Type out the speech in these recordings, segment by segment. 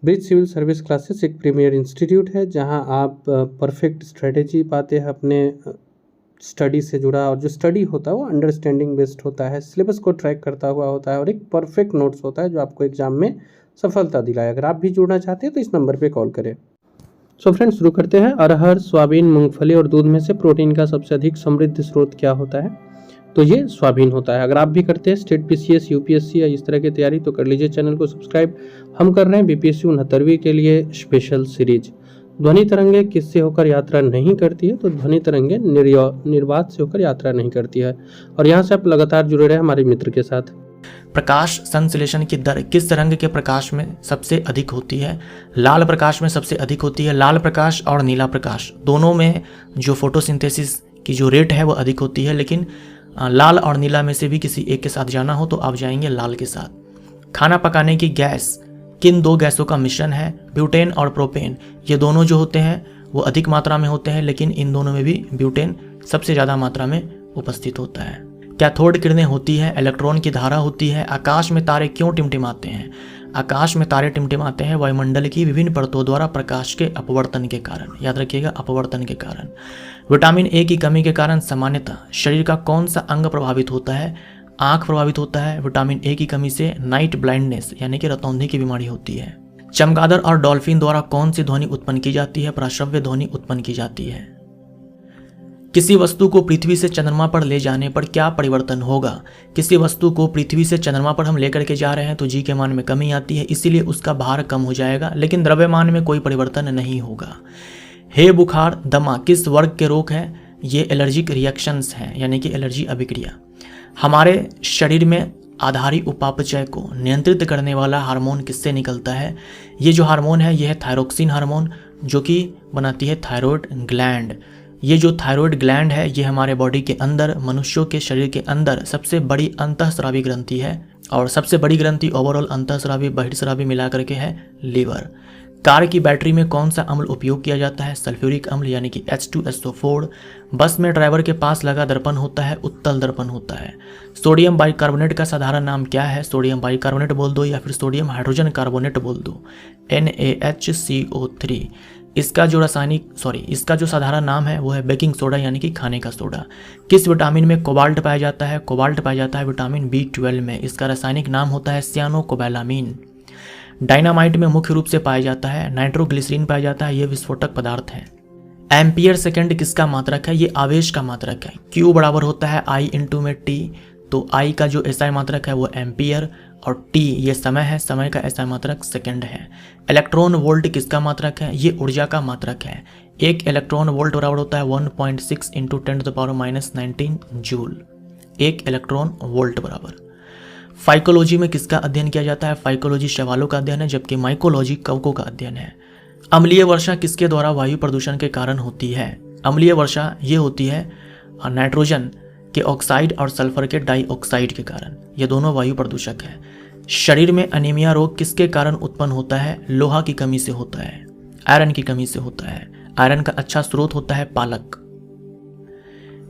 Bridge civil service classes एक premier institute है जहां आप परफेक्ट स्ट्रेटेजी पाते हैं अपने स्टडी से जुड़ा, और जो स्टडी होता है वो अंडरस्टैंडिंग बेस्ड होता है, सिलेबस को ट्रैक करता हुआ होता है और एक परफेक्ट नोट्स होता है जो आपको एग्जाम में सफलता दिलाए। अगर आप भी जुड़ना चाहते हैं तो इस नंबर पे कॉल करें। सो फ्रेंड्स, शुरू करते हैं। अरहर, सोयाबीन, मूंगफली और दूध में से प्रोटीन का सबसे अधिक समृद्ध स्रोत क्या होता है? तो ये सोयाबीन होता है। अगर आप भी करते हैं स्टेट पीसीएस, यूपीएससी या इस तरह की तैयारी तो कर लीजिए चैनल को सब्सक्राइब। हम कर रहे हैं बीपीएससी 69वीं के लिए स्पेशल सीरीज। ध्वनि तरंगे किससे होकर यात्रा नहीं करती है? तो ध्वनि तरंगे निर्वात से होकर यात्रा नहीं करती है। और यहाँ से आप लगातार जुड़े रहे हमारे मित्र के साथ। प्रकाश संश्लेषण की दर किस रंग के प्रकाश में सबसे अधिक होती है? लाल प्रकाश में सबसे अधिक होती है। लाल प्रकाश और नीला प्रकाश दोनों में जो फोटोसिंथेसिस की जो रेट है वो अधिक होती है, लेकिन लाल और नीला में से भी किसी एक के साथ जाना हो तो आप जाएंगे लाल के साथ। खाना पकाने की गैस किन दो गैसों का मिश्रण है? ब्यूटेन और प्रोपेन। ये दोनों जो होते हैं वो अधिक मात्रा में होते हैं, लेकिन इन दोनों में भी ब्यूटेन सबसे ज़्यादा मात्रा में उपस्थित होता है। कैथोड किरणें होती है, इलेक्ट्रॉन की धारा होती है। आकाश में तारे क्यों टिमटिमाते हैं? आकाश में तारे टिमटिमाते हैं वायुमंडल की विभिन्न परतों द्वारा प्रकाश के अपवर्तन के कारण। याद रखिएगा, अपवर्तन के कारण। विटामिन ए की कमी के कारण सामान्यतः शरीर का कौन सा अंग प्रभावित होता है? आंख प्रभावित होता है। विटामिन ए की कमी से नाइट ब्लाइंडनेस यानी कि रतौंधी की बीमारी होती है। चमगादड़ और डॉल्फिन द्वारा कौन सी ध्वनि उत्पन्न की जाती है? प्राश्रव्य ध्वनि उत्पन्न की जाती है। किसी वस्तु को पृथ्वी से चंद्रमा पर ले जाने पर क्या परिवर्तन होगा? किसी वस्तु को पृथ्वी से चंद्रमा पर हम लेकर के जा रहे हैं तो जी के मान में कमी आती है, इसीलिए उसका भार कम हो जाएगा, लेकिन द्रव्यमान में कोई परिवर्तन नहीं होगा। हे बुखार, दमा किस वर्ग के रोग हैं? ये एलर्जिक रिएक्शंस हैं, यानी कि एलर्जी अभिक्रिया। हमारे शरीर में आधारी उपापचय को नियंत्रित करने वाला हार्मोन किससे निकलता है? ये जो हार्मोन है यह है थायरोक्सिन हार्मोन, जो कि बनाती है थायराइड ग्लैंड। ये जो थायराइड ग्लैंड है ये हमारे बॉडी के अंदर, मनुष्यों के शरीर के अंदर सबसे बड़ी अंतःस्रावी ग्रंथि है, और सबसे बड़ी ग्रंथि ओवरऑल अंतःस्रावी बहिर्स्रावी मिला करके है लीवर। कार की बैटरी में कौन सा अम्ल उपयोग किया जाता है? सल्फ्यूरिक अम्ल यानी कि H2SO4। बस में ड्राइवर के पास लगा दर्पण होता है उत्तल दर्पण होता है। सोडियम बाइकार्बोनेट का साधारण नाम क्या है? सोडियम बाइकार्बोनेट बोल दो या फिर सोडियम हाइड्रोजन कार्बोनेट बोल दो, NaHCO3। इसका जो साधारण नाम है वो है बेकिंग सोडा यानी कि खाने का सोडा। किस विटामिन में कोबाल्ट पाया जाता है? कोबाल्ट पाया जाता है विटामिन B12 में। इसका रासायनिक नाम होता है सियानोकोबालामीन। डायनामाइट में मुख्य रूप से पाया जाता है नाइट्रोग्लिसरीन पाया जाता है, ये विस्फोटक पदार्थ है। एम्पियर सेकंड किसका मात्रक है? ये आवेश का मात्रक है। Q बराबर होता है I इंटू में T, तो I का जो SI मात्रक है वो एम्पियर, और T ये समय है, समय का SI मात्रक सेकंड है। इलेक्ट्रॉन वोल्ट किसका मात्रक है? ये ऊर्जा का मात्रक है। एक इलेक्ट्रॉन वोल्ट बराबर होता है 1.6 इंटू 10⁻⁻19 जूल। एक इलेक्ट्रॉन वोल्ट बराबर। फाइकोलॉजी में किसका अध्ययन किया जाता है? फाइकोलॉजी शैवालों का अध्ययन है, जबकि माइकोलॉजी कवकों का अध्ययन है। अम्लीय वर्षा किसके द्वारा वायु प्रदूषण के कारण होती है? अम्लीय वर्षा ये होती है नाइट्रोजन के ऑक्साइड और सल्फर के डाइऑक्साइड के कारण। ये दोनों वायु प्रदूषक है। शरीर में अनीमिया रोग किसके कारण उत्पन्न होता है? लोहा की कमी से होता है, आयरन की कमी से होता है। आयरन का अच्छा स्रोत होता है पालक।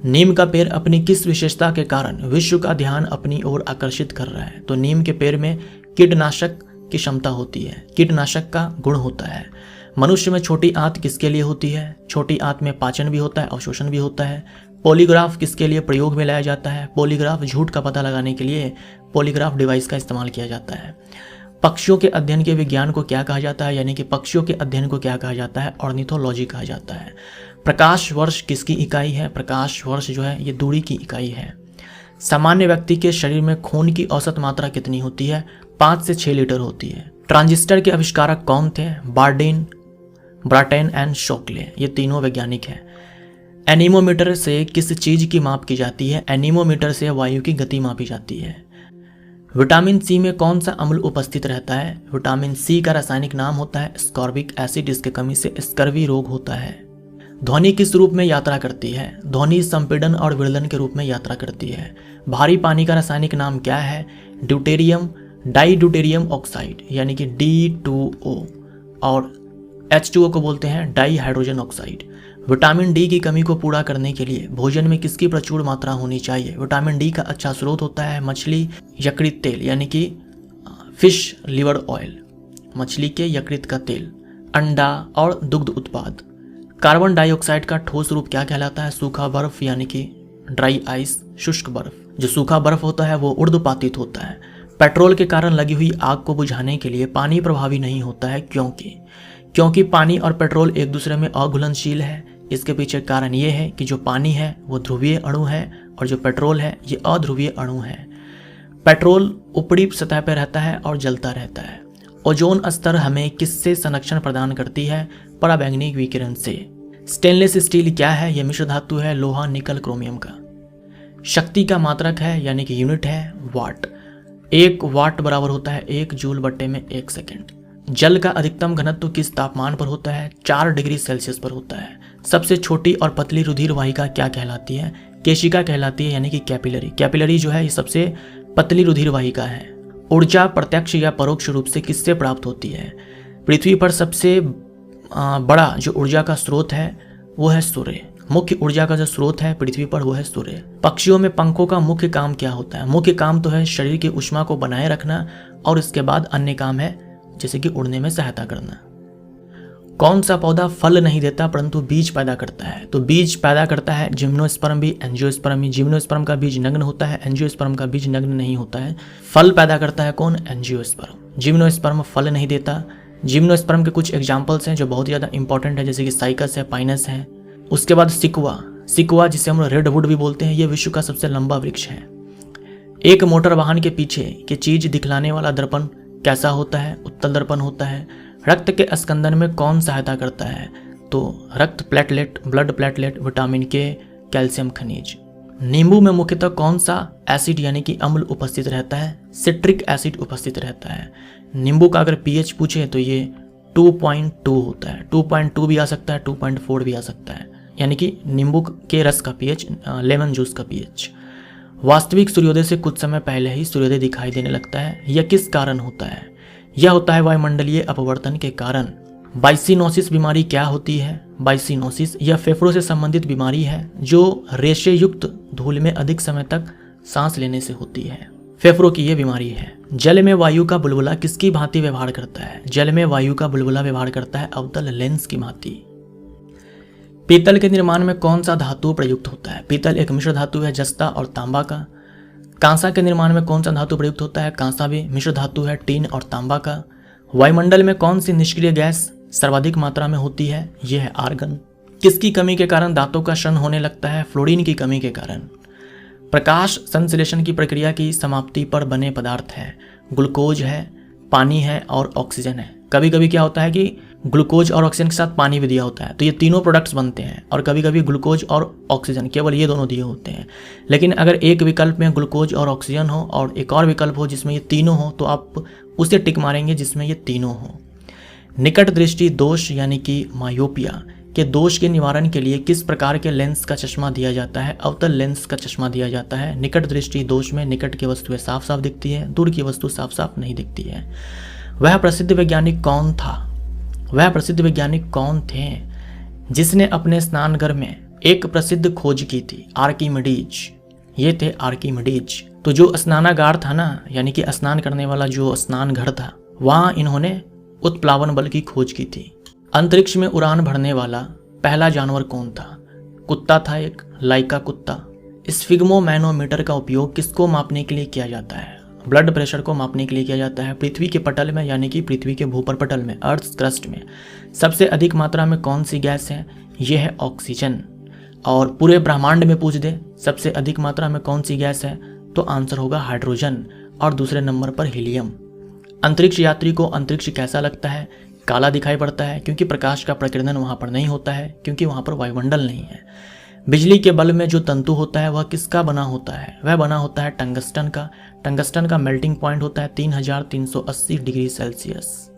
नीम का पेड़ अपनी किस विशेषता के कारण विश्व का ध्यान अपनी ओर आकर्षित कर रहा है? तो नीम के पेड़ में कीटनाशक की क्षमता होती है, कीटनाशक का गुण होता है। मनुष्य में छोटी आंत किसके लिए होती है? छोटी आंत में पाचन भी होता है, अवशोषण भी होता है। पॉलीग्राफ किसके लिए प्रयोग में लाया जाता है? पॉलीग्राफ झूठ का पता लगाने के लिए पॉलीग्राफ डिवाइस का इस्तेमाल किया जाता है। पक्षियों के अध्ययन के विज्ञान को क्या कहा जाता है? यानी कि पक्षियों के अध्ययन को क्या कहा जाता है? ऑर्निथोलॉजी कहा जाता है। प्रकाश वर्ष किसकी इकाई है? प्रकाश वर्ष जो है ये दूरी की इकाई है। सामान्य व्यक्ति के शरीर में खून की औसत मात्रा कितनी होती है? 5 से 6 लीटर होती है। ट्रांजिस्टर के आविष्कारक कौन थे? बार्डेन, ब्राटेन एंड शोकले, ये तीनों वैज्ञानिक हैं। एनीमोमीटर से किस चीज की माप की जाती है? एनीमोमीटर से वायु की गति मापी जाती है। विटामिन सी में कौन सा अम्ल उपस्थित रहता है? विटामिन सी का रासायनिक नाम होता है स्कॉर्बिक एसिड, इसके कमी से स्कर्वी रोग होता है। ध्वनि किस रूप में यात्रा करती है? ध्वनि संपीड़न और विरलन के रूप में यात्रा करती है। भारी पानी का रासायनिक नाम क्या है? ड्यूटेरियम डाइड्यूटेरियम ऑक्साइड यानी कि D2O, और H2O को बोलते हैं di hydrogen oxide. Vitamin D की कमी को पूरा करने के लिए भोजन में किसकी प्रचुर मात्रा होनी चाहिए? विटामिन डी का अच्छा स्रोत होता है मछली यकृत तेल यानी कि फिश लिवर ऑयल। मछली के यकृत का तेल, अंडा और दुग्ध उत्पाद। कार्बन डाइऑक्साइड का ठोस रूप क्या कहलाता है? सूखा बर्फ यानी कि ड्राई आइस, शुष्क बर्फ। जो सूखा बर्फ होता है वो ऊर्ध्वपातित होता है। पेट्रोल के कारण लगी हुई आग को बुझाने के लिए पानी प्रभावी नहीं होता है, क्योंकि पानी और पेट्रोल एक दूसरे में अघुलनशील है। इसके पीछे कारण ये है कि जो पानी है वो ध्रुवीय अणु है और जो पेट्रोल है ये अध्रुवीय अणु है। पेट्रोल ऊपरी सतह पर रहता है और जलता रहता है। ओजोन स्तर हमें किससे संरक्षण प्रदान करती है? पराबैंगनी विकिरण से। स्टेनलेस स्टील क्या है? यह मिश्र धातु है लोहा, निकल, क्रोमियम का। शक्ति का मात्रक है यानी कि यूनिट है वाट। 1 वाट बराबर होता है 1 जूल बटे में 1 सेकेंड। जल का अधिकतम घनत्व किस तापमान पर होता है? 4 डिग्री सेल्सियस पर होता है। सबसे छोटी और पतली रुधिर वाहिका क्या कहलाती है? केशिका कहलाती है यानी कि कैपिलरी। कैपिलरी जो है ये सबसे पतली रुधिर वाहिका है। ऊर्जा प्रत्यक्ष या परोक्ष रूप से किससे प्राप्त होती है? पृथ्वी पर सबसे बड़ा जो ऊर्जा का स्रोत है वो है सूर्य। मुख्य ऊर्जा का जो स्रोत है पृथ्वी पर वो है सूर्य। पक्षियों में पंखों का मुख्य काम क्या होता है? मुख्य काम तो है शरीर की ऊष्मा को बनाए रखना और इसके बाद अन्य काम है जैसे कि उड़ने में सहायता करना। कौन सा पौधा फल नहीं देता परंतु बीज पैदा करता है? तो बीज पैदा करता है जिम्नोस्पर्म भी, एंजियोस्पर्म भी। जिम्नोस्पर्म का बीज नग्न होता है, एंजियोस्पर्म का बीज नग्न नहीं होता है। फल पैदा करता है कौन? एंजियोस्पर्म। जिम्नोस्पर्म फल नहीं देता। जिम्नोस्पर्म के कुछ एग्जाम्पल्स हैं जो बहुत ज़्यादा इंपॉर्टेंट है, जैसे कि साइकस है, पाइनस है। उसके बाद सिकुआ जिसे हम रेडवुड भी बोलते हैं, ये विश्व का सबसे लंबा वृक्ष है। एक मोटर वाहन के पीछे की चीज दिखलाने वाला दर्पण कैसा होता है? उत्तल दर्पण होता है। रक्त के स्कंदन में कौन सहायता करता है? तो रक्त प्लेटलेट, ब्लड प्लेटलेट, विटामिन के, कैल्शियम खनिज। नींबू में मुख्यतः कौन सा एसिड यानी कि अम्ल उपस्थित रहता है? सिट्रिक एसिड उपस्थित रहता है। नींबू का अगर पीएच पूछे तो ये 2.2 होता है। 2.2 भी आ सकता है, 2.4 भी आ सकता है, यानी कि नींबू के रस का पीएच, लेमन जूस का पीएच। वास्तविक सूर्योदय से कुछ समय पहले ही सूर्योदय दिखाई देने लगता है, यह किस कारण होता है? यह होता है वायुमंडलीय अपवर्तन के कारण। बाइसिनोसिस बीमारी क्या होती है? बाइसिनोसिस यह फेफड़ों से संबंधित बीमारी है जो रेशे युक्त धूल में अधिक समय तक सांस लेने से होती है। फेफड़ों की यह बीमारी है। जल में वायु का बुलबुला किसकी भांति व्यवहार करता है? जल में वायु का बुलबुला व्यवहार करता है अवतल लेंस की भांति। पीतल के निर्माण में कौन सा धातु प्रयुक्त होता है? पीतल एक मिश्र धातु है जस्ता और तांबा का। कांसा के निर्माण में कौन सा धातु प्रयुक्त होता है? कांसा भी मिश्र धातु है टीन और तांबा का। वायुमंडल में कौन सी निष्क्रिय गैस सर्वाधिक मात्रा में होती है? यह है आर्गन। किसकी कमी के कारण दांतों का क्षरण होने लगता है? फ्लोरीन की कमी के कारण। प्रकाश संश्लेषण की प्रक्रिया की समाप्ति पर बने पदार्थ है। ग्लूकोज है, पानी है और ऑक्सीजन है। कभी कभी क्या होता है कि ग्लूकोज और ऑक्सीजन के साथ पानी भी दिया होता है, तो ये तीनों प्रोडक्ट्स बनते हैं। और कभी कभी ग्लूकोज और ऑक्सीजन केवल ये दोनों दिए होते हैं। लेकिन अगर एक विकल्प में ग्लूकोज और ऑक्सीजन हो और एक और विकल्प हो जिसमें ये तीनों हो, तो आप उसे टिक मारेंगे जिसमें ये तीनों हो। निकट दृष्टि दोष यानी कि मायोपिया के दोष के निवारण के लिए किस प्रकार के लेंस का चश्मा दिया जाता है? अवतल लेंस का चश्मा दिया जाता है। निकट दृष्टि दोष में निकट की वस्तुएं साफ साफ दिखती है, दूर की वस्तु साफ साफ नहीं दिखती है। वह प्रसिद्ध वैज्ञानिक कौन था? वह प्रसिद्ध वैज्ञानिक कौन थे जिसने अपने स्नानघर में एक प्रसिद्ध खोज की थी? आर्किमिडीज। ये थे आर्किमिडीज। तो जो स्नानागार था ना, यानी कि स्नान करने वाला जो स्नान घर था, वहां इन्होंने उत्प्लावन बल की खोज की थी। अंतरिक्ष में उड़ान भरने वाला पहला जानवर कौन था? कुत्ता था एक, लाइका कुत्ता। स्फिग्मोमैनोमीटर का उपयोग किसको मापने के लिए किया जाता है? ब्लड प्रेशर को मापने के लिए किया जाता है। पृथ्वी के पटल में यानी कि पृथ्वी के भूपर पटल में, अर्थ क्रस्ट में सबसे अधिक मात्रा में कौन सी गैस है? यह है ऑक्सीजन। और पूरे ब्रह्मांड में पूछ दे सबसे अधिक मात्रा में कौन सी गैस है, तो आंसर होगा हाइड्रोजन और दूसरे नंबर पर हीलियम। अंतरिक्ष यात्री को अंतरिक्ष कैसा लगता है? काला दिखाई पड़ता है, क्योंकि प्रकाश का प्रकीर्णन वहां पर नहीं होता है, क्योंकि वहां पर वायुमंडल नहीं है। बिजली के बल्ब में जो तंतु होता है वह किसका बना होता है? वह बना होता है टंगस्टन का। टंगस्टन का मेल्टिंग पॉइंट होता है 3380 डिग्री सेल्सियस।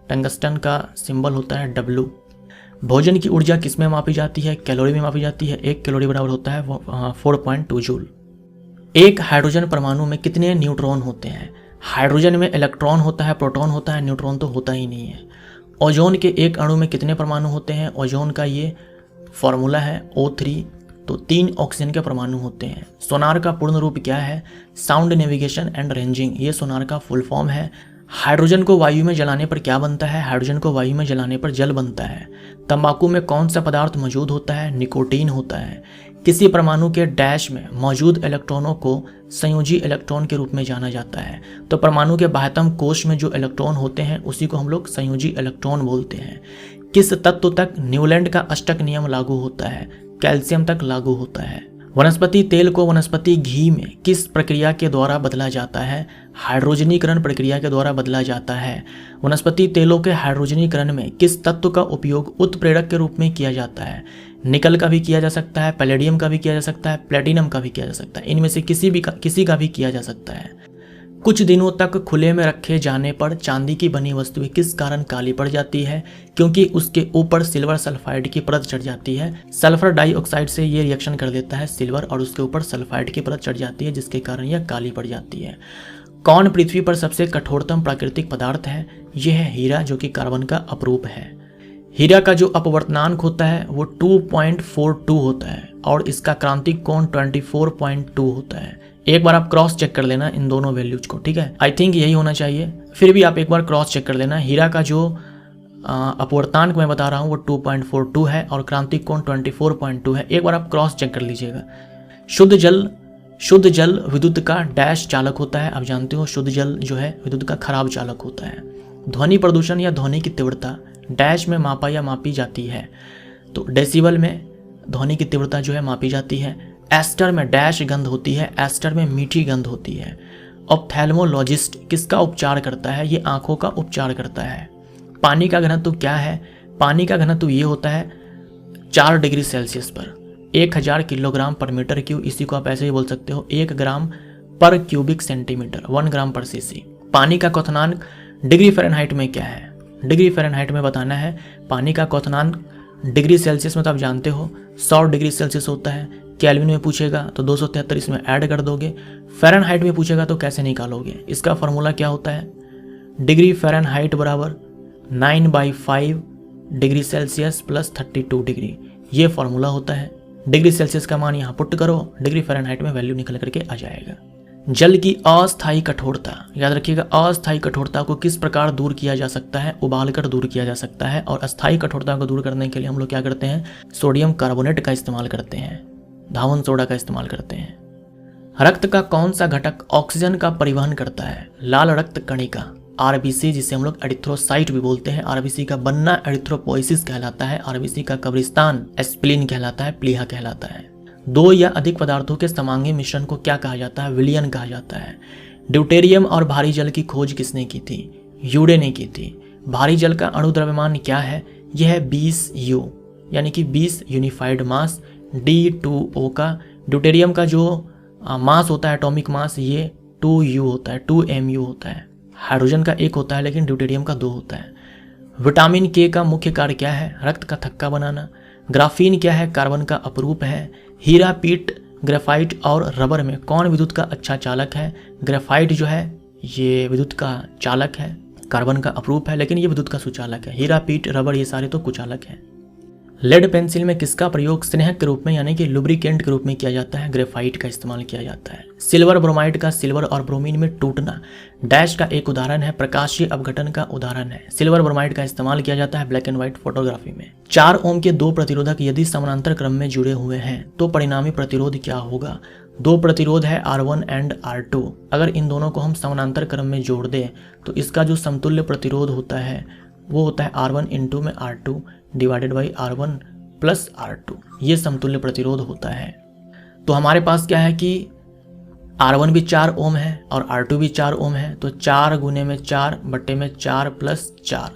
टंगस्टन का सिंबल होता है W। भोजन की ऊर्जा किस में मापी जाती है? कैलोरी में मापी जाती है। 1 कैलोरी बराबर होता है 4.2 जूल। एक हाइड्रोजन परमाणु में कितने न्यूट्रॉन होते हैं? हाइड्रोजन में इलेक्ट्रॉन होता है, प्रोटॉन होता है, न्यूट्रॉन तो होता ही नहीं है। ओजोन के एक अणु में कितने परमाणु होते हैं? ओजोन का ये फॉर्मूला है O3, तो 3 ऑक्सीजन के परमाणु होते हैं। सोनार का पूर्ण रूप क्या है? साउंड नेविगेशन एंड रेंजिंग, ये सोनार का फुल फॉर्म है। हाइड्रोजन को वायु में जलाने पर क्या बनता है? हाइड्रोजन को वायु में जलाने पर जल बनता है। तंबाकू में कौन सा पदार्थ मौजूद होता है? निकोटीन होता है। किसी परमाणु के डैश में मौजूद इलेक्ट्रॉनों को संयोजी इलेक्ट्रॉन के रूप में जाना जाता है। तो परमाणु के बाह्यतम कोश में जो इलेक्ट्रॉन होते हैं उसी को हम लोग संयोजी इलेक्ट्रॉन बोलते हैं। किस तत्व तक न्यूलैंड का अष्टक नियम लागू होता है? कैल्शियम तक लागू होता है। वनस्पति तेल को वनस्पति घी में किस प्रक्रिया के द्वारा बदला जाता है? हाइड्रोजनीकरण प्रक्रिया के द्वारा बदला जाता है। वनस्पति तेलों के हाइड्रोजनीकरण में किस तत्व का उपयोग उत्प्रेरक के रूप में किया जाता है? निकल का भी किया जा सकता है, पैलेडियम का भी किया जा सकता है, प्लेटिनम का भी किया जा सकता है। इनमें से किसी का भी किया जा सकता है। कुछ दिनों तक खुले में रखे जाने पर चांदी की बनी वस्तुएं किस कारण काली पड़ जाती है? क्योंकि उसके ऊपर सिल्वर सल्फाइड की परत चढ़ जाती है। सल्फर डाइऑक्साइड से ये रिएक्शन कर देता है सिल्वर और उसके ऊपर सल्फाइड की परत चढ़ जाती है, जिसके कारण यह काली पड़ जाती है। कौन पृथ्वी पर सबसे कठोरतम प्राकृतिक पदार्थ है? यह है हीरा, जो कि कार्बन का अपरूप है। हीरा का जो अपवर्तनांक होता है वो 2.42 होता है और इसका क्रांतिक कोण 24.2 होता है। एक बार आप क्रॉस चेक कर लेना इन दोनों वैल्यूज को, ठीक है। आई थिंक यही होना चाहिए, फिर भी आप एक बार क्रॉस चेक कर लेना। हीरा का जो अपवर्तनांक मैं बता रहा हूँ वो 2.42 है और क्रांतिक कोण 24.2 है। एक बार आप क्रॉस चेक कर लीजिएगा। शुद्ध जल विद्युत का डैश चालक होता है। आप जानते हो शुद्ध जल जो है विद्युत का खराब चालक होता है। ध्वनि प्रदूषण या ध्वनि की तीव्रता डैश में मापा या मापी जाती है। तो डेसिबल में ध्वनि की तीव्रता जो है मापी जाती है। एस्टर में डैश गंध होती है, एस्टर में मीठी गंध होती है। ऑप्थेल्मोलॉजिस्ट किसका उपचार करता है? ये आंखों का उपचार करता है। पानी का घनत्व क्या है? पानी का घनत्व ये होता है 4 डिग्री सेल्सियस पर 1000 किलोग्राम पर मीटर क्यूब। इसी को आप ऐसे ही बोल सकते हो 1 ग्राम पर क्यूबिक सेंटीमीटर, 1 ग्राम पर सीसी। पानी का क्वथनांक डिग्री फ़ारेनहाइट में क्या है? डिग्री फ़ारेनहाइट में बताना है। पानी का क्वथनांक डिग्री सेल्सियस में तो आप जानते हो 100 डिग्री सेल्सियस होता है। केल्विन में पूछेगा तो 273 इसमें ऐड कर दोगे। फ़ारेनहाइट में पूछेगा तो कैसे निकालोगे? इसका फॉर्मूला क्या होता है? डिग्री फ़ारेनहाइट बराबर 9/5 डिग्री सेल्सियस प्लस 32 डिग्री, ये फॉर्मूला होता है। डिग्री सेल्सियस का मान यहाँ पुट करो, डिग्री फ़ारेनहाइट में वैल्यू निकल करके आ जाएगा। जल की अस्थायी कठोरता, याद रखिएगा, अस्थायी कठोरता को किस प्रकार दूर किया जा सकता है? उबाल कर दूर किया जा सकता है। और अस्थायी कठोरता को दूर करने के लिए हम लोग क्या करते हैं? सोडियम कार्बोनेट का इस्तेमाल करते हैं, धावन सोडा का इस्तेमाल करते हैं। रक्त का कौन सा घटक ऑक्सीजन का परिवहन करता है? लाल रक्त कणिका आरबीसी, जिसे हम लोग एरिथ्रोसाइट भी बोलते हैं। आरबीसी का बनना एरिथ्रोपोइसिस कहलाता है। आरबीसी का कब्रिस्तान एस्प्लीन कहलाता है, प्लीहा कहलाता है। 2 या अधिक पदार्थों के समांगी मिश्रण को क्या कहा जाता है? विलयन कहा जाता है। ड्यूटेरियम और भारी जल की खोज किसने की थी? यूरे ने की थी। भारी जल का अणु द्रव्यमान क्या है? यह है 20 U, यानी कि 20 यूनिफाइड मास D2O का। ड्यूटेरियम का जो मास होता है, एटॉमिक मास, ये 2U होता है, 2mu होता है। हाइड्रोजन का 1 होता है लेकिन ड्यूटेरियम का 2 होता है। विटामिन के का मुख्य कार्य क्या है? रक्त का थक्का बनाना। ग्राफीन क्या है? कार्बन का अपरूप है। हीरा, पीट, ग्रेफाइट और रबर में कौन विद्युत का अच्छा चालक है? ग्रेफाइट जो है ये विद्युत का चालक है, कार्बन का अपरूप है, लेकिन ये विद्युत का सुचालक है। हीरा, पीट, रबर ये सारे तो कुचालक हैं। लेड पेंसिल में किसका प्रयोग स्नेहक के रूप में यानी कि लुब्रिकेंट के रूप में किया जाता है? ग्रेफाइट का इस्तेमाल किया जाता है। सिल्वर ब्रोमाइड का सिल्वर और ब्रोमीन में टूटना डैश का एक उदाहरण है, प्रकाशीय अपघटन का उदाहरण है। सिल्वर ब्रोमाइड का इस्तेमाल किया जाता है ब्लैक एंड व्हाइट फोटोग्राफी में। 4 ओम के 2 प्रतिरोधक यदि समानांतर क्रम में जुड़े हुए हैं तो परिणामी प्रतिरोध क्या होगा? 2 प्रतिरोध है R1 एंड R2। अगर इन दोनों को हम समानांतर क्रम में जोड़ दें तो इसका जो समतुल्य प्रतिरोध होता है वो होता है R1 इंटू में R2 divided by R1 plus R2। ये समतुल्य प्रतिरोध होता है। तो हमारे पास क्या है कि R1 भी 4 ओम है और R2 भी 4 ओम है, तो 4 गुने में 4 बट्टे में 4 प्लस 4,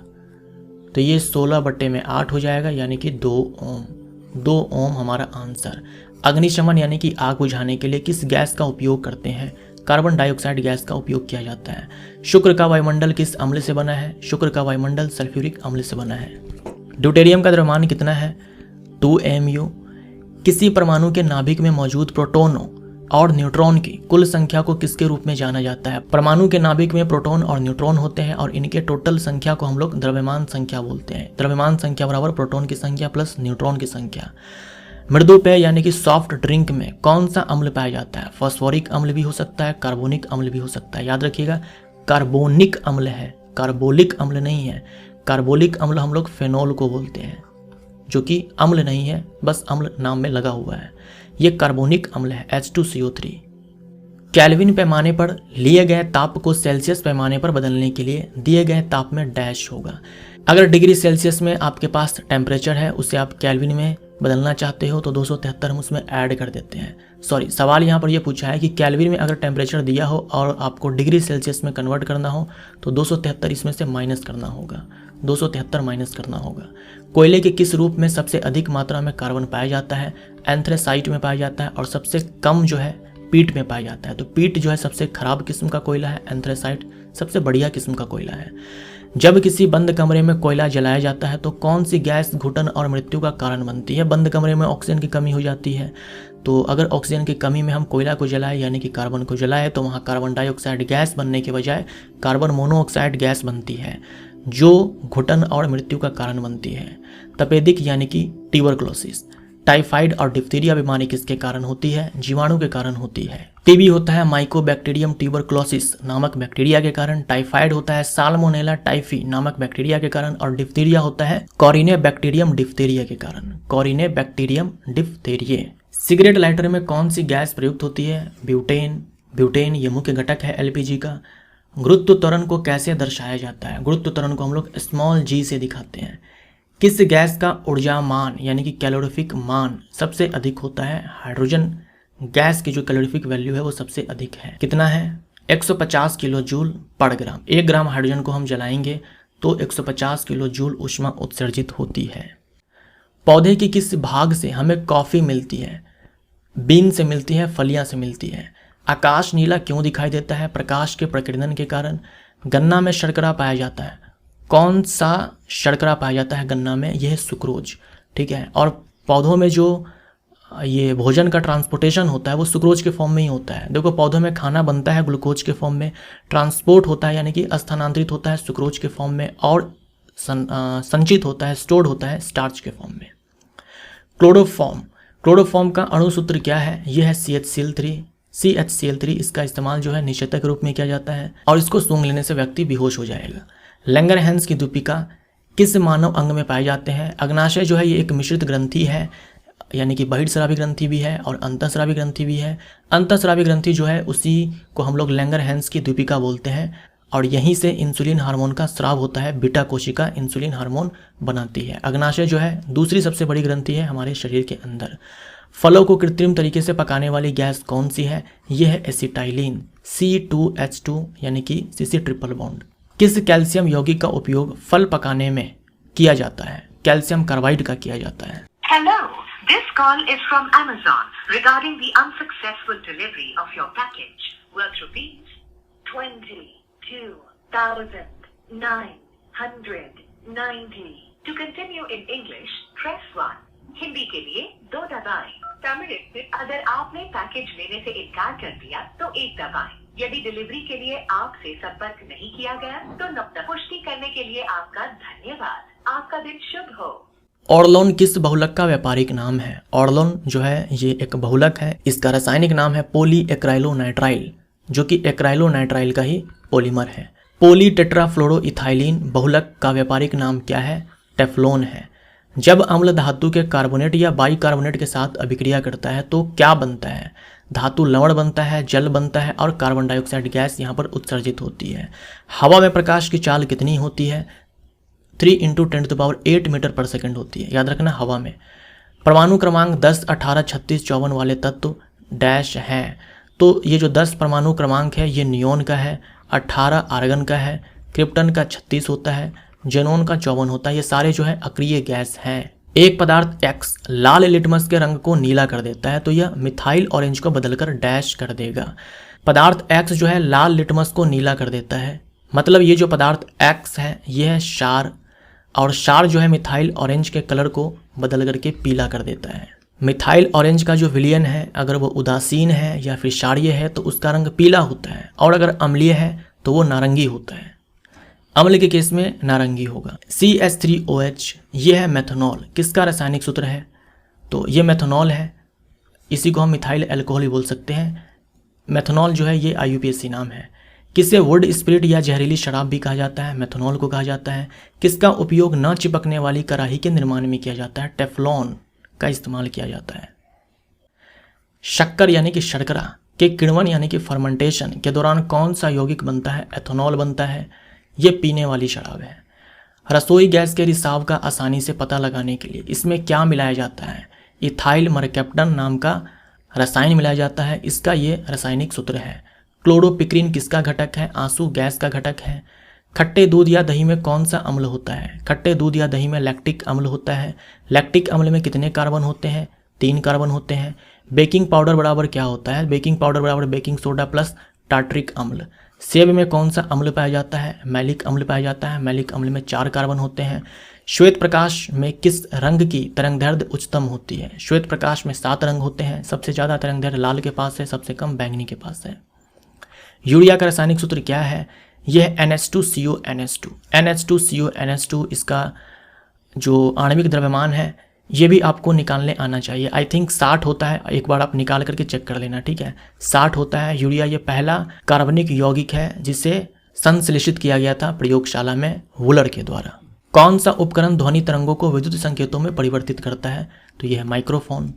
तो ये 16 बट्टे में 8 हो जाएगा, यानी कि 2 ओम। 2 ओम हमारा आंसर। अग्निशमन यानी कि आग बुझाने के लिए किस गैस का उपयोग करते हैं? कार्बन डाइऑक्साइड गैस का उपयोग किया जाता है। शुक्र का वायुमंडल किस अम्ल से बना है? शुक्र का वायुमंडल सल्फ्यूरिक अम्ल से बना है। ड्यूटेरियम का द्रव्यमान कितना है? 2mu। किसी परमाणु के नाभिक में मौजूद प्रोटॉनों और न्यूट्रॉन की कुल संख्या को किसके रूप में जाना जाता है? परमाणु के नाभिक में प्रोटॉन और न्यूट्रॉन होते हैं और इनके टोटल संख्या को हम लोग द्रव्यमान संख्या बोलते हैं। द्रव्यमान संख्या बराबर प्रोटॉन की संख्या प्लस न्यूट्रॉन की संख्या। मृदु पेय यानी कि सॉफ्ट ड्रिंक में कौन सा अम्ल पाया जाता है? फॉस्फोरिक अम्ल भी हो सकता है, कार्बोनिक अम्ल भी हो सकता है। याद रखिएगा कार्बोनिक अम्ल है, कार्बोलिक अम्ल नहीं है। कार्बोलिक अम्ल हम लोग फेनॉल को बोलते हैं, जो कि अम्ल नहीं है, बस अम्ल नाम में लगा हुआ है। ये कार्बोनिक अम्ल है H2CO3। केल्विन पैमाने पर लिए गए ताप को सेल्सियस पैमाने पर बदलने के लिए दिए गए ताप में डैश होगा। अगर डिग्री सेल्सियस में आपके पास टेम्परेचर है, उसे आप केल्विन में बदलना चाहते हो तो 273 हम उसमें ऐड कर देते हैं। सॉरी, सवाल यहाँ पर यह पूछा है कि केल्विन में अगर टेम्परेचर दिया हो और आपको डिग्री सेल्सियस में कन्वर्ट करना हो तो 273 इसमें से माइनस करना होगा, 273 माइनस करना होगा। कोयले के किस रूप में सबसे अधिक मात्रा में कार्बन पाया जाता है? एंथ्रेसाइट में पाया जाता है, और सबसे कम जो है पीट में पाया जाता है। तो पीट जो है सबसे खराब किस्म का कोयला है, एंथ्रेसाइट सबसे बढ़िया किस्म का कोयला है। जब किसी बंद कमरे में कोयला जलाया जाता है तो कौन सी गैस घुटन और मृत्यु का कारण बनती है? बंद कमरे में ऑक्सीजन की कमी हो जाती है, तो अगर ऑक्सीजन की कमी में हम कोयला को जलाएं यानी कि कार्बन को जलाएं तो वहाँ कार्बन डाइऑक्साइड गैस बनने के बजाय कार्बन मोनोऑक्साइड गैस बनती है, जो घुटन और मृत्यु का कारण बनती है। तपेदिक यानी कि ट्यूबरकुलोसिस, टाइफाइड और डिप्थीरिया बीमारी किसके कारण होती है? जीवाणु के कारण होती है। टीबी होता है माइकोबैक्टीरियम ट्यूबरकुलोसिस नामक बैक्टीरिया के कारण। टाइफाइड होता है साल्मोनेला टाइफी नामक बैक्टीरिया के कारण। और डिप्थीरिया होता है कॉरिनेबैक्टीरियम डिप्थीरिया के कारण, कॉरिनेबैक्टीरियम डिप्थीरिये। सिगरेट लाइटर में कौन सी गैस प्रयुक्त होती है? ब्यूटेन। ब्यूटेन ये मुख्य घटक है एलपीजी का। गुरुत्व त्वरण को कैसे दर्शाया जाता है? गुरुत्व त्वरण को हम लोग स्मॉल g से दिखाते हैं। किस गैस का ऊर्जा मान यानी कि कैलोरीफिक मान सबसे अधिक होता है? हाइड्रोजन गैस की जो कैलोरीफिक वैल्यू है वो सबसे अधिक है। कितना है? 150 किलो जूल पर ग्राम। 1 ग्राम हाइड्रोजन को हम जलाएंगे तो 150 किलो जूल ऊष्मा उत्सर्जित होती है। पौधे की किस भाग से हमें कॉफ़ी मिलती है? बीन से मिलती है, फलियां से मिलती है। आकाश नीला क्यों दिखाई देता है? प्रकाश के प्रकीर्णन के कारण। गन्ना में शर्करा पाया जाता है, कौन सा शर्करा पाया जाता है गन्ना में? यह है सुक्रोज, ठीक है। और पौधों में जो ये भोजन का ट्रांसपोर्टेशन होता है वो सुक्रोज के फॉर्म में ही होता है। देखो पौधों में खाना बनता है ग्लूकोज के फॉर्म में, ट्रांसपोर्ट होता है यानी कि स्थानांतरित होता है सुक्रोज के फॉर्म में, और संचित होता है, स्टोर्ड होता है स्टार्च के फॉर्म में। क्लोरोफॉर्म, क्लोरोफॉर्म का अणु सूत्र क्या है? यह है CHCl3। इसका इस्तेमाल जो है निषेचक के रूप में किया जाता है और इसको सूंघ लेने से व्यक्ति बेहोश हो जाएगा। लैंगरहैंस की द्वीपिका किस मानव अंग में पाए जाते हैं? अग्नाशय जो है ये एक मिश्रित ग्रंथि है, यानी कि बहिर्स्रावी ग्रंथि भी है और अंतःस्रावी ग्रंथि भी है। अंतःस्रावी ग्रंथि जो है उसी को हम लोग लैंगरहैंस की द्वीपिका बोलते हैं, और यहीं से इंसुलिन हार्मोन का स्राव होता है। बीटा कोशिका इंसुलिन हार्मोन बनाती है। अग्नाशय जो है दूसरी सबसे बड़ी ग्रंथि है हमारे शरीर के अंदर। फलों को कृत्रिम तरीके से पकाने वाली गैस कौन सी है? यह है एसिटाइलिन, C2H2 यानी कि CC ट्रिपल बॉन्ड। किस कैल्शियम यौगिक का उपयोग फल पकाने में किया जाता है? कैल्शियम कार्बाइड का किया जाता है। Hello, this call is from Amazon regarding the unsuccessful delivery of your package worth rupees 22,990. To continue in English, press 1. Hindi के लिए 2 दबाएं। तमिल में अगर आपने पैकेज लेने से इनकार कर दिया तो 1 दबाएं। यदि डिलीवरी के लिए आपसे संपर्क नहीं किया गया तो पुष्टि करने के लिए आपका धन्यवाद। आपका दिन शुभ हो। ऑर्लोन किस बहुलक का व्यापारिक नाम है? ऑर्लोन जो है ये एक बहुलक है। इसका रासायनिक नाम है पॉलीएक्राइलोनाइट्राइल, जो कि एक्राइलोनाइट्राइल का ही पॉलीमर है। पॉलीटेट्राफ्लोरोइथाइलिन बहुलक का व्यापारिक नाम क्या है? टेफ्लॉन है। जब अम्ल धातु के कार्बोनेट या बाइकार्बोनेट के साथ अभिक्रिया करता है तो क्या बनता है? धातु लवण बनता है, जल बनता है और कार्बन डाइऑक्साइड गैस यहाँ पर उत्सर्जित होती है। हवा में प्रकाश की चाल कितनी होती है? 3 × 10⁸ मीटर पर सेकंड होती है। याद रखना हवा में। परमाणु क्रमांक 10, 18, 36, 54 वाले तत्व डैश हैं। तो ये जो 10 परमाणु क्रमांक है ये नियोन का है, 18 आर्गन का है, क्रिप्टन का 36 होता है, जेनोन का 54 होता है। ये सारे जो है अक्रिय गैस हैं। एक पदार्थ X लाल लिटमस के रंग को नीला कर देता है तो यह मिथाइल ऑरेंज को बदलकर डैश कर देगा। पदार्थ X जो है लाल लिटमस को नीला कर देता है, मतलब ये जो पदार्थ X है ये है क्षार, और क्षार जो है मिथाइल ऑरेंज के कलर को बदल करके पीला कर देता है। मिथाइल ऑरेंज का जो विलयन है अगर वो उदासीन है या फिर क्षारीय है तो उसका रंग पीला होता है, और अगर अम्लीय है तो वो नारंगी होता है। अम्ल के केस में नारंगी होगा। CH3OH ये है मेथनॉल। किसका रासायनिक सूत्र है? तो ये मेथनॉल है, इसी को हम मिथाइल अल्कोहल भी बोल सकते हैं। मेथनॉल जो है ये IUPAC नाम है। किसे वुड स्पिरिट या जहरीली शराब भी कहा जाता है? मेथनॉल को कहा जाता है। किसका उपयोग न चिपकने वाली कड़ाही के निर्माण में किया जाता है? टेफ्लॉन का इस्तेमाल किया जाता है। शक्कर यानी कि शर्करा के किण्वन यानी कि फर्मेंटेशन के दौरान कौन सा यौगिक बनता है? एथेनॉल बनता है। ये पीने वाली शराब है। रसोई गैस के रिसाव का आसानी से पता लगाने के लिए इसमें क्या मिलाया जाता है? इथाइल मरकैप्टन नाम का रसायन मिलाया जाता है। इसका ये रासायनिक सूत्र है। क्लोरोपिक्रीन किसका घटक है? आंसू गैस का घटक है। खट्टे दूध या दही में कौन सा अम्ल होता है? खट्टे दूध या दही में लैक्टिक अम्ल होता है। लैक्टिक अम्ल में कितने कार्बन होते हैं? 3 कार्बन होते हैं। बेकिंग पाउडर बराबर क्या होता है? बेकिंग पाउडर बराबर बेकिंग सोडा प्लस टार्ट्रिक अम्ल। सेब में कौन सा अम्ल पाया जाता है? मैलिक अम्ल पाया जाता है। मैलिक अम्ल में 4 कार्बन होते हैं। श्वेत प्रकाश में किस रंग की तरंगदैर्घ्य उच्चतम होती है? श्वेत प्रकाश में 7 रंग होते हैं। सबसे ज़्यादा तरंगदैर्घ्य लाल के पास है, सबसे कम बैंगनी के पास है। यूरिया का रासायनिक सूत्र क्या है? यह NH2CONH2। NH2CONH2 इसका जो आणविक द्रव्यमान है ये भी आपको निकालने आना चाहिए। आई थिंक 60 होता है, एक बार आप निकाल करके चेक कर लेना, ठीक है। 60 होता है यूरिया। ये पहला कार्बनिक यौगिक है जिसे संश्लेषित किया गया था प्रयोगशाला में वुलर के द्वारा। कौन सा उपकरण ध्वनि तरंगों को विद्युत संकेतों में परिवर्तित करता है? तो यह है माइक्रोफोन।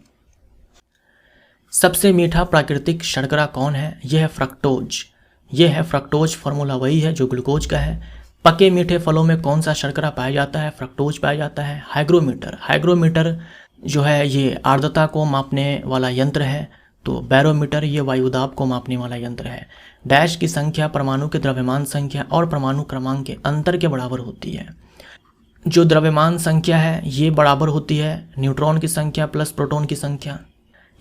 सबसे मीठा प्राकृतिक शर्करा कौन है? यह है फ्रक्टोज। यह है फ्रक्टोज, फॉर्मूला वही है जो ग्लूकोज का है। पके मीठे फलों में कौन सा शर्करा पाया जाता है? फ्रक्टोज पाया जाता है। हाइग्रोमीटर, हाइग्रोमीटर जो है ये आर्द्रता को मापने वाला यंत्र है। तो बैरोमीटर ये वायुदाब को मापने वाला यंत्र है। डैश की संख्या परमाणु के द्रव्यमान संख्या और परमाणु क्रमांक के अंतर के बराबर होती है। जो द्रव्यमान संख्या है ये बराबर होती है न्यूट्रॉन की संख्या प्लस प्रोटॉन की संख्या।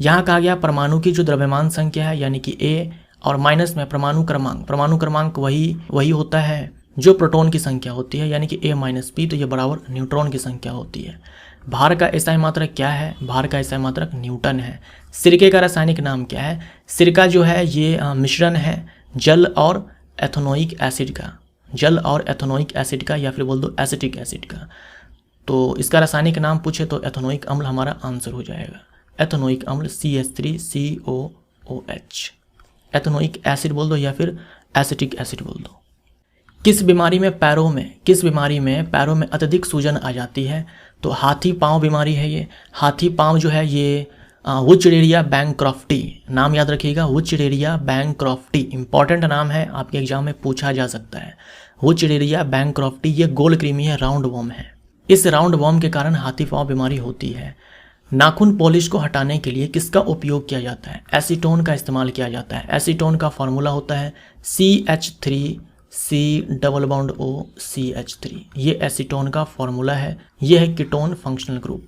यहाँ कहा गया परमाणु की जो द्रव्यमान संख्या है यानी कि A और माइनस में परमाणु क्रमांक, परमाणु क्रमांक वही होता है जो प्रोटॉन की संख्या होती है यानी कि A-P, तो ये बराबर न्यूट्रॉन की संख्या होती है। भार का एसआई मात्रक क्या है? भार का एसआई मात्रक न्यूटन है। सिरके का रासायनिक नाम क्या है? सिरका जो है ये मिश्रण है जल और एथेनोइक एसिड का, जल और एथेनोइक एसिड का, या फिर बोल दो एसिटिक एसिड का। तो इसका रासायनिक नाम पूछे तो एथेनोइक अम्ल हमारा आंसर हो जाएगा। एथेनोइक अम्ल CH3COOH। एथेनोइक एसिड बोल दो या फिर एसिटिक एसिड बोल दो। किस बीमारी में पैरों में अत्यधिक सूजन आ जाती है? तो हाथी पांव बीमारी है ये। हाथी पांव जो है ये वुचरेरिया बैंक्रॉफ्टी, नाम याद रखिएगा, वुचरेरिया बैंक्रॉफ्टी इंपॉर्टेंट नाम है, आपके एग्जाम में पूछा जा सकता है। वुचरेरिया बैंक्रॉफ्टी ये गोल कृमि है, राउंड वॉर्म है। इस राउंड वॉर्म के कारण हाथी पांव बीमारी होती है। नाखून पॉलिश को हटाने के लिए किसका उपयोग किया जाता है? एसीटोन का इस्तेमाल किया जाता है। एसीटोन का फॉर्मूला होता है CH3C≡OCH3। ये एसीटोन का फॉर्मूला है। ये है कीटोन फंक्शनल ग्रुप।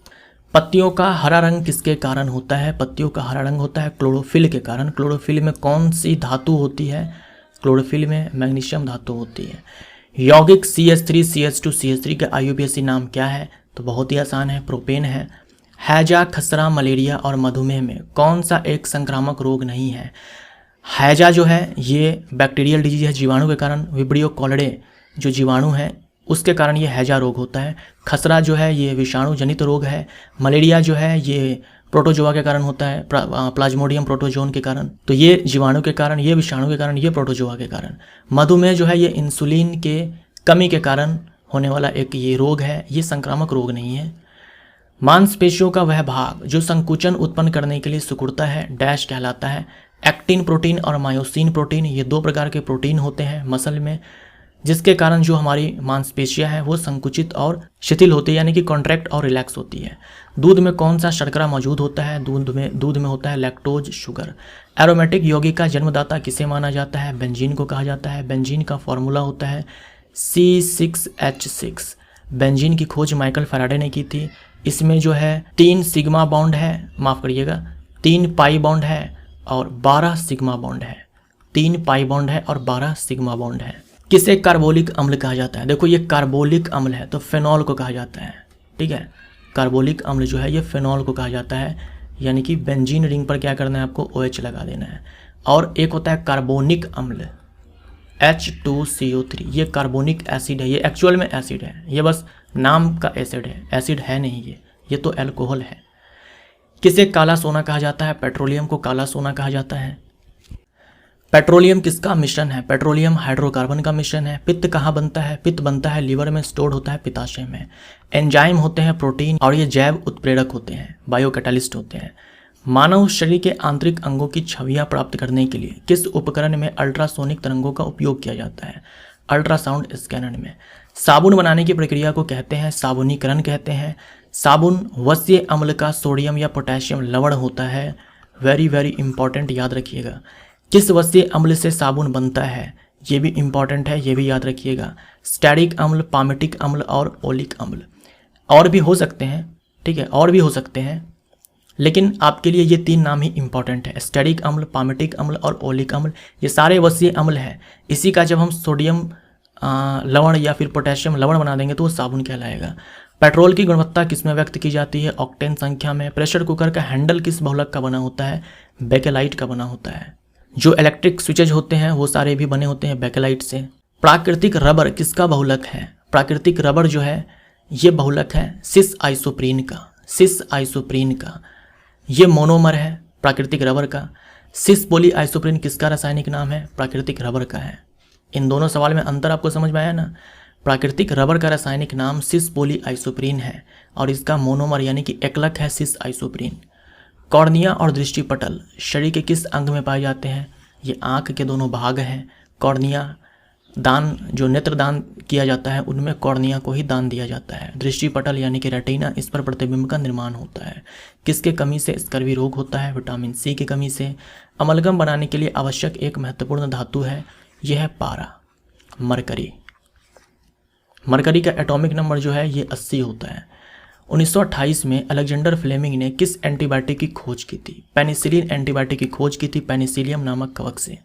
पत्तियों का हरा रंग किसके कारण होता है? पत्तियों का हरा रंग होता है क्लोरोफिल के कारण। क्लोरोफिल में कौन सी धातु होती है? क्लोरोफिल में मैग्नीशियम धातु होती है। यौगिक CH3CH2CH3 का IUPAC नाम क्या है? तो बहुत ही आसान है, प्रोपेन है। हैजा, खसरा, मलेरिया और मधुमेह में कौन सा एक संक्रामक रोग नहीं है? हैजा जो है ये बैक्टीरियल डिजीज है, जीवाणु के कारण। विब्रियो कॉलरे जो जीवाणु है उसके कारण ये हैजा रोग होता है। खसरा जो है ये विषाणु जनित रोग है। मलेरिया जो है ये प्रोटोजोआ के कारण होता है, प्लाज्मोडियम प्रोटोजोन के कारण। तो ये जीवाणु के कारण, ये विषाणु के कारण, ये प्रोटोजोआ के कारण। मधुमेह जो है ये इंसुलिन के कमी के कारण होने वाला एक ये रोग है, ये संक्रामक रोग नहीं है। मांसपेशियों का वह भाग जो संकुचन उत्पन्न करने के लिए सिकुड़ता है डैश कहलाता है। एक्टिन प्रोटीन और मायोसिन प्रोटीन ये 2 प्रकार के प्रोटीन होते हैं मसल में, जिसके कारण जो हमारी मांसपेशियां हैं वो संकुचित और शिथिल होती है यानी कि कॉन्ट्रैक्ट और रिलैक्स होती है। दूध में कौन सा शर्करा मौजूद होता है? दूध में होता है लैक्टोज शुगर। एरोमेटिक यौगिक का जन्मदाता किसे माना जाता है? बेंजीन को कहा जाता है। बेंजीन का फॉर्मूला होता है C6H6। बेंजीन की खोज माइकल फैराडे ने की थी। इसमें जो है 3 सिग्मा बॉन्ड है, माफ़ करिएगा 3 पाई बॉन्ड है और 12 सिग्मा बॉन्ड है। 3 पाई बॉन्ड है और 12 सिग्मा बॉन्ड है। किसे कार्बोलिक अम्ल कहा जाता है? देखो ये कार्बोलिक अम्ल है तो फेनॉल को कहा जाता है, ठीक है। कार्बोलिक अम्ल जो है ये फेनॉल को कहा जाता है, यानी कि बेंजीन रिंग पर क्या करना है आपको? OH लगा देना है। और एक होता है कार्बोनिक अम्ल H2CO3, ये कार्बोनिक एसिड है, ये एक्चुअल में एसिड है, ये बस नाम का एसिड है, एसिड है नहीं ये तो एल्कोहल है। किसे काला सोना कहा जाता है? पेट्रोलियम को काला सोना कहा जाता है। पेट्रोलियम किसका मिश्रण है? पेट्रोलियम हाइड्रोकार्बन का मिश्रण है। पित्त कहाँ बनता है? पित्त बनता है लीवर में, स्टोर होता है पित्ताशय में। एंजाइम होते हैं प्रोटीन, और ये जैव उत्प्रेरक होते हैं, बायो कैटालिस्ट होते हैं। मानव शरीर के आंतरिक अंगों की छवियां प्राप्त करने के लिए किस उपकरण में अल्ट्रासोनिक तरंगों का उपयोग किया जाता है? अल्ट्रासाउंड स्कैनर में। साबुन बनाने की प्रक्रिया को कहते हैं साबुनीकरण कहते हैं। साबुन वश्य अम्ल का सोडियम या पोटेशियम लवण होता है। वेरी वेरी इंपॉर्टेंट, याद रखिएगा। किस वश्य अम्ल से साबुन बनता है? ये भी इंपॉर्टेंट है, ये भी याद रखिएगा। स्टेरिक अम्ल, पामेटिक अम्ल और ओलिक अम्ल। और भी हो सकते हैं, ठीक है, और भी हो सकते हैं, लेकिन आपके लिए ये 3 नाम ही इंपॉर्टेंट है। स्टेरिक अम्ल, पामेटिक अम्ल और ओलिक अम्ल, ये सारे वश्य अम्ल हैं। इसी का जब हम सोडियम लवण या फिर पोटेशियम लवण बना देंगे तो वो साबुन कहलाएगा। पेट्रोल की गुणवत्ता किस में व्यक्त की जाती है? ऑक्टेन संख्या में। प्रेशर कुकर का हैंडल किस बहुलक का बना होता है? बेकेलाइट का बना होता है। जो इलेक्ट्रिक स्विचेज होते हैं वो सारे भी बने होते हैं बेकेलाइट से। प्राकृतिक रबर किसका बहुलक है? प्राकृतिक रबर जो है ये बहुलक है सिस आइसोप्रीन का। सिस आइसोप्रीन का ये मोनोमर है प्राकृतिक रबर का। सिस पॉली आइसोप्रीन किसका रासायनिक नाम है? प्राकृतिक रबर का है। इन दोनों सवाल में अंतर आपको समझ में आया ना? प्राकृतिक रबर का रासायनिक नाम सिस पॉली आइसोप्रीन है और इसका मोनोमर यानी कि एकलक है सिस आइसोप्रीन। कॉर्निया और दृष्टिपटल शरीर के किस अंग में पाए जाते हैं? ये आँख के दोनों भाग हैं। कॉर्निया दान, जो नेत्र दान किया जाता है उनमें कॉर्निया को ही दान दिया जाता है। दृष्टिपटल यानी कि रेटिना, इस पर प्रतिबिंब का निर्माण होता है। किसके कमी से स्कर्वी रोग होता है? विटामिन सी की कमी से। अमलगम बनाने के लिए आवश्यक एक महत्वपूर्ण धातु है, यह है पारा, मरकरी। मरकरी का एटॉमिक नंबर जो है ये 80 होता है। 1928 में अलेक्जेंडर फ्लेमिंग ने किस एंटीबायोटिक की खोज की थी? पेनिसिलिन एंटीबायोटिक की खोज की थी पेनिसिलियम नामक कवक से।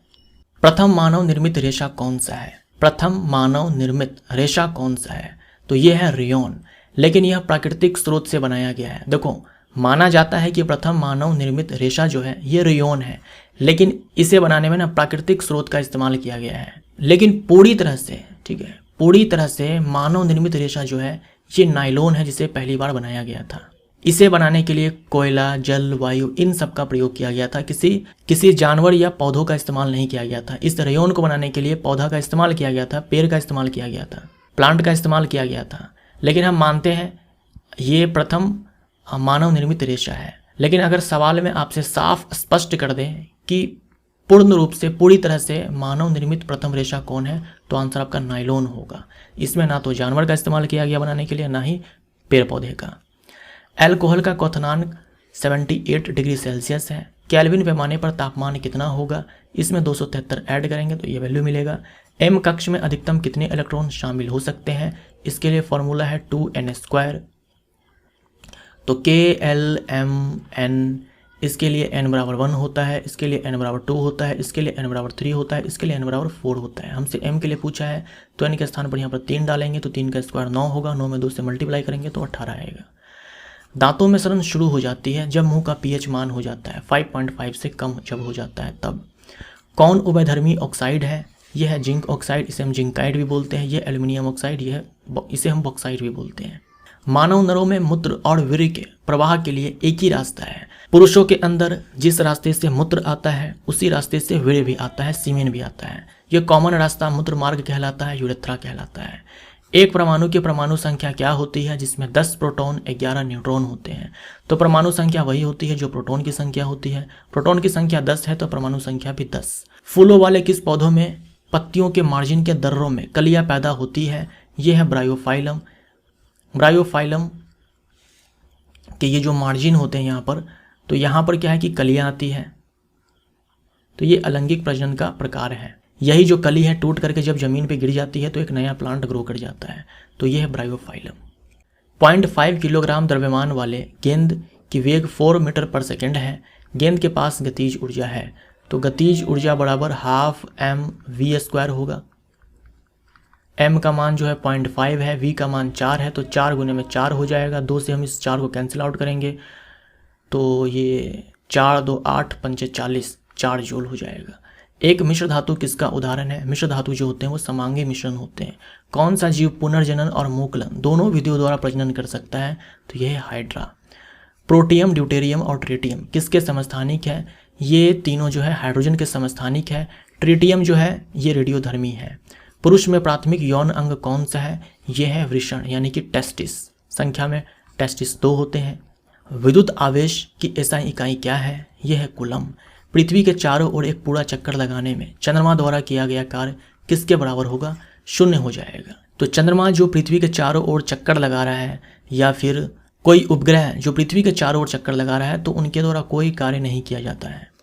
प्रथम मानव निर्मित रेशा कौन सा है? प्रथम मानव निर्मित रेशा कौन सा है? तो ये है रियोन, लेकिन यह प्राकृतिक स्रोत से बनाया गया है। देखो, माना जाता है कि प्रथम मानव निर्मित रेशा जो है ये रियोन है, लेकिन इसे बनाने में ना प्राकृतिक स्रोत का इस्तेमाल किया गया है। लेकिन पूरी तरह से, ठीक है, पूरी तरह से मानव निर्मित रेशा जो है ये नायलॉन है, जिसे पहली बार बनाया गया था। इसे बनाने के लिए कोयला, जल, वायु इन सब का प्रयोग किया गया था। किसी जानवर या पौधों का इस्तेमाल नहीं किया गया था। इस रेयोन को बनाने के लिए पौधा का इस्तेमाल किया गया था, पेड़ का इस्तेमाल किया गया था, प्लांट का इस्तेमाल किया गया था। लेकिन हम मानते हैं ये प्रथम मानव निर्मित रेशा है। लेकिन अगर सवाल में आपसे साफ स्पष्ट कर दें कि पूर्ण रूप से, पूरी तरह से मानव निर्मित प्रथम रेशा कौन है, तो आंसर आपका नायलॉन होगा। इसमें ना तो जानवर का इस्तेमाल किया गया बनाने के लिए, ना ही पेड़ पौधे का। एल्कोहल का क्वथनांक 78 डिग्री सेल्सियस है। केल्विन पैमाने पर तापमान कितना होगा? इसमें 273 ऐड करेंगे तो ये वैल्यू मिलेगा। एम कक्ष में अधिकतम कितने इलेक्ट्रॉन शामिल हो सकते हैं? इसके लिए फॉर्मूला है 2n²। तो KLMN, इसके लिए n बराबर 1 होता है, इसके लिए n बराबर 2 होता है, इसके लिए n बराबर 3 होता है, इसके लिए n बराबर 4 होता है। हमसे m के लिए पूछा है तो n के स्थान पर यहाँ पर 3 डालेंगे तो 3 का स्क्वायर 9 होगा। 9 में 2 से मल्टीप्लाई करेंगे तो 18 आएगा। दांतों में सड़न शुरू हो जाती है जब मुंह का pH मान हो जाता है 5.5 से कम जब हो जाता है तब। कौन उभयधर्मी ऑक्साइड है? यह है जिंक ऑक्साइड, इसे हम जिंकाइड भी बोलते हैं। यह एल्युमिनियम ऑक्साइड, इसे हम बॉक्साइड भी बोलते हैं। मानव नरों में मूत्र और वीर्य के प्रवाह के लिए एक ही रास्ता है। पुरुषों के अंदर जिस रास्ते से मूत्र आता है उसी रास्ते से वीर्य भी आता है, सीमेन भी आता है। यह कॉमन रास्ता मूत्र मार्ग कहलाता है, यूरेथ्रा कहलाता है। एक परमाणु की परमाणु संख्या क्या होती है जिसमें 10 प्रोटॉन 11 न्यूट्रॉन होते हैं? तो परमाणु संख्या वही होती है जो प्रोटॉन की संख्या होती है। प्रोटॉन की संख्या 10 है तो परमाणु संख्या भी 10। फूलों वाले किस पौधों में पत्तियों के मार्जिन के दर्रों में कलियां पैदा होती है? यह है ब्रायोफाइलम। ब्रायोफाइलम के ये जो मार्जिन होते हैं यहाँ पर, तो यहाँ पर क्या है कि कलियाँ आती है, तो ये अलैंगिक प्रजनन का प्रकार है। यही जो कली है टूट करके जब जमीन पे गिर जाती है तो एक नया प्लांट ग्रो कर जाता है, तो ये है ब्रायोफाइलम। 0.5 किलोग्राम द्रव्यमान वाले गेंद की वेग 4 मीटर पर सेकेंड है। गेंद के पास गतिज ऊर्जा है, तो गतिज ऊर्जा बराबर ½ mv² होगा। m का मान जो है 0.5 है, v का मान 4 है, तो 4 गुने में 4 हो जाएगा। 2 से हम इस 4 को कैंसिल आउट करेंगे तो ये 4 2 8 5 40, 4 जूल हो जाएगा। एक मिश्र धातु किसका उदाहरण है? मिश्र धातु जो होते हैं वो समांगी मिश्रण होते हैं। कौन सा जीव पुनर्जनन और मोकलन दोनों विधियों द्वारा प्रजनन कर सकता है? तो यह है हाइड्रा। प्रोटियम, ड्यूटेरियम और ट्रिटियम किसके समस्थानिक है? ये तीनों जो है हाइड्रोजन के समस्थानिक है। ट्रिटियम जो है ये रेडियोधर्मी है। पुरुष में प्राथमिक यौन अंग कौन सा है? ये है वृषण यानी कि टेस्टिस। संख्या में टेस्टिस 2 होते हैं। विद्युत आवेश की एसआई इकाई क्या है? यह है कूलम। पृथ्वी के चारों ओर एक पूरा चक्कर लगाने में चंद्रमा द्वारा किया गया कार्य किसके बराबर होगा? 0 हो जाएगा। तो चंद्रमा जो पृथ्वी के चारों ओर चक्कर लगा रहा है या फिर कोई उपग्रह जो पृथ्वी के चारों ओर चक्कर लगा रहा है तो उनके द्वारा कोई कार्य नहीं किया जाता है।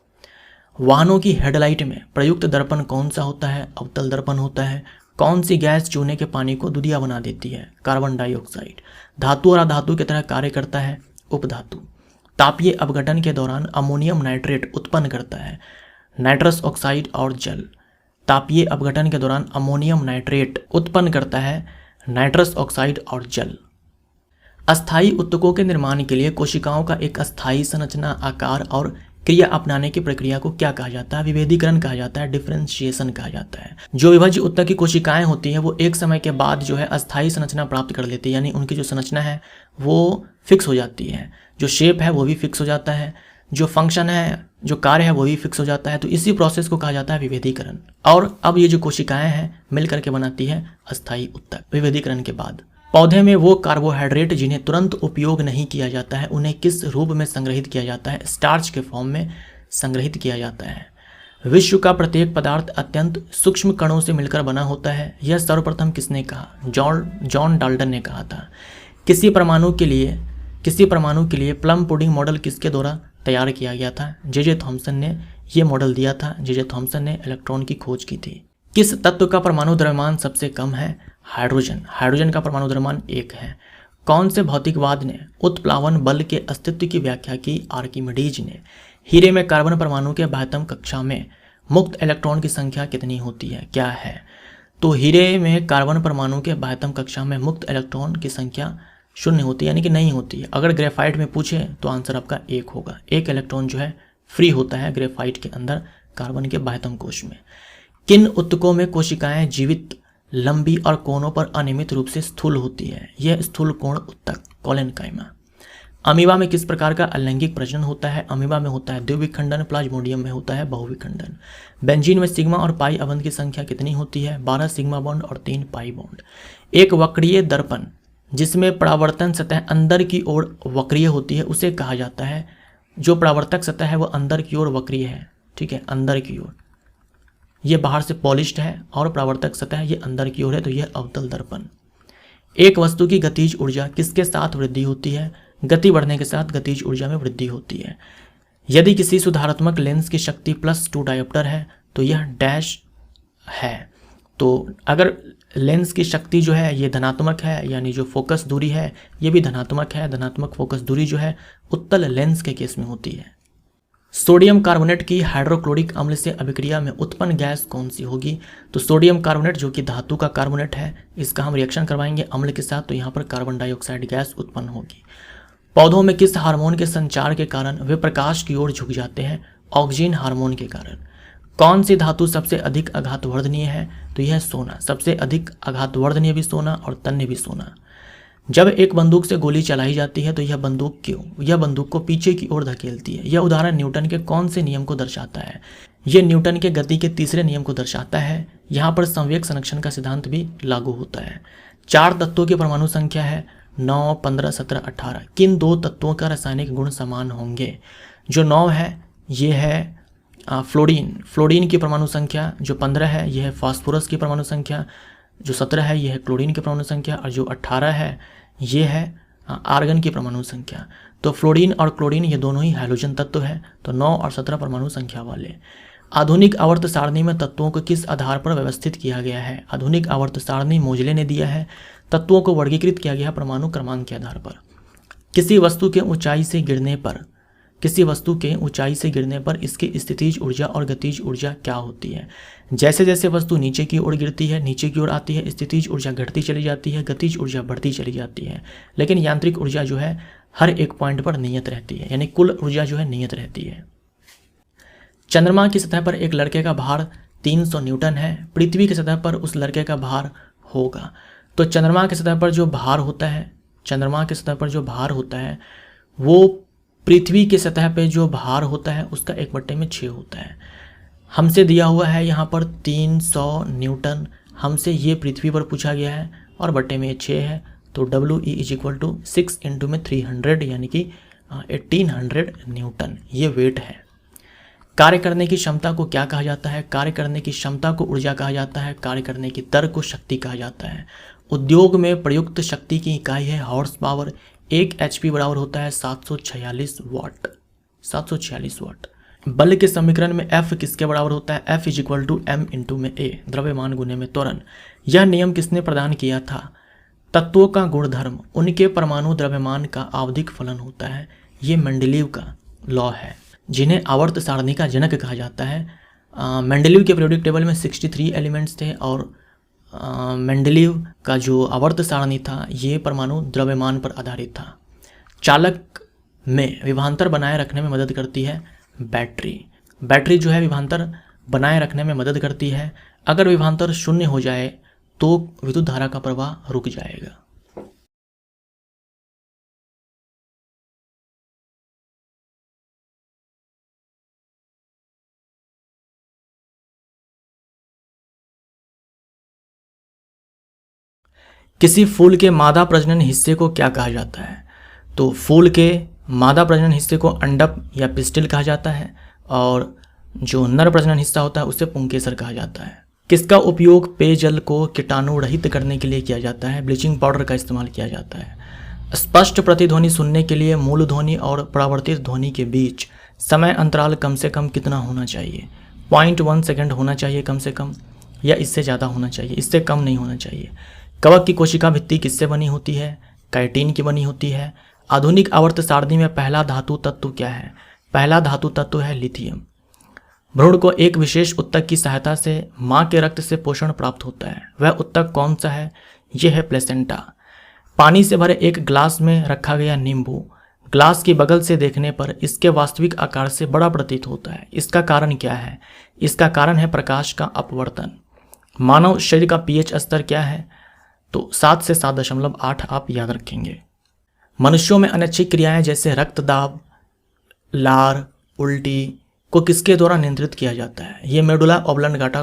वाहनों की हेडलाइट में प्रयुक्त दर्पण कौन सा होता है? अवतल दर्पण होता है। कौन सी गैस चूने के पानी को दुधिया बना देती है? Carbon dioxide. धातु और अधातु की तरह कार्य करता है? उपधातु। तापीय अपघटन के दौरान अमोनियम नाइट्रेट उत्पन्न करता है? नाइट्रस ऑक्साइड और जल। तापीय अपघटन के दौरान अमोनियम नाइट्रेट उत्पन्न करता है? नाइट्रस ऑक्साइड और जल। अस्थायी उत्तकों के निर्माण के लिए कोशिकाओं का एक अस्थायी संरचना, आकार और क्रिया अपनाने की प्रक्रिया को क्या कहा जाता है? विभेदीकरण कहा जाता है, डिफरेंशिएशन कहा जाता है। जो विभाज्य उत्तक की कोशिकाएं होती हैं वो एक समय के बाद जो है अस्थायी संरचना प्राप्त कर लेती है, यानी उनकी जो संरचना है वो फिक्स हो जाती है, जो शेप है वो भी फिक्स हो जाता है, जो फंक्शन है, जो कार्य है वो भी फिक्स हो जाता है। तो इसी प्रोसेस को कहा जाता है विभेदीकरण। और अब ये जो कोशिकाएं हैं मिलकर के बनाती है अस्थायी उत्तक। विभेदीकरण के बाद पौधे में वो कार्बोहाइड्रेट जिन्हें तुरंत उपयोग नहीं किया जाता है उन्हें किस रूप में संग्रहित किया जाता है? स्टार्च के फॉर्म में संग्रहित किया जाता है। विश्व का प्रत्येक पदार्थ अत्यंत सूक्ष्म कणों से मिलकर बना होता है, यह सर्वप्रथम किसने कहा? जॉन डाल्टन ने कहा था। किसी परमाणु के लिए प्लम पुडिंग मॉडल किसके द्वारा तैयार किया गया था? जे थॉमसन ने यह मॉडल दिया था। जे थॉमसन ने इलेक्ट्रॉन की खोज की थी। किस तत्व का परमाणु द्रव्यमान सबसे कम है? हाइड्रोजन। हाइड्रोजन का परमाणु द्रव्यमान 1 है। कौन से भौतिकवाद ने उत्प्लावन बल के अस्तित्व की व्याख्या की? आर्किमिडीज ने। हीरे में कार्बन परमाणु के बाह्यतम कक्षा में मुक्त इलेक्ट्रॉन की संख्या कितनी होती है? क्या है? तो हीरे में कार्बन परमाणु के बाह्यतम कक्षा में मुक्त इलेक्ट्रॉन की संख्या 0 होती है, यानी कि नहीं होती है। अगर ग्रेफाइट में पूछे तो आंसर आपका 1 होगा। 1 इलेक्ट्रॉन जो है फ्री होता है ग्रेफाइट के अंदर कार्बन के बाह्यतम कोश में। किन उत्तकों में कोशिकाएं जीवित, लंबी और कोनों पर अनियमित रूप से स्थूल होती है? यह स्थूल कोण उत्तक कोलेनकाइमा। अमीबा में किस प्रकार का अलैंगिक प्रजनन होता है? अमीबा में होता है द्विविखंडन, प्लाज्मोडियम में होता है बहुविखंडन। बेंजीन में सिग्मा और पाई अबंध की संख्या कितनी होती है? 12 सिग्मा बॉन्ड और 3 पाई बॉन्ड। एक वक्रीय दर्पण जिसमें परावर्तन सतह अंदर की ओर वक्रीय होती है उसे कहा जाता है, जो परावर्तक सतह है वो अंदर की ओर वक्रीय है, ठीक है, अंदर की ओर। ये बाहर से पॉलिश्ड है और परावर्तक सतह ये अंदर की ओर है, तो यह अवतल दर्पण। एक वस्तु की गतिज ऊर्जा किसके साथ वृद्धि होती है? गति बढ़ने के साथ गतिज ऊर्जा में वृद्धि होती है। यदि किसी सुधारात्मक लेंस की शक्ति +2 डायोप्टर है तो यह डैश है। तो अगर लेंस की शक्ति जो है ये धनात्मक है, यानी जो फोकस दूरी है ये भी धनात्मक है, धनात्मक फोकस दूरी जो है उत्तल लेंस के केस में होती है। सोडियम कार्बोनेट की हाइड्रोक्लोरिक अम्ल से अभिक्रिया में उत्पन्न गैस कौन सी होगी? तो सोडियम कार्बोनेट जो कि धातु का कार्बोनेट है, इसका हम रिएक्शन करवाएंगे अम्ल के साथ, तो यहाँ पर कार्बन डाइऑक्साइड गैस उत्पन्न होगी। पौधों में किस हार्मोन के संचार के कारण वे प्रकाश की ओर झुक जाते हैं? ऑक्सीजन हार्मोन के कारण। कौन सी धातु सबसे अधिक आघातवर्धनीय है? तो यह सोना। सबसे अधिक आघातवर्धनीय भी सोना और तन्य भी सोना। जब एक बंदूक से गोली चलाई जाती है तो यह बंदूक को पीछे की ओर धकेलती है। यह उदाहरण न्यूटन के कौन से नियम को दर्शाता है? यह न्यूटन के गति के तीसरे नियम को दर्शाता है। यहाँ पर संवेग संरक्षण का सिद्धांत भी लागू होता है। 4 तत्वों की परमाणु संख्या है 9, 15, 17, 18। किन 2 तत्वों का रासायनिक गुण समान होंगे? जो 9 है ये है फ्लोरीन की परमाणु संख्या, जो 15 है यह है फास्फोरस की परमाणु संख्या, जो 17 है यह है क्लोरीन की परमाणु संख्या, और जो 18 है ये है आर्गन की परमाणु संख्या। तो फ्लोरीन और क्लोरीन ये दोनों ही हाइड्रोजन तत्व है, तो 9 और 17 परमाणु संख्या वाले। आधुनिक आवर्त सारणी में तत्वों को किस आधार पर व्यवस्थित किया गया है? आधुनिक आवर्त सारणी मोजले ने दिया है। तत्वों को वर्गीकृत किया गया परमाणु क्रमांक के आधार पर। किसी वस्तु के ऊंचाई से गिरने पर इसकी स्थितिज ऊर्जा और गतिज ऊर्जा क्या होती है? जैसे जैसे वस्तु नीचे की ओर गिरती है, नीचे की ओर आती है, स्थितिज ऊर्जा घटती चली जाती है, गतिज ऊर्जा बढ़ती चली जाती है, लेकिन यांत्रिक ऊर्जा जो है हर एक पॉइंट पर नियत रहती है, यानी कुल ऊर्जा जो है नियत रहती है। चंद्रमा की सतह पर एक लड़के का भार 300 न्यूटन है। पृथ्वी की सतह पर उस लड़के का भार होगा। तो चंद्रमा की सतह पर जो भार होता है वो पृथ्वी की सतह पे जो भार होता है उसका 1/6 होता है। हमसे दिया हुआ है यहाँ पर 300 न्यूटन, हमसे ये पृथ्वी पर पूछा गया है और बट्टे में 6 है, तो WE is equal to 6 into में 300 यानी कि 1800 न्यूटन ये वेट है। कार्य करने की क्षमता को क्या कहा जाता है? कार्य करने की क्षमता को ऊर्जा कहा जाता है, कार्य करने की दर को शक्ति कहा जाता है। उद्योग में प्रयुक्त शक्ति की इकाई है हॉर्स पावर। 1 HP बराबर होता है 746 वाट। 746 वाट। बल के समीकरण में F किसके बराबर होता है? F is equal to M into में A, द्रव्यमान गुने में त्वरण। यह नियम किसने प्रदान किया था? तत्वों का गुणधर्म, उनके परमाणु द्रव्यमान का आवधिक फलन होता है, ये मेंडलीव का लॉ है, जिन्हें आवर्त सारणी का जनक कहा जाता है। मेंडलीव के पीरियोडिक टेबल में 63 एलिमेंट्स थे और मेंडलीव का जो आवर्त सारणी था ये परमाणु द्रव्यमान पर आधारित था। चालक में विभवांतर बनाए रखने में मदद करती है बैटरी। बैटरी जो है विभवांतर बनाए रखने में मदद करती है। अगर विभवांतर शून्य हो जाए तो विद्युत धारा का प्रवाह रुक जाएगा। किसी फूल के मादा प्रजनन हिस्से को क्या कहा जाता है? तो फूल के मादा प्रजनन हिस्से को अंडप या पिस्टिल कहा जाता है और जो नर प्रजनन हिस्सा होता है उसे पुंकेसर कहा जाता है। किसका उपयोग पेयजल को कीटाणु रहित करने के लिए किया जाता है? ब्लीचिंग पाउडर का इस्तेमाल किया जाता है। स्पष्ट प्रतिध्वनि सुनने के लिए मूल ध्वनि और परावर्तित ध्वनि के बीच समय अंतराल कम से कम कितना होना चाहिए? 0.1 सेकंड होना चाहिए कम से कम, या इससे ज़्यादा होना चाहिए, इससे कम नहीं होना चाहिए। कवक की कोशिका भित्ति किससे बनी होती है? काइटिन की बनी होती है। आधुनिक आवर्त सारणी में पहला धातु तत्व क्या है? पहला धातु तत्व है लिथियम। भ्रूण को एक विशेष उत्तक की सहायता से मां के रक्त से पोषण प्राप्त होता है, वह उत्तक कौन सा है? यह है प्लेसेंटा। पानी से भरे एक ग्लास में रखा गया नींबू ग्लास की बगल से देखने पर इसके वास्तविक आकार से बड़ा प्रतीत होता है, इसका कारण क्या है? इसका कारण है प्रकाश का अपवर्तन। मानव शरीर का pH स्तर क्या है? तो 7 से 7.8 आप याद रखेंगे। मनुष्यों में अनैच्छिक क्रियाएं जैसे रक्तदाब, लार, उल्टी को किसके द्वारा नियंत्रित किया जाता है? ये मेडुला ऑब्लांगाटा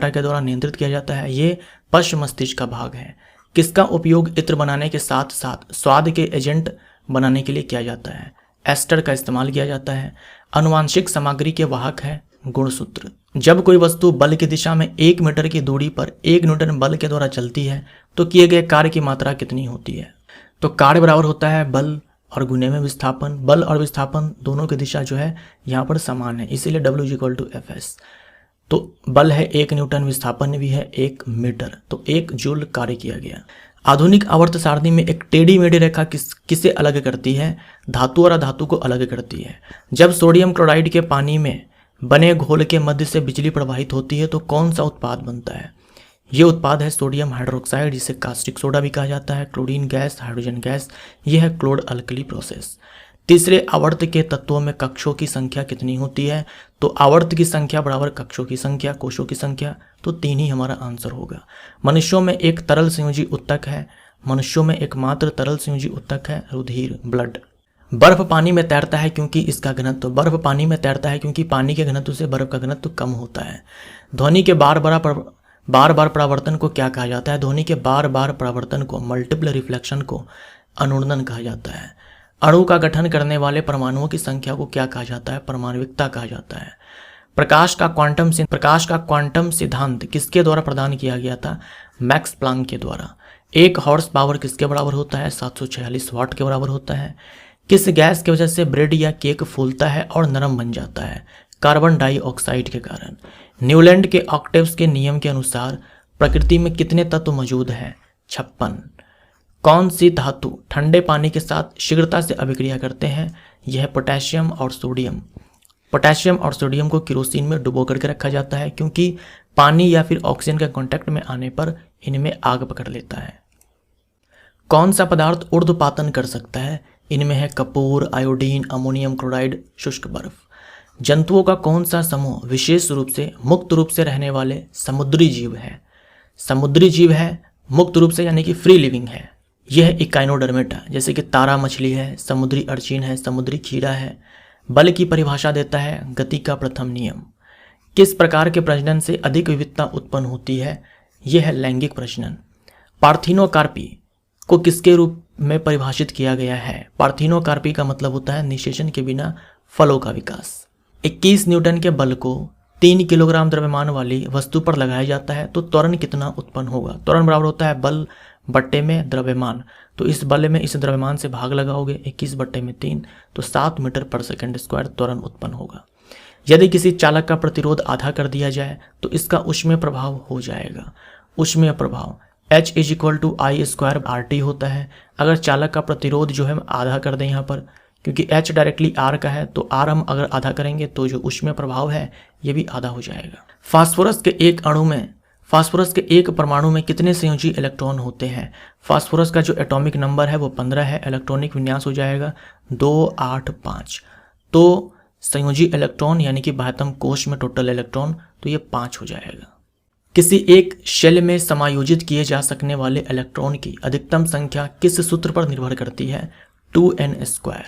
के द्वारा नियंत्रित किया जाता है। ये पश्च मस्तिष्क का भाग है। किसका उपयोग इत्र बनाने के साथ साथ स्वाद के एजेंट बनाने के लिए किया जाता है? एस्टर का इस्तेमाल किया जाता है। अनुवांशिक सामग्री के वाहक है गुणसूत्र। जब कोई वस्तु बल की दिशा में 1 मीटर की दूरी पर 1 न्यूटन बल के द्वारा चलती है तो किए गए कार्य की मात्रा कितनी होती है? तो कार्य बराबर होता है बल और गुने में विस्थापन। बल और विस्थापन दोनों की दिशा जो है यहाँ पर समान है, इसीलिए W = Fs। तो बल है 1 न्यूटन, विस्थापन भी है 1 मीटर, तो 1 जूल कार्य किया गया। आधुनिक आवर्त सारणी में एक टेढ़ी मेढ़ी रेखा किसे अलग करती है? धातु और अधातु को अलग करती है। जब सोडियम क्लोराइड के पानी में बने घोल के मध्य से बिजली प्रवाहित होती है तो कौन सा उत्पाद बनता है? ये उत्पाद है सोडियम हाइड्रोक्साइड, जिसे कास्टिक सोडा भी कहा जाता है, क्लोरीन गैस, हाइड्रोजन गैस। यह है क्लोड अल्कली प्रोसेस। तीसरे आवर्त के तत्वों में कक्षों की संख्या कितनी होती है? तो आवर्त की संख्या बराबर कक्षों की संख्या, कोशों की संख्या, तो 3 ही हमारा आंसर होगा। मनुष्यों में एक तरल संयोजी उत्तक है, मनुष्यों में एकमात्र तरल संयोजी उत्तक है रुधिर, ब्लड। बर्फ पानी में तैरता है क्योंकि इसका घनत्व, बर्फ पानी में तैरता है क्योंकि पानी के घनत्व से बर्फ का घनत्व कम होता है। ध्वनि के बार बार परावर्तन को क्या कहा जाता है? ध्वनि के बार बार परावर्तन को, मल्टीपल रिफ्लेक्शन को अनुरणन कहा जाता है। अणु का गठन करने वाले परमाणुओं की संख्या को क्या कहा जाता है? परमाणुविकता कहा जाता है। प्रकाश का क्वांटम सिद्धांत किसके द्वारा प्रदान किया गया था? मैक्स प्लांक के द्वारा। 1 हॉर्स पावर किसके बराबर होता है? 746 वाट के बराबर होता है। किस गैस की वजह से ब्रेड या केक फूलता है और नरम बन जाता है? कार्बन डाइऑक्साइड के कारण। न्यूलैंड के ऑक्टेव्स के नियम के अनुसार प्रकृति में कितने तत्व मौजूद हैं? 56। कौन सी धातु ठंडे पानी के साथ शीघ्रता से अभिक्रिया करते हैं? यह है पोटेशियम और सोडियम। पोटेशियम और सोडियम को केरोसिन में डुबो करके रखा जाता है क्योंकि पानी या फिर ऑक्सीजन के कांटेक्ट में आने पर इनमें आग पकड़ लेता है। कौन सा पदार्थ ऊर्ध्वपातन कर सकता है? इनमें है कपूर, आयोडीन, अमोनियम क्लोराइड, शुष्क बर्फ। जंतुओं का कौन सा समूह विशेष रूप से मुक्त रूप से रहने वाले समुद्री जीव है? समुद्री जीव है मुक्त रूप से, यानी कि फ्री लिविंग है। यह है इकाइनोडर्मेटा, जैसे कि तारा मछली है, समुद्री अर्चिन है, समुद्री खीरा है। बल की परिभाषा देता है गति का प्रथम नियम। किस प्रकार के प्रजनन से अधिक विविधता उत्पन्न होती है? यह है लैंगिक प्रजनन। पार्थिनोकार्पी को किसके रूप में परिभाषित किया गया है? पार्थिनोकार्पी का मतलब होता है निषेचन के बिना फलों का विकास। 21 न्यूटन के बल को 3 किलोग्राम द्रव्यमान वाली वस्तु पर लगाया जाता है तो त्वरण कितना उत्पन्न होगा? त्वरण बराबर होता है बल बट्टे में द्रव्यमान। तो इस बल में इस द्रव्यमान से भाग लगाओगे 21 बट्टे में 3 तो 7 मीटर पर सेकंड स्क्वायर त्वरण उत्पन्न होगा। यदि किसी चालक का प्रतिरोध आधा कर दिया जाए तो इसका ऊष्मीय प्रभाव हो जाएगा। ऊष्मीय प्रभाव H = I² RT होता है। अगर चालक का प्रतिरोध जो है आधा कर दें यहाँ पर, क्योंकि H डायरेक्टली R का है तो R हम अगर आधा करेंगे तो जो ऊष्मीय प्रभाव है ये भी आधा हो जाएगा। फास्फोरस के एक परमाणु में कितने संयोजी इलेक्ट्रॉन होते हैं? फास्फोरस का जो एटॉमिक नंबर है वो 15 है। इलेक्ट्रॉनिक विन्यास हो जाएगा 285। तो संयोजी इलेक्ट्रॉन यानी कि बाह्यतम कोश में टोटल इलेक्ट्रॉन तो ये 5 हो जाएगा। किसी एक शेल में समायोजित किए जा सकने वाले इलेक्ट्रॉन की अधिकतम संख्या किस सूत्र पर निर्भर करती है? 2n²।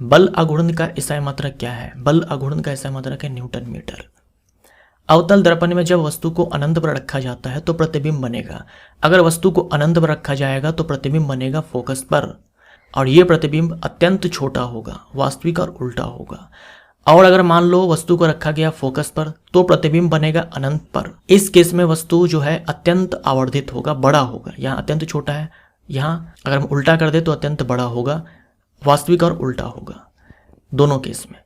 बल आघूर्ण का SI मात्रक क्या है? बल आघूर्ण का SI मात्रक है न्यूटन मीटर। अवतल दर्पण में जब वस्तु को अनंत पर रखा जाता है तो प्रतिबिंब बनेगा। अगर वस्तु को अनंत पर रखा जाएगा तो प्रतिबिंब बनेगा फोकस पर, और ये प्रतिबिंब अत्यंत छोटा होगा, वास्तविक और उल्टा होगा। और अगर मान लो वस्तु को रखा गया फोकस पर तो प्रतिबिंब बनेगा अनंत पर। इस केस में वस्तु जो है अत्यंत आवर्धित होगा, बड़ा होगा। यहाँ अत्यंत छोटा है, यहाँ अगर हम उल्टा कर दे तो अत्यंत बड़ा होगा, वास्तविक और उल्टा होगा दोनों केस में।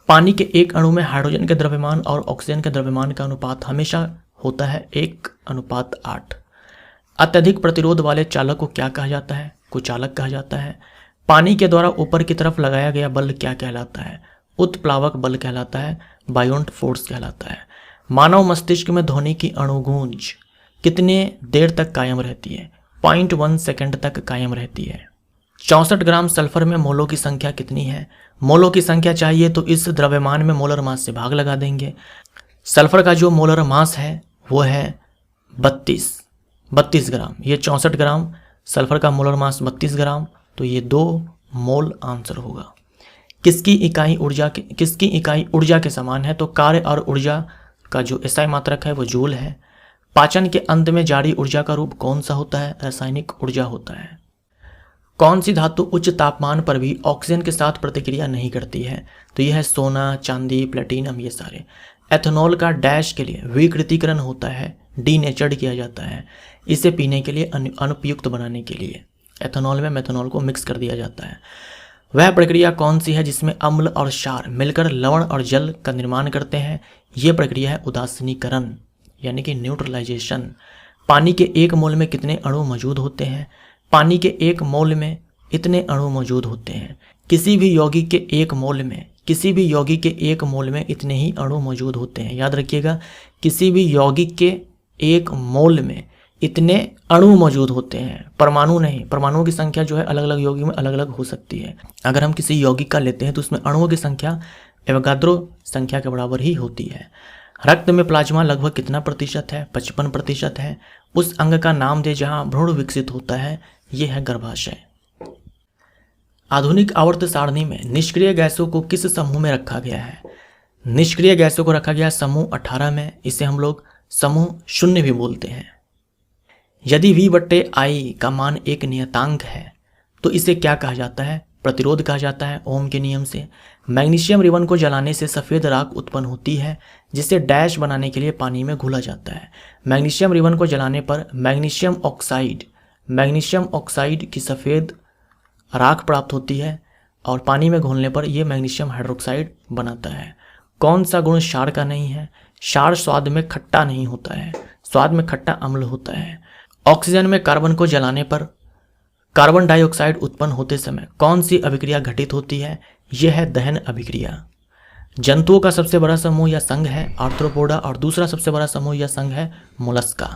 पानी के एक अणु में हाइड्रोजन के द्रव्यमान और ऑक्सीजन के द्रव्यमान का अनुपात हमेशा होता है 1:8। अत्यधिक प्रतिरोध वाले चालक को क्या कहा जाता है? कुचालक कहा जाता है। पानी के द्वारा ऊपर की तरफ लगाया गया बल क्या कहलाता है? उत्प्लावक बल कहलाता है, बायोंट फोर्स कहलाता है। मानव मस्तिष्क में ध्वनि की अणुगूंज कितने देर तक कायम रहती है? 0.1 सेकंड तक कायम रहती है। 64 ग्राम सल्फर में मोलों की संख्या कितनी है? मोलों की संख्या चाहिए तो इस द्रव्यमान में मोलर मास से भाग लगा देंगे। सल्फर का जो मोलर मास है वो है 32 ग्राम। ये 64 ग्राम सल्फर का मोलर मास 32 ग्राम, तो ये 2 मोल आंसर होगा। किसकी इकाई ऊर्जा के समान है? तो कार्य और ऊर्जा का जो SI मात्रक है वो जूल है। पाचन के अंत में जारी ऊर्जा का रूप कौन सा होता है? रासायनिक ऊर्जा होता है। कौन सी धातु उच्च तापमान पर भी ऑक्सीजन के साथ प्रतिक्रिया नहीं करती है? तो यह है सोना, चांदी, प्लेटिनम, ये सारे। एथेनॉल का डैश के लिए विकृतीकरण होता है, डीनेचर्ड किया जाता है, इसे पीने के लिए अनुपयुक्त बनाने के लिए एथेनॉल में मेथनॉल को मिक्स कर दिया जाता है। वह प्रक्रिया कौन सी है जिसमें अम्ल और क्षार मिलकर लवण और जल का निर्माण करते हैं? ये प्रक्रिया है उदासीनीकरण यानी कि न्यूट्रलाइजेशन। पानी के 1 मोल में कितने अणु मौजूद होते हैं? पानी के 1 मोल में इतने अणु मौजूद होते हैं। किसी भी यौगिक के 1 मोल में इतने ही अणु मौजूद होते हैं। याद रखिएगा, किसी भी यौगिक के 1 मोल में इतने अणु मौजूद होते हैं, परमाणु नहीं। परमाणुओं की संख्या जो है अलग अलग यौगिक में अलग अलग हो सकती है। अगर हम किसी यौगिक का लेते हैं तो उसमें अणुओं की संख्या एवोगाद्रो संख्या के बराबर ही होती है। रक्त में प्लाज्मा लगभग कितना प्रतिशत है? 55% है। उस अंग का नाम दे जहां भ्रूण विकसित होता है, यह है गर्भाशय। आधुनिक आवर्त सारणी में निष्क्रिय गैसों को किस समूह में रखा गया है? निष्क्रिय गैसों को रखा गया समूह 18 में। इसे हम लोग समूह 0 भी बोलते हैं। यदि V/I का मान एक नियतांक है तो इसे क्या कहा जाता है? प्रतिरोध कहा जाता है ओम के नियम से। मैग्नीशियम रिबन को जलाने से सफ़ेद राख उत्पन्न होती है जिसे डैश बनाने के लिए पानी में घुला जाता है। मैग्नीशियम रिबन को जलाने पर मैग्नीशियम ऑक्साइड की सफ़ेद राख प्राप्त होती है और पानी में घोलने पर यह मैग्नीशियम हाइड्रोक्साइड बनाता है। कौन सा गुण क्षार का नहीं है? क्षार स्वाद में खट्टा नहीं होता है, स्वाद में खट्टा अम्ल होता है। ऑक्सीजन में कार्बन को जलाने पर कार्बन डाइऑक्साइड उत्पन्न होते समय कौन सी अभिक्रिया घटित होती है? यह है दहन अभिक्रिया। जंतुओं का सबसे बड़ा समूह या संघ है आर्थ्रोपोडा और दूसरा सबसे बड़ा समूह या संघ है मोलस्का।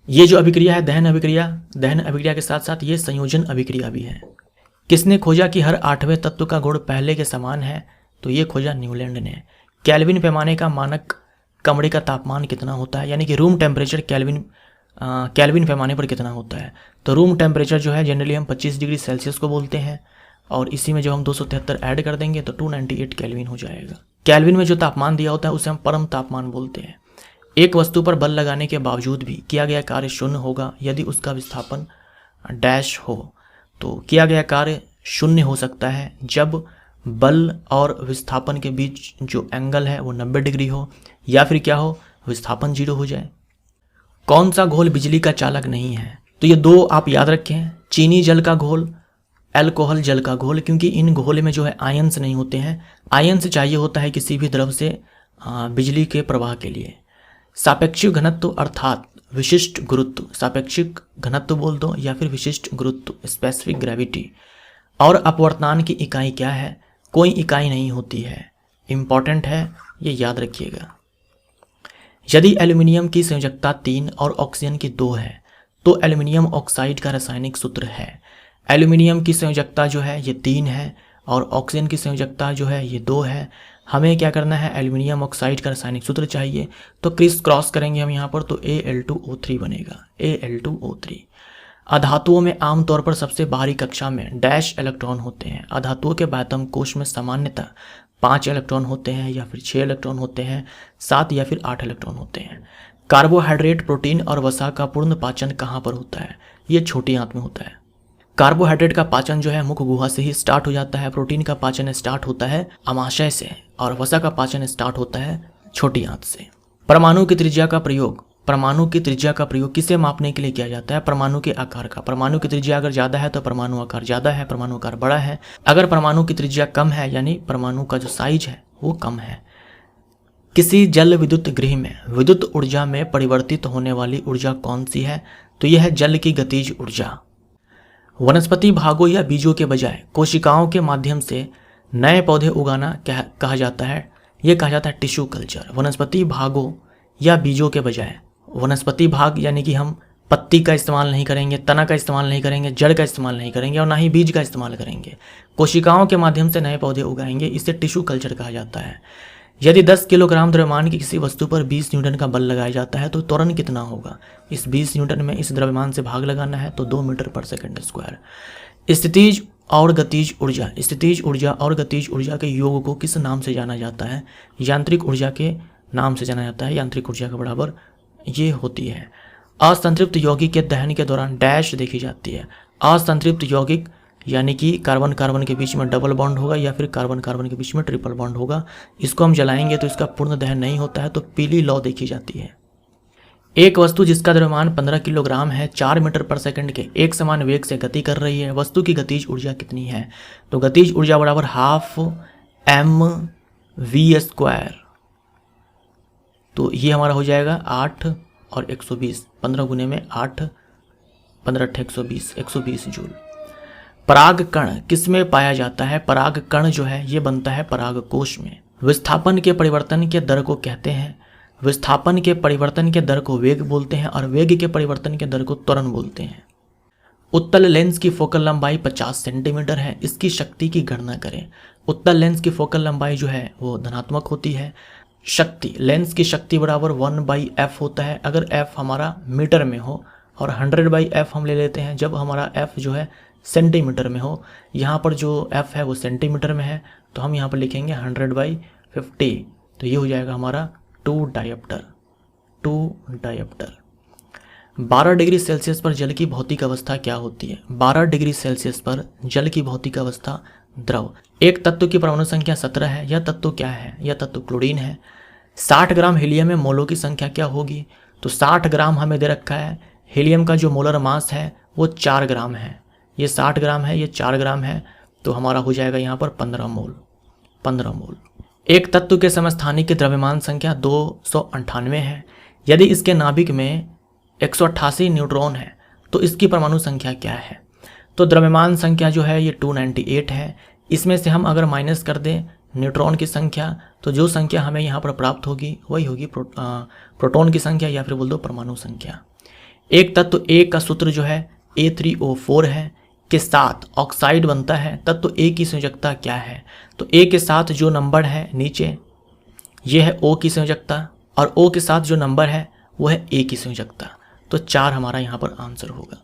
ये जो अभिक्रिया है दहन अभिक्रिया के साथ साथ ये संयोजन अभिक्रिया भी है। किसने खोजा कि हर 8वें तत्व का गुण पहले के समान है? तो ये खोजा न्यूलैंड ने। केल्विन पैमाने का मानक कमरे का तापमान कितना होता है? यानी कि रूम टेम्परेचर केल्विन पैमाने पर कितना होता है? तो रूम टेम्परेचर जो है जनरली हम 25 डिग्री सेल्सियस को बोलते हैं और इसी में जब हम 273 ऐड कर देंगे तो 298 केल्विन हो जाएगा। केल्विन में जो तापमान दिया होता है उसे हम परम तापमान बोलते हैं। एक वस्तु पर बल लगाने के बावजूद भी किया गया कार्य शून्य होगा यदि उसका विस्थापन डैश हो। तो किया गया कार्य शून्य हो सकता है जब बल और विस्थापन के बीच जो एंगल है वो 90 डिग्री हो, या फिर क्या हो, विस्थापन 0 हो जाए। कौन सा घोल बिजली का चालक नहीं है? तो ये दो आप याद रखें, चीनी जल का घोल, अल्कोहल जल का घोल, क्योंकि इन घोल में जो है आयंस नहीं होते हैं। आयंस चाहिए होता है किसी भी द्रव से बिजली के प्रवाह के लिए। सापेक्षिक घनत्व अर्थात विशिष्ट गुरुत्व, सापेक्षिक घनत्व बोल दो या फिर विशिष्ट गुरुत्व, स्पेसिफिक ग्रेविटी। और अपवर्तनान की इकाई क्या है? कोई इकाई नहीं होती है। इंपॉर्टेंट है, ये याद रखिएगा। यदि एल्यूमिनियम की संयोजकता 3 और ऑक्सीजन की 2 है तो एल्यूमिनियम ऑक्साइड का रासायनिक सूत्र है। एल्यूमिनियम की संयोजकता जो है ये 3 है और ऑक्सीजन की संयोजकता जो है ये 2 है। हमें क्या करना है? एल्यूमिनियम ऑक्साइड का रासायनिक सूत्र चाहिए, तो क्रिस क्रॉस करेंगे हम यहाँ पर, तो Al2O3 बनेगा, Al2O3। अधातुओं में आमतौर पर सबसे बाहरी कक्षा में डैश इलेक्ट्रॉन होते हैं। अधातुओं के बातम कोश में सामान्यतः 5 इलेक्ट्रॉन होते हैं या फिर 6 इलेक्ट्रॉन होते हैं, 7 या फिर 8 इलेक्ट्रॉन होते हैं। कार्बोहाइड्रेट, प्रोटीन और वसा का पूर्ण पाचन कहाँ पर होता है? ये छोटी आंत में होता है। कार्बोहाइड्रेट का पाचन जो है मुख गुहा से ही स्टार्ट हो जाता है, प्रोटीन का पाचन स्टार्ट होता है अमाशय से, और वसा का पाचन स्टार्ट होता है छोटी आंत से। परमाणु की त्रिज्या का प्रयोग, परमाणु की त्रिज्या का प्रयोग किसे मापने के लिए किया जाता है? परमाणु के आकार का। परमाणु की त्रिज्या अगर ज़्यादा है तो परमाणु आकार ज़्यादा है, परमाणु आकार बड़ा है। अगर परमाणु की त्रिज्या कम है यानी परमाणु का जो साइज है वो कम है। किसी जल विद्युत गृह में विद्युत ऊर्जा में परिवर्तित होने वाली ऊर्जा कौन सी है? तो यह है जल की गतिज ऊर्जा। वनस्पति भागों या बीजों के बजाय कोशिकाओं के माध्यम से नए पौधे उगाना कहा जाता है, यह कहा जाता है टिश्यू कल्चर। वनस्पति भागों या बीजों के बजाय, वनस्पति भाग यानी कि हम पत्ती का इस्तेमाल नहीं करेंगे, तना का इस्तेमाल नहीं करेंगे, जड़ का इस्तेमाल नहीं करेंगे और ना ही बीज का इस्तेमाल करेंगे। कोशिकाओं के माध्यम से नए पौधे उगाएंगे, इसे टिश्यू कल्चर कहा जाता है। यदि 10 किलोग्राम द्रव्यमान की किसी वस्तु पर 20 न्यूटन का बल लगाया जाता है तो त्वरण कितना होगा? इस 20 न्यूटन में इस द्रव्यमान से भाग लगाना है तो 2 मीटर पर सेकंड स्क्वायर। स्थितिज और गतिज ऊर्जा, स्थितिज ऊर्जा और गतिज ऊर्जा के योग को किस नाम से जाना जाता है? यांत्रिक ऊर्जा के नाम से जाना जाता है। यांत्रिक ऊर्जा के बराबर ये होती है। असंतृप्त यौगिक के दहन के दौरान डैश देखी जाती है। असंतृप्त यौगिक यानी कि कार्बन कार्बन के बीच में डबल बॉन्ड होगा या फिर कार्बन कार्बन के बीच में ट्रिपल बॉन्ड होगा। इसको हम जलाएंगे तो इसका पूर्ण दहन नहीं होता है, तो पीली लौ देखी जाती है। एक वस्तु जिसका द्रव्यमान 15 किलोग्राम है 4 मीटर पर सेकंड के एक समान वेग से गति कर रही है, वस्तु की गतिज ऊर्जा कितनी है? तो गतिज ऊर्जा बराबर ½ mv²। तो ये हमारा हो जाएगा 8 और 120, 15 गुने में 8, 15 × 120, 120 जूल। पराग कण किस में पाया जाता है? पराग कण जो है ये बनता है पराग कोश में। विस्थापन के परिवर्तन के दर को कहते हैं, विस्थापन के परिवर्तन के दर को वेग बोलते हैं और वेग के परिवर्तन के दर को त्वरण बोलते हैं। उत्तल लेंस की फोकल लंबाई 50 सेंटीमीटर है, इसकी शक्ति की गणना करें। उत्तल लेंस की फोकल लंबाई जो है वो धनात्मक होती है। शक्ति, लेंस की शक्ति बराबर 1/f होता है अगर f हमारा मीटर में हो, और 100/f हम ले लेते हैं जब हमारा f जो है सेंटीमीटर में हो। यहाँ पर जो f है वो सेंटीमीटर में है तो हम यहाँ पर लिखेंगे 100/50, तो ये हो जाएगा हमारा 2 डायोप्टर। 12 डिग्री सेल्सियस पर जल की भौतिक अवस्था क्या होती है? 12 डिग्री सेल्सियस पर जल की भौतिक अवस्था द्रव। एक तत्व की परमाणु संख्या 17 है, यह तत्व क्या है? यह तत्व क्लोरीन है। 60 ग्राम हीलियम में मोलों की संख्या क्या होगी? तो 60 ग्राम हमें दे रखा है। हीलियम का जो मोलर मास है वो 4 ग्राम है, ये 60 ग्राम है, ये 4 ग्राम है, तो हमारा हो जाएगा यहाँ पर 15 मोल। 15 मोल। एक तत्व के समस्थानिक की द्रव्यमान संख्या 298 है। यदि इसके नाभिक में 188 न्यूट्रॉन है तो इसकी परमाणु संख्या क्या है? तो द्रव्यमान संख्या जो है ये 298 है। इसमें से हम अगर माइनस कर दें न्यूट्रॉन की संख्या तो जो संख्या हमें यहाँ पर प्राप्त होगी वही होगी प्रोटॉन की संख्या या फिर बोल दो परमाणु संख्या। एक तत्व A का सूत्र जो है A3O4 है के साथ ऑक्साइड बनता है। तत्व A की संयोजकता क्या है? तो A के साथ जो नंबर है नीचे ये है O की संयोजकता, और O के साथ जो नंबर है वो है A की संयोजकता, तो 4 हमारा यहाँ पर आंसर होगा।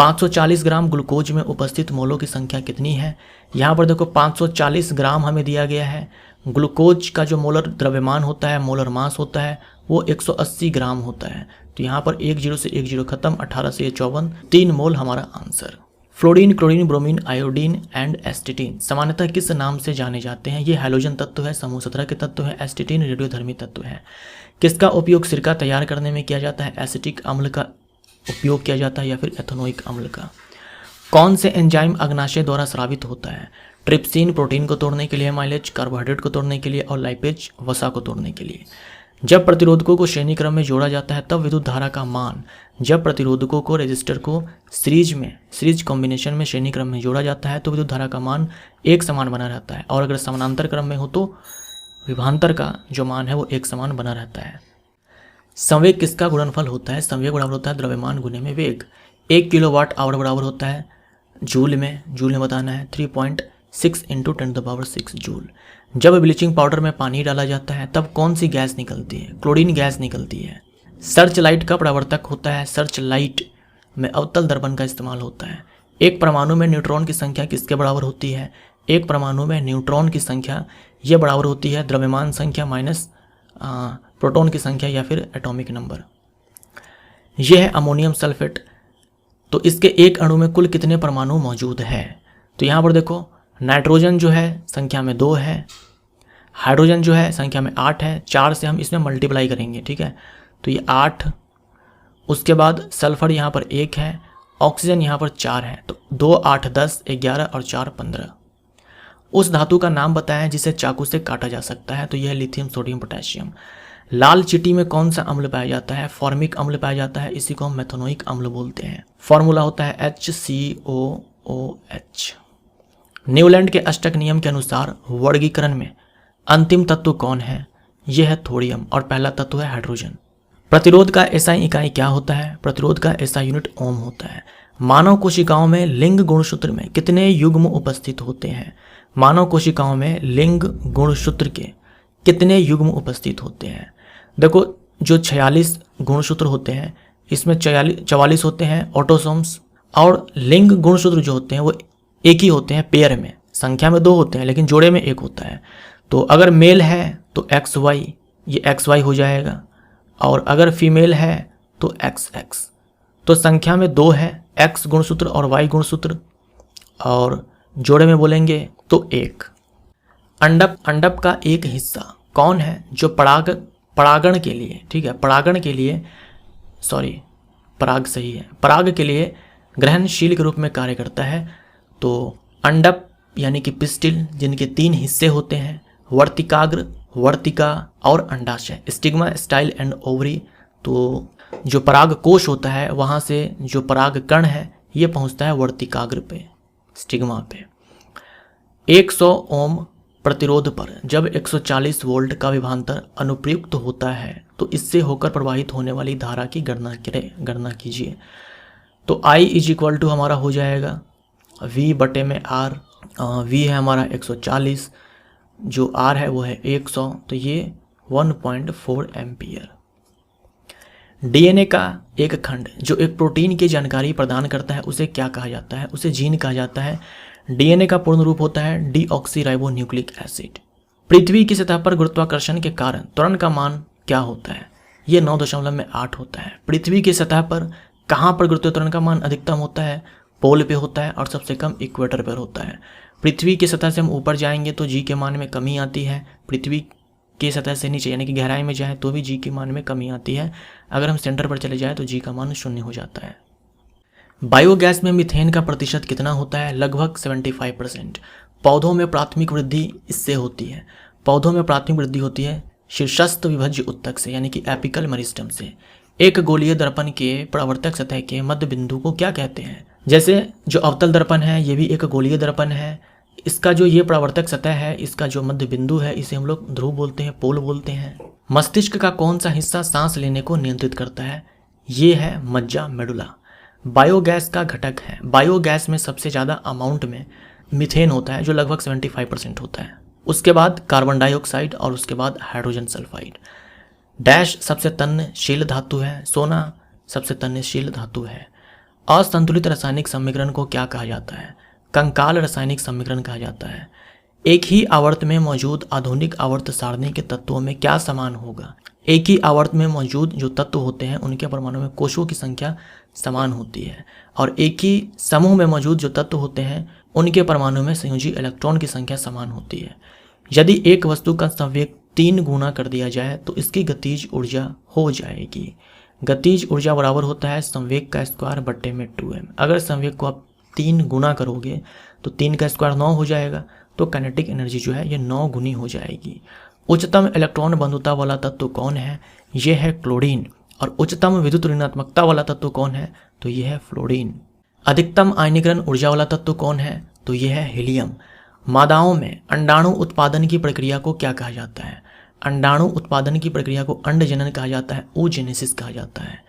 540 ग्राम ग्लूकोज में उपस्थित मोलों की संख्या कितनी है। यहाँ पर देखो 540 ग्राम हमें दिया गया है। ग्लूकोज का जो मोलर द्रव्यमान होता है, मोलर मास होता है, वो 180 ग्राम होता है। तो यहाँ पर 1 0 से 1 0 खत्म, 18 से 54, 3 मोल हमारा answer. Fluorine, chlorine, bromine, iodine and astatine सामान्यतः किस नाम से जाने जाते हैं। ये हैलोजन तत्व है, समूह 17 के तत्व है। एस्टिटीन रेडियोधर्मी तत्व है। किसका उपयोग सिरका तैयार करने में किया जाता है। एसिटिक अम्ल का उपयोग किया जाता है या फिर एथेनोइक अम्ल का। कौन से एंजाइम अग्नाशय द्वारा स्रावित होता है। ट्रिप्सिन प्रोटीन को तोड़ने के लिए, माइलेज कार्बोहाइड्रेट को तोड़ने के लिए, और लाइपेज वसा को तोड़ने के लिए। जब प्रतिरोधकों को श्रेणी क्रम में जोड़ा जाता है तब विद्युत धारा का मान। जब प्रतिरोधकों को रेजिस्टर को सीरीज कॉम्बिनेशन में श्रेणी क्रम में जोड़ा जाता है तो विद्युत धारा का मान एक समान बना रहता है, और अगर समानांतर क्रम में हो तो विभवांतर का जो मान है वो एक समान बना रहता है। संवेग किसका गुणनफल होता है। संवेग बराबर होता है द्रव्यमान गुने में वेग। 1 किलोवाट आवर बराबर होता है जूल में बताना है 3.6 × 10⁶ जूल। जब ब्लीचिंग पाउडर में पानी डाला जाता है तब कौन सी गैस निकलती है। क्लोरीन गैस निकलती है। सर्च लाइट का प्रवर्तक होता है। सर्च लाइट में अवतल दर्पण का इस्तेमाल होता है। एक परमाणु में न्यूट्रॉन की संख्या किसके बराबर होती है। एक परमाणु में न्यूट्रॉन की संख्या ये बराबर होती है द्रव्यमान संख्या माइनस प्रोटॉन की संख्या या फिर एटॉमिक नंबर। यह है अमोनियम सल्फेट। तो इसके एक अणु में कुल कितने परमाणु मौजूद है। तो यहाँ पर देखो नाइट्रोजन जो है संख्या में 2 है, हाइड्रोजन जो है संख्या में 8 है। 4 से हम इसमें मल्टीप्लाई करेंगे, ठीक है। तो ये 8, उसके बाद सल्फर यहाँ पर 1 है, ऑक्सीजन यहाँ पर 4 है। तो 2 8 10 11 और 4 15। उस धातु का नाम बताएं जिसे चाकू से काटा जा सकता है। तो यह लिथियम, सोडियम, पोटेशियम। लाल चींटी में कौन सा अम्ल पाया जाता है। फॉर्मिक अम्ल पाया जाता है। इसी को हम मेथनोइक अम्ल बोलते हैं। फॉर्मूला होता है HCOOH। न्यूलैंड के अष्टक नियम के अनुसार वर्गीकरण में अंतिम तत्व कौन है। यह है थोरियम और पहला तत्व है हाइड्रोजन। प्रतिरोध का एसआई इकाई क्या होता है। प्रतिरोध का एसआई यूनिट ओम होता है। मानव कोशिकाओं में लिंग गुणसूत्र में कितने युग्म उपस्थित होते हैं। मानव कोशिकाओं में लिंग गुणसूत्र के कितने युग्म उपस्थित होते हैं। देखो जो 46 गुणसूत्र होते हैं इसमें 44 होते हैं ऑटोसोम्स, और लिंग गुणसूत्र जो होते हैं वो एक ही होते हैं पेयर में। संख्या में 2 होते हैं लेकिन जोड़े में 1 होता है। तो अगर मेल है तो XY, ये XY हो जाएगा, और अगर फीमेल है तो XX। तो संख्या में 2 है X गुणसूत्र और Y गुणसूत्र, और जोड़े में बोलेंगे तो 1। अंडप का एक हिस्सा कौन है जो परागण के लिए, ठीक है, पराग सही है, पराग के लिए ग्रहणशील के रूप में कार्य करता है। तो अंडप यानी कि पिस्टिल जिनके 3 हिस्से होते हैं, वर्तिकाग्र, वर्तिका और अंडाशय, स्टिग्मा, स्टाइल एंड ओवरी। तो जो पराग कोश होता है वहाँ से जो पराग कण है ये पहुँचता है वर्तिकाग्र पे, स्टिग्मा पे। 100 ओम प्रतिरोध पर जब 140 वोल्ट का विभवांतर अनुप्रयुक्त होता है तो इससे होकर प्रवाहित होने वाली धारा की गणना कीजिए। तो I = हमारा हो जाएगा V/R। V है हमारा 140, जो R है वो है 100, तो ये 1.4 एम्पियर। डीएनए का एक खंड जो एक प्रोटीन की जानकारी प्रदान करता है उसे क्या कहा जाता है। उसे जीन कहा जाता है। डीएनए का पूर्ण रूप होता है डीऑक्सीराइबोन्यूक्लिक एसिड। पृथ्वी की सतह पर गुरुत्वाकर्षण के कारण त्वरण का मान क्या होता है। ये 9.8 होता है। पृथ्वी की सतह पर कहाँ पर गुरुत्वीय त्वरण का मान अधिकतम होता है। पोल पे होता है और सबसे कम इक्वेटर पर होता है। पृथ्वी की सतह से हम ऊपर जाएंगे तो जी के मान में कमी आती है। पृथ्वी की सतह से नीचे यानी कि गहराई में जाए तो भी जी के मान में कमी आती है। अगर हम सेंटर पर चले जाए तो जी का मान 0 हो जाता है। बायोगैस में मीथेन का प्रतिशत कितना होता है। लगभग 75%। पौधों में प्राथमिक वृद्धि इससे होती है। पौधों में प्राथमिक वृद्धि होती है शीर्षस्थ विभज्य उत्तक से यानी कि एपिकल मेरिस्टम से। एक गोलीय दर्पण के परावर्तक सतह के मध्य बिंदु को क्या कहते हैं। जैसे जो अवतल दर्पण है ये भी एक गोलीय दर्पण है। इसका जो ये परावर्तक सतह है इसका जो मध्य बिंदु है इसे हम लोग ध्रुव बोलते हैं, पोल बोलते हैं। मस्तिष्क का कौन सा हिस्सा सांस लेने को नियंत्रित करता है। ये है मज्जा, मेडुला। बायोगैस का घटक है। बायोगैस में सबसे ज़्यादा अमाउंट में मीथेन होता है जो लगभग 75% होता है। उसके बाद कार्बन डाइऑक्साइड और उसके बाद हाइड्रोजन सल्फाइड। डैश सबसे तन्यशील धातु है। सोना सबसे तन्यशील धातु है। असंतुलित रासायनिक समीकरण को क्या कहा जाता है? कंकाल रासायनिक समीकरण कहा जाता है। एक ही आवर्त में मौजूद आधुनिक आवर्त सारणी के तत्वों में क्या समान होगा? एक ही आवर्त में मौजूद जो तत्व होते हैं उनके परमाणु में कोषों की संख्या समान होती है, और एक ही समूह में मौजूद जो तत्व होते हैं उनके परमाणु में संयोजी इलेक्ट्रॉन की संख्या समान होती है। यदि एक वस्तु का संवेग 3 गुना कर दिया जाए तो इसकी गतिज ऊर्जा हो जाएगी। गतिज ऊर्जा बराबर होता है संवेग का स्क्वायर बट्टे में 2m। अगर संवेग को आप 3 गुना करोगे तो 3 का स्क्वायर 9 हो जाएगा, तो काइनेटिक एनर्जी जो है ये 9 गुनी हो जाएगी। उच्चतम इलेक्ट्रॉन बंधुता वाला तत्व कौन है? ये है क्लोरीन। और उच्चतम विद्युत ऋणात्मकता वाला तत्व कौन है? तो ये है फ्लोरीन। अधिकतम आयनीकरण ऊर्जा वाला तत्व कौन है? तो ये है हीलियम। मादाओं में अंडाणु उत्पादन की प्रक्रिया को क्या कहा जाता है? अंडाणु उत्पादन की प्रक्रिया को अंडजनन कहा जाता है, oogenesis कहा जाता है।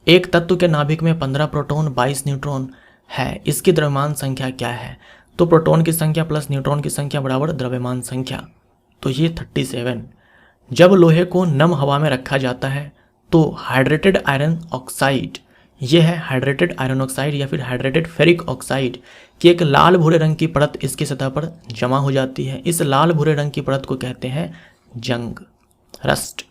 एक तत्व के नाभिक में 15 प्रोटॉन 22 न्यूट्रॉन है, इसकी द्रव्यमान संख्या क्या है? तो प्रोटॉन की संख्या प्लस न्यूट्रॉन की संख्या बराबर द्रव्यमान संख्या, तो ये 37। जब लोहे को नम हवा में रखा जाता है तो हाइड्रेटेड आयरन ऑक्साइड, ये है हाइड्रेटेड आयरन ऑक्साइड या फिर हाइड्रेटेड फेरिक ऑक्साइड की एक लाल भूरे रंग की परत इसकी सतह पर जमा हो जाती है। इस लाल भूरे रंग की परत को कहते हैं जंग, रस्ट।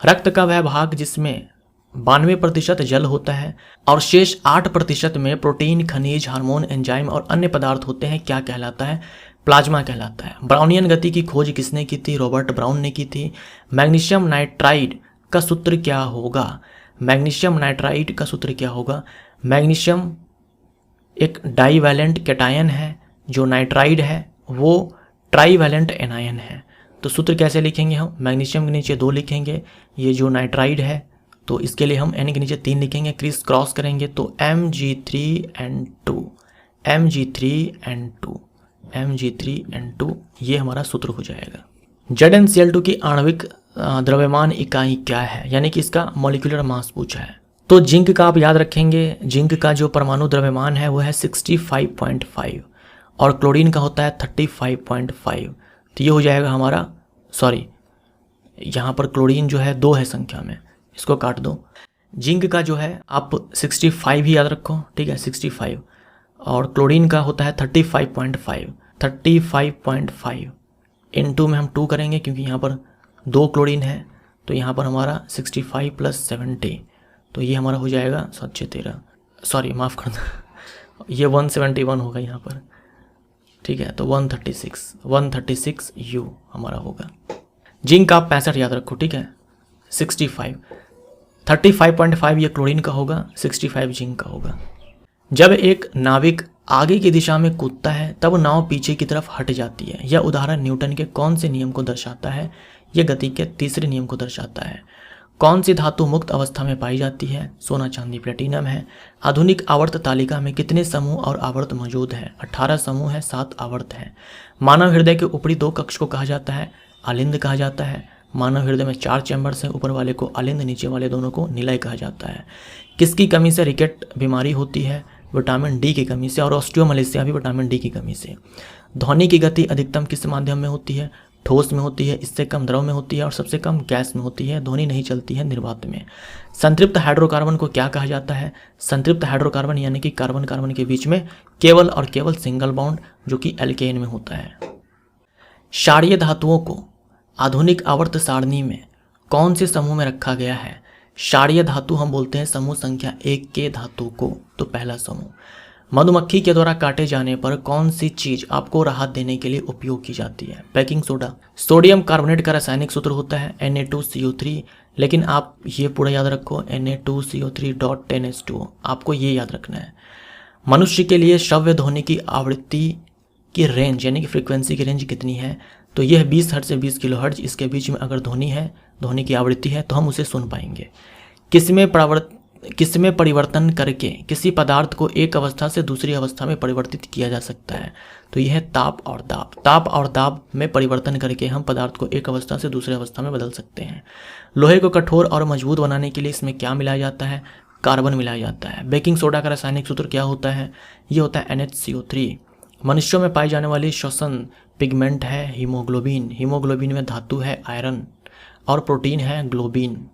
रक्त का वह भाग जिसमें 92% जल होता है और शेष 8% में प्रोटीन, खनिज, हार्मोन, एंजाइम और अन्य पदार्थ होते हैं, क्या कहलाता है? प्लाज्मा कहलाता है। ब्राउनियन गति की खोज किसने की थी? रॉबर्ट ब्राउन ने की थी। मैग्नीशियम नाइट्राइड का सूत्र क्या होगा? मैग्नीशियम नाइट्राइड का सूत्र क्या होगा? मैग्नीशियम एक डाईवैलेंट कैटायन है, जो नाइट्राइड है वो ट्राईवैलेंट एनायन है। तो सूत्र कैसे लिखेंगे हम? मैग्नीशियम के नीचे 2 लिखेंगे, ये जो नाइट्राइड है तो इसके लिए हम N के नीचे 3 लिखेंगे, क्रिस क्रॉस करेंगे तो Mg3N2, Mg3N2, Mg3N2, ये हमारा सूत्र हो जाएगा। ZnCl2 की आणविक द्रव्यमान इकाई क्या है, यानी कि इसका मॉलिक्यूलर मास पूछा है। तो जिंक का आप याद रखेंगे, जिंक का जो परमाणु द्रव्यमान है वो है 65.5 और क्लोरीन का होता है 35.5। तो ये हो जाएगा हमारा, सॉरी यहाँ पर क्लोरीन जो है 2 है संख्या में, इसको काट दो। जिंक का जो है आप 65 ही याद रखो, ठीक है 65, और क्लोरीन का होता है 35.5। 35.5 इनटू में हम 2 करेंगे क्योंकि यहाँ पर 2 क्लोरीन है, तो यहाँ पर हमारा 65 + 70, तो ये हमारा हो जाएगा 7×13, सॉरी माफ़ कर दो, ये 171 होगा यहाँ पर, ठीक है। तो 136 U हमारा होगा। जिंक का आप 65 याद रखो, ठीक है 65, 35.5 ये क्लोरीन का होगा, 65 जिंक का होगा। जब एक नाविक आगे की दिशा में कूदता है तब नाव पीछे की तरफ हट जाती है। यह उदाहरण न्यूटन के कौन से नियम को दर्शाता है? यह गति के तीसरे नियम को दर्शाता है। कौन सी धातु मुक्त अवस्था में पाई जाती है? सोना, चांदी, प्लेटिनम है। आधुनिक आवर्त तालिका में कितने समूह और आवर्त मौजूद है? 18 समूह है, 7 आवर्त है। मानव हृदय के ऊपरी 2 कक्ष को कहा जाता है आलिंद कहा जाता है। मानव हृदय में 4 चैम्बर्स हैं, ऊपर वाले को आलिंद, नीचे वाले दोनों को निलय कहा जाता है। किसकी कमी से रिकेट बीमारी होती है? विटामिन डी की कमी से, और ऑस्टियोमलेशिया भी विटामिन डी की कमी से। ध्वनि की गति अधिकतम किस माध्यम में होती है? ठोस में होती है, इससे कम द्रव में होती है और सबसे कम गैस में होती है। ध्वनि नहीं चलती है निर्वात में। संतृप्त हाइड्रोकार्बन को क्या कहा जाता है? संतृप्त हाइड्रोकार्बन यानी कि कार्बन कार्बन के बीच में केवल और केवल सिंगल बॉन्ड, जो कि एल्केन में होता है। क्षारीय धातुओं को आधुनिक आवर्त सारणी में कौन से समूह में रखा गया है? क्षारीय धातु हम बोलते हैं समूह संख्या 1 के धातु को। तो पहला समूह। मधुमक्खी के द्वारा काटे जाने पर कौन सी चीज आपको राहत देने के लिए उपयोग की जाती है? Baking soda. सोडियम कार्बोनेट का रासायनिक सूत्र होता है Na2CO3, लेकिन आप ये पूरा याद रखो Na2CO3.10H2O, आपको ये याद रखना है। मनुष्य के लिए श्रव्य ध्वनि की आवृत्ति की रेंज यानी कि फ्रीक्वेंसी की रेंज कितनी है? तो यह 20 हर्ट्ज से 20 किलोहर्ट्ज। इसके बीच में अगर ध्वनि है, ध्वनि की आवृत्ति है, तो हम उसे सुन पाएंगे। किसमें परिवर्तन करके किसी पदार्थ को एक अवस्था से दूसरी अवस्था में परिवर्तित किया जा सकता है? तो यह है ताप और दाब। ताप और दाब में परिवर्तन करके हम पदार्थ को एक अवस्था से दूसरी अवस्था में बदल सकते हैं। लोहे को कठोर और मजबूत बनाने के लिए इसमें क्या मिलाया जाता है? कार्बन मिलाया जाता है। बेकिंग सोडा का रासायनिक सूत्र क्या होता है? ये होता है NaCO3। मनुष्यों में पाई जाने वाली श्वसन पिगमेंट है हीमोग्लोबिन। हीमोग्लोबिन में धातु है आयरन और प्रोटीन है ग्लोबिन।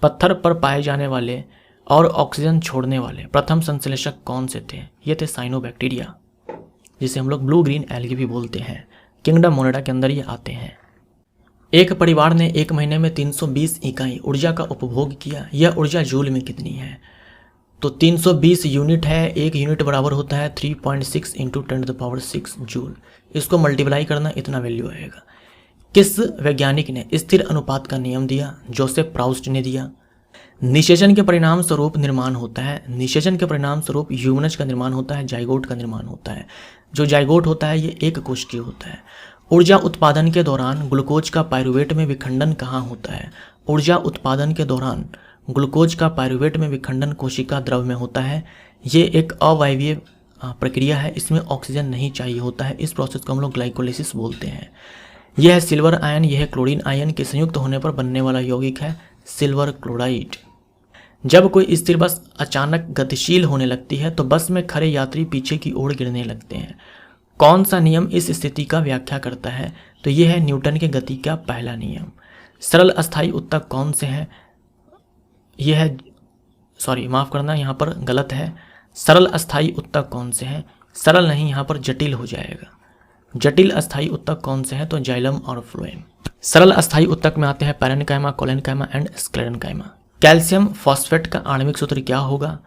पत्थर पर पाए जाने वाले और ऑक्सीजन छोड़ने वाले प्रथम संश्लेषक कौन से थे? ये थे साइनोबैक्टीरिया, जिसे हम लोग ब्लू ग्रीन एल्गी भी बोलते हैं। किंगडम मोनेडा के अंदर ये आते हैं। एक परिवार ने एक महीने में 320 इकाई ऊर्जा का उपभोग किया। यह ऊर्जा जूल में कितनी है? तो 320 यूनिट है, एक यूनिट बराबर होता है 3.6 इंटू 10⁶ जूल। इसको मल्टीप्लाई करना, इतना वैल्यू आएगा। किस वैज्ञानिक ने स्थिर अनुपात का नियम दिया? जोसेफ प्राउस्ट ने दिया। निषेचन के परिणाम स्वरूप निर्माण होता है, निषेचन के परिणाम स्वरूप यूग्मनज का निर्माण होता है, जाइगोट का निर्माण होता है। जो जाइगोट होता है ये एक कोशिकीय होता है। ऊर्जा उत्पादन के दौरान ग्लूकोज का पायरुवेट में विखंडन कहाँ होता है? ऊर्जा उत्पादन के दौरान ग्लूकोज का पायरुवेट में विखंडन कोशिका द्रव में होता है। ये एक अवायवीय प्रक्रिया है, इसमें ऑक्सीजन नहीं चाहिए होता है। इस प्रोसेस को हम लोग ग्लाइकोलिसिस बोलते हैं। यह है सिल्वर आयन, यह है क्लोरीन आयन के संयुक्त होने पर बनने वाला यौगिक है सिल्वर क्लोराइड। जब कोई स्थिर बस अचानक गतिशील होने लगती है तो बस में खड़े यात्री पीछे की ओर गिरने लगते हैं। कौन सा नियम इस स्थिति का व्याख्या करता है? तो यह है न्यूटन के गति का पहला नियम। सरल अस्थायी उत्तक कौन से हैं? यह है, सॉरी माफ़ करना, यहाँ पर गलत है। सरल अस्थायी उत्तक कौन से हैं? सरल नहीं, यहाँ पर जटिल हो जाएगा। जटिल अस्थायी उत्तक कौन से हैं? तो जाइलम और फ्लोएम। सरल अस्थायी उत्तक में आते हैं parenchyma, collenchyma and sclerenchyma. Calcium phosphate का आणविक सूत्र क्या होगा?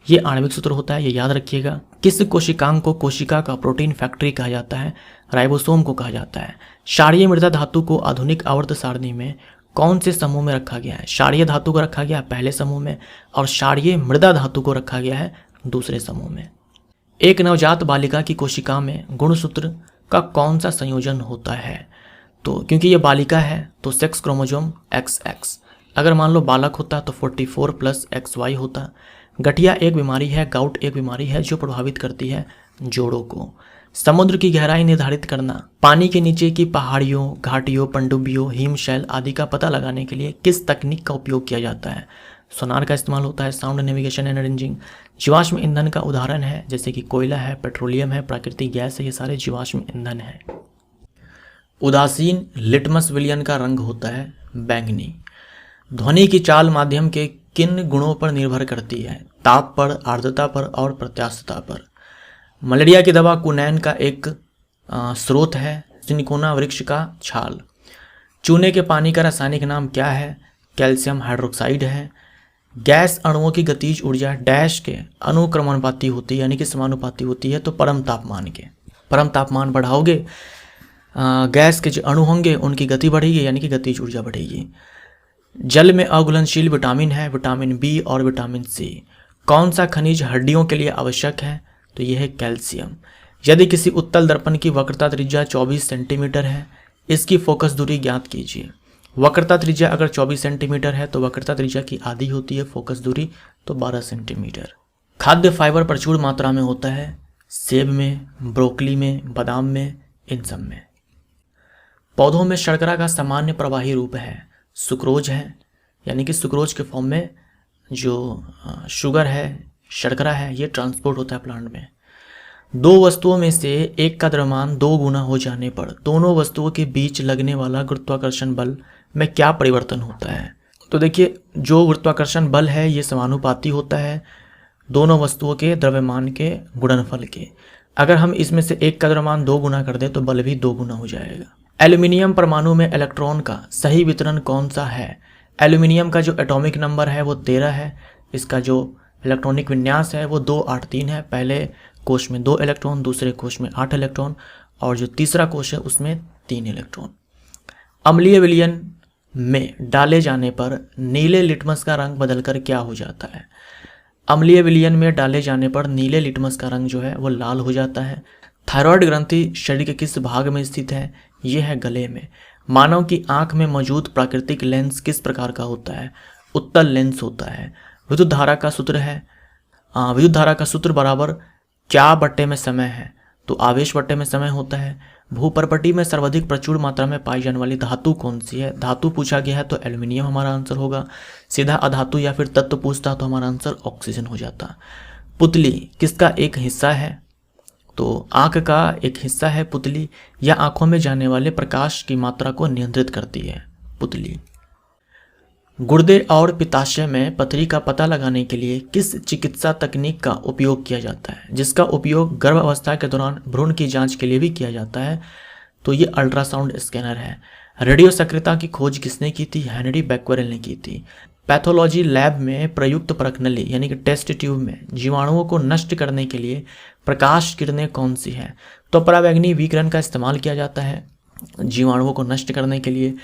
ये आणविक सूत्र होता है, ये याद रखिएगा। किस कोशिकांग को कोशिका का प्रोटीन फैक्ट्री कहा जाता है? राइबोसोम को कहा जाता है। क्षारीय मृदा धातु को आधुनिक आवर्त सारणी में कौन से समूह में रखा गया है? क्षारीय धातु को रखा गया है पहले समूह में और क्षारीय मृदा धातु को रखा गया है दूसरे समूह में। एक नवजात बालिका की कोशिका में गुणसूत्र का कौन सा संयोजन होता है? तो क्योंकि ये बालिका है तो सेक्स क्रोमोसोम XX। अगर मान लो बालक होता तो 44 + XY होता। गठिया एक बीमारी है, गाउट एक बीमारी है जो प्रभावित करती है जोड़ों को। समुद्र की गहराई निर्धारित करना, पानी के नीचे की पहाड़ियों, घाटियों, पनडुब्बियों, हिमशैल आदि का पता लगाने के लिए किस तकनीक का उपयोग किया जाता है? सोनार का इस्तेमाल होता है, साउंड नेविगेशन एंड रेंजिंग। जीवाश्म ईंधन का उदाहरण है जैसे कि कोयला है, पेट्रोलियम है, प्राकृतिक गैस है, ये सारे जीवाश्म ईंधन है। उदासीन लिटमस विलयन का रंग होता है बैंगनी। ध्वनि की चाल माध्यम के किन गुणों पर निर्भर करती है? ताप पर, आर्द्रता पर और प्रत्यास्थता पर। मलेरिया की दवा कुनैन का एक स्रोत है सिनकोना वृक्ष का छाल। चूने के पानी का रासायनिक नाम क्या है? कैल्शियम हाइड्रोक्साइड है। गैस अणुओं की गतिज ऊर्जा डैश के अनुक्रमानुपाती होती है, यानी कि समानुपाती होती है। तो परम तापमान के, परम तापमान बढ़ाओगे गैस के जो अणु होंगे उनकी गति बढ़ेगी, यानी कि गतिज ऊर्जा बढ़ेगी। जल में अघुलनशील विटामिन है विटामिन बी और विटामिन सी। कौन सा खनिज हड्डियों के लिए आवश्यक है? तो यह है कैल्शियम। यदि किसी उत्तल दर्पण की वक्रता त्रिज्या 24 सेंटीमीटर है, इसकी फोकस दूरी ज्ञात कीजिए। वक्रता त्रिज्या अगर 24 सेंटीमीटर है तो वक्रता त्रिज्या की आधी होती है फोकस दूरी, तो 12 सेंटीमीटर। खाद्य फाइबर प्रचुर मात्रा में होता है सेब में, ब्रोकली में, बादाम में, इन सब में। पौधों में शर्करा का सामान्य प्रवाही रूप है सुक्रोज है, यानी कि सुक्रोज के फॉर्म में जो शुगर है, शर्करा है, ये ट्रांसपोर्ट होता है प्लांट में। दो वस्तुओं में से एक का द्रव्यमान 2 गुना हो जाने पर दोनों वस्तुओं के बीच लगने वाला गुरुत्वाकर्षण बल में क्या परिवर्तन होता है? तो देखिए, जो गुरुत्वाकर्षण बल है ये समानुपाती होता है दोनों वस्तुओं के द्रव्यमान के गुणनफल के। अगर हम इसमें से एक का द्रव्यमान 2 गुना कर दें तो बल भी 2 गुना हो जाएगा। एल्यूमिनियम परमाणु में इलेक्ट्रॉन का सही वितरण कौन सा है? एल्यूमिनियम का जो एटॉमिक नंबर है वो 13 है। इसका जो इलेक्ट्रॉनिक विन्यास है वो 283 है। पहले कोश में 2 इलेक्ट्रॉन, दूसरे कोश में 8 इलेक्ट्रॉन और जो तीसरा कोश है उसमें 3 इलेक्ट्रॉन। अम्लीय विलयन में डाले जाने पर नीले लिटमस का रंग बदलकर क्या हो जाता है? अम्लीय विलयन में डाले जाने पर नीले लिटमस का रंग जो है वो लाल हो जाता है। थायराइड ग्रंथि शरीर के किस भाग में स्थित है? ये है गले में। मानव की आंख में मौजूद प्राकृतिक लेंस किस प्रकार का होता है? उत्तल लेंस होता है। विद्युत धारा का सूत्र है, विद्युत धारा का सूत्र बराबर क्या बट्टे में समय है? तो आवेश बट्टे में समय होता है। भूपर्पटी में सर्वाधिक प्रचुर मात्रा में पाई जाने वाली धातु कौन सी है? धातु पूछा गया है तो एल्यूमिनियम हमारा आंसर होगा। सीधा अधातु या फिर तत्व पूछता तो हमारा आंसर ऑक्सीजन हो जाता। पुतली किसका एक हिस्सा है? तो आंख का एक हिस्सा है पुतली, या आंखों में जाने वाले प्रकाश की मात्रा को नियंत्रित करती है पुतली। गुर्दे और पित्ताशय में पथरी का पता लगाने के लिए किस चिकित्सा तकनीक का उपयोग किया जाता है, जिसका उपयोग गर्भावस्था के दौरान भ्रूण की जांच के लिए भी किया जाता है? तो ये अल्ट्रासाउंड स्कैनर है। रेडियो सक्रियता की खोज किसने की थी? हेनरी बैक्वेरेल ने की थी। पैथोलॉजी लैब में प्रयुक्त परख नली यानी कि टेस्ट ट्यूब में जीवाणुओं को नष्ट करने के लिए प्रकाश किरणें कौन सी है? तो पराबैंगनी विकिरण का इस्तेमाल किया जाता है जीवाणुओं को नष्ट करने के लिए।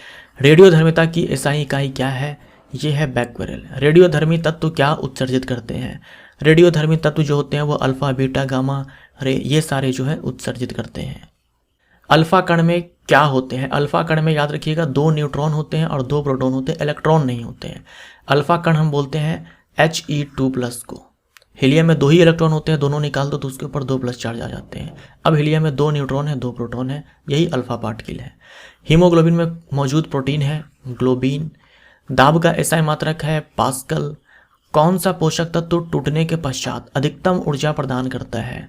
रेडियोधर्मिता की एसआई इकाई क्या है? ये है बैक्वेरेल। रेडियोधर्मी तत्व क्या उत्सर्जित करते हैं? रेडियोधर्मी तत्व जो होते हैं वो अल्फा, बीटा, गामा, रे ये सारे जो है उत्सर्जित करते हैं। अल्फा कण में क्या होते हैं? अल्फा कण में याद रखिएगा 2 न्यूट्रॉन होते हैं और 2 प्रोटॉन होते हैं, इलेक्ट्रॉन नहीं होते हैं। अल्फा कण हम बोलते हैं He2+ को। हीलियम में 2 ही इलेक्ट्रॉन होते हैं, दोनों निकाल दो तो उसके ऊपर 2+ चार्ज आ जाते हैं। अब हीलियम में 2 न्यूट्रॉन है, 2 प्रोटॉन है, यही अल्फा पार्टिकल है। हीमोग्लोबिन में मौजूद प्रोटीन है ग्लोबिन। दाब का एसआई मात्रक है पास्कल। कौन सा पोषक तत्व टूटने के पश्चात अधिकतम ऊर्जा प्रदान करता है?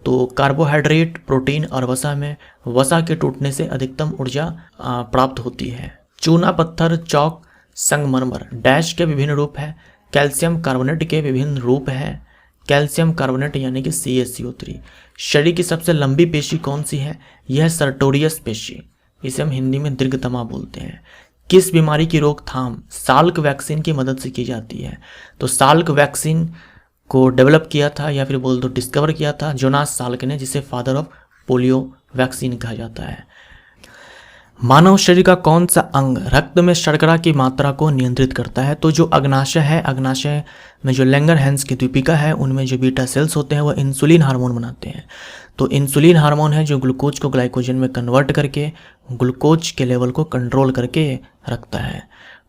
तो कार्बोहाइड्रेट, प्रोटीन और वसा में वसा के टूटने से अधिकतम ऊर्जा प्राप्त होती है। चूना पत्थर, चौक, संगमरमर डैश के विभिन्न रूप है। कैल्शियम कार्बोनेट के विभिन्न रूप है। कैल्शियम कार्बोनेट यानी कि CaCO3। शरीर की सबसे लंबी पेशी कौन सी है? यह है सर्टोरियस पेशी, इसे हम हिंदी में दीर्घतमा बोलते हैं। किस बीमारी की रोकथाम साल्क वैक्सीन की मदद से की जाती है? तो साल्क वैक्सीन को डेवलप किया था या फिर बोल दो डिस्कवर किया था जोनास साल्क ने, जिसे फादर ऑफ पोलियो वैक्सीन कहा जाता है। मानव शरीर का कौन सा अंग रक्त में शर्करा की मात्रा को नियंत्रित करता है? तो जो अग्नाशय है, अग्नाशय में जो लैंगरहैंस की द्वीपिका है उनमें जो बीटा सेल्स होते हैं वो इंसुलिन हार्मोन बनाते हैं। तो इंसुलिन हार्मोन है जो ग्लूकोज को ग्लाइकोजन में कन्वर्ट करके ग्लूकोज के लेवल को कंट्रोल करके रखता है।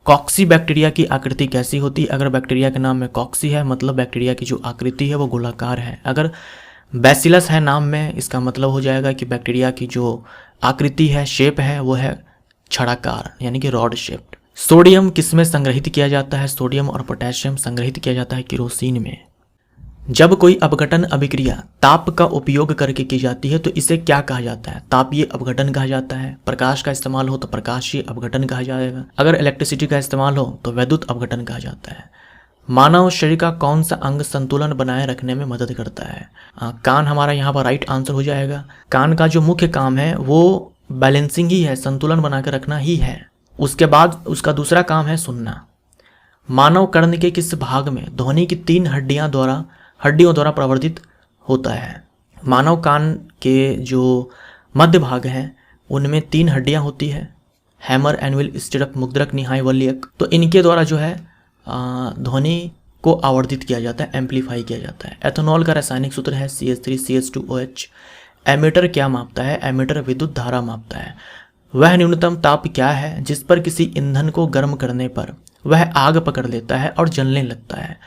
कॉक्सी बैक्टीरिया की आकृति कैसी होती है? अगर बैक्टीरिया के नाम में कॉक्सी है मतलब बैक्टीरिया की जो आकृति है वो गोलाकार है। अगर बैसिलस है नाम में, इसका मतलब हो जाएगा कि बैक्टीरिया की जो आकृति है, शेप है, वो है छड़ाकार यानी कि रॉड शेप्ड। सोडियम किसमें संग्रहित किया जाता है? सोडियम और पोटेशियम संग्रहित किया जाता है केरोसिन में। जब कोई अपघटन अभिक्रिया ताप का उपयोग करके की जाती है तो इसे क्या कहा जाता है? तापीय अपघटन कहा जाता है। प्रकाश का इस्तेमाल हो तो प्रकाशीय अपघटन कहा जाएगा। अगर इलेक्ट्रिसिटी का इस्तेमाल हो तो वैद्युत अपघटन कहा जाता है। मानव शरीर का कौन सा अंग संतुलन बनाए रखने में मदद करता है? कान हमारा यहाँ पर राइट आंसर हो जाएगा। कान का जो मुख्य काम है वो बैलेंसिंग ही है, संतुलन बना कर रखना ही है। उसके बाद उसका दूसरा काम है सुनना। मानव कर्ण के किस भाग में ध्वनि की 3 हड्डियों द्वारा प्रवर्धित होता है? मानव कान के जो मध्य भाग हैं उनमें 3 हड्डियां होती है, हैमर, एन्विल, स्टिरप, मुद्रक, निहाय, वल्यक। तो इनके द्वारा जो है ध्वनि को आवर्धित किया जाता है, एम्पलीफाई किया जाता है। एथेनॉल का रासायनिक सूत्र है CH3CH2OH। एमीटर क्या मापता है? एमीटर विद्युत धारा मापता है। वह न्यूनतम ताप क्या है जिस पर किसी ईंधन को गर्म करने पर वह आग पकड़ लेता है और जलने लगता है?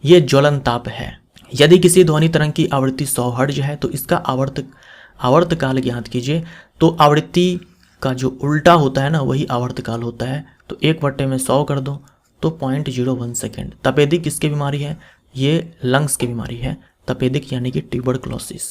ये ज्वलन ताप है। यदि किसी ध्वनि तरंग की आवृत्ति 100 हर्ट्ज है तो इसका आवर्तकाल ज्ञात कीजिए। तो आवृत्ति का जो उल्टा होता है ना वही आवर्तकाल होता है। तो 1/100 कर दो तो 0.01 सेकेंड। तपेदिक किसकी बीमारी है? ये लंग्स की बीमारी है, तपेदिक यानी कि ट्यूबरकुलोसिस।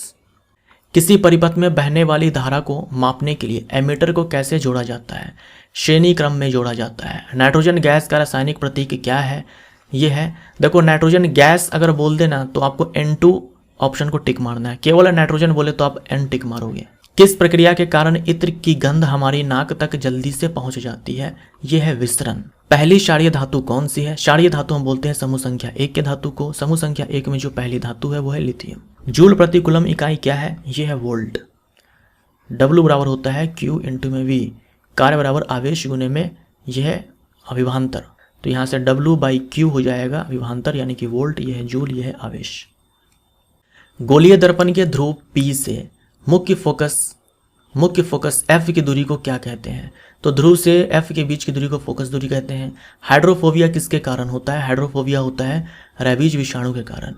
किसी परिपथ में बहने वाली धारा को मापने के लिए एमीटर को कैसे जोड़ा जाता है? श्रेणी क्रम में जोड़ा जाता है। नाइट्रोजन गैस का रासायनिक प्रतीक क्या है? ये है, देखो नाइट्रोजन गैस अगर बोल देना तो आपको N2 ऑप्शन को टिक मारना है। केवल नाइट्रोजन बोले तो आप N टिक मारोगे। किस प्रक्रिया के कारण इत्र की गंध हमारी नाक तक जल्दी से पहुंच जाती है? यह है विसरण। पहली क्षारीय धातु कौन सी है? क्षारीय धातु हम बोलते हैं समूह संख्या 1 के धातु को। समूह संख्या 1 में जो पहली धातु है वो है लिथियम। जूल प्रति कूलम इकाई क्या है? ये है वोल्ट। W बराबर होता है Q इंटू में V। कार्य बराबर आवेश गुने में यह है अविभांतर। तो यहाँ से W/Q हो जाएगा अविभांतर यानी कि वोल्ट। यह है जूल, यह है आवेश। गोलीय दर्पण के ध्रुव P से मुख्य फोकस F की दूरी को क्या कहते हैं? तो ध्रुव से F के बीच की दूरी को फोकस दूरी कहते हैं। हाइड्रोफोबिया किसके कारण होता है? हाइड्रोफोबिया होता है रेबीज विषाणु के कारण।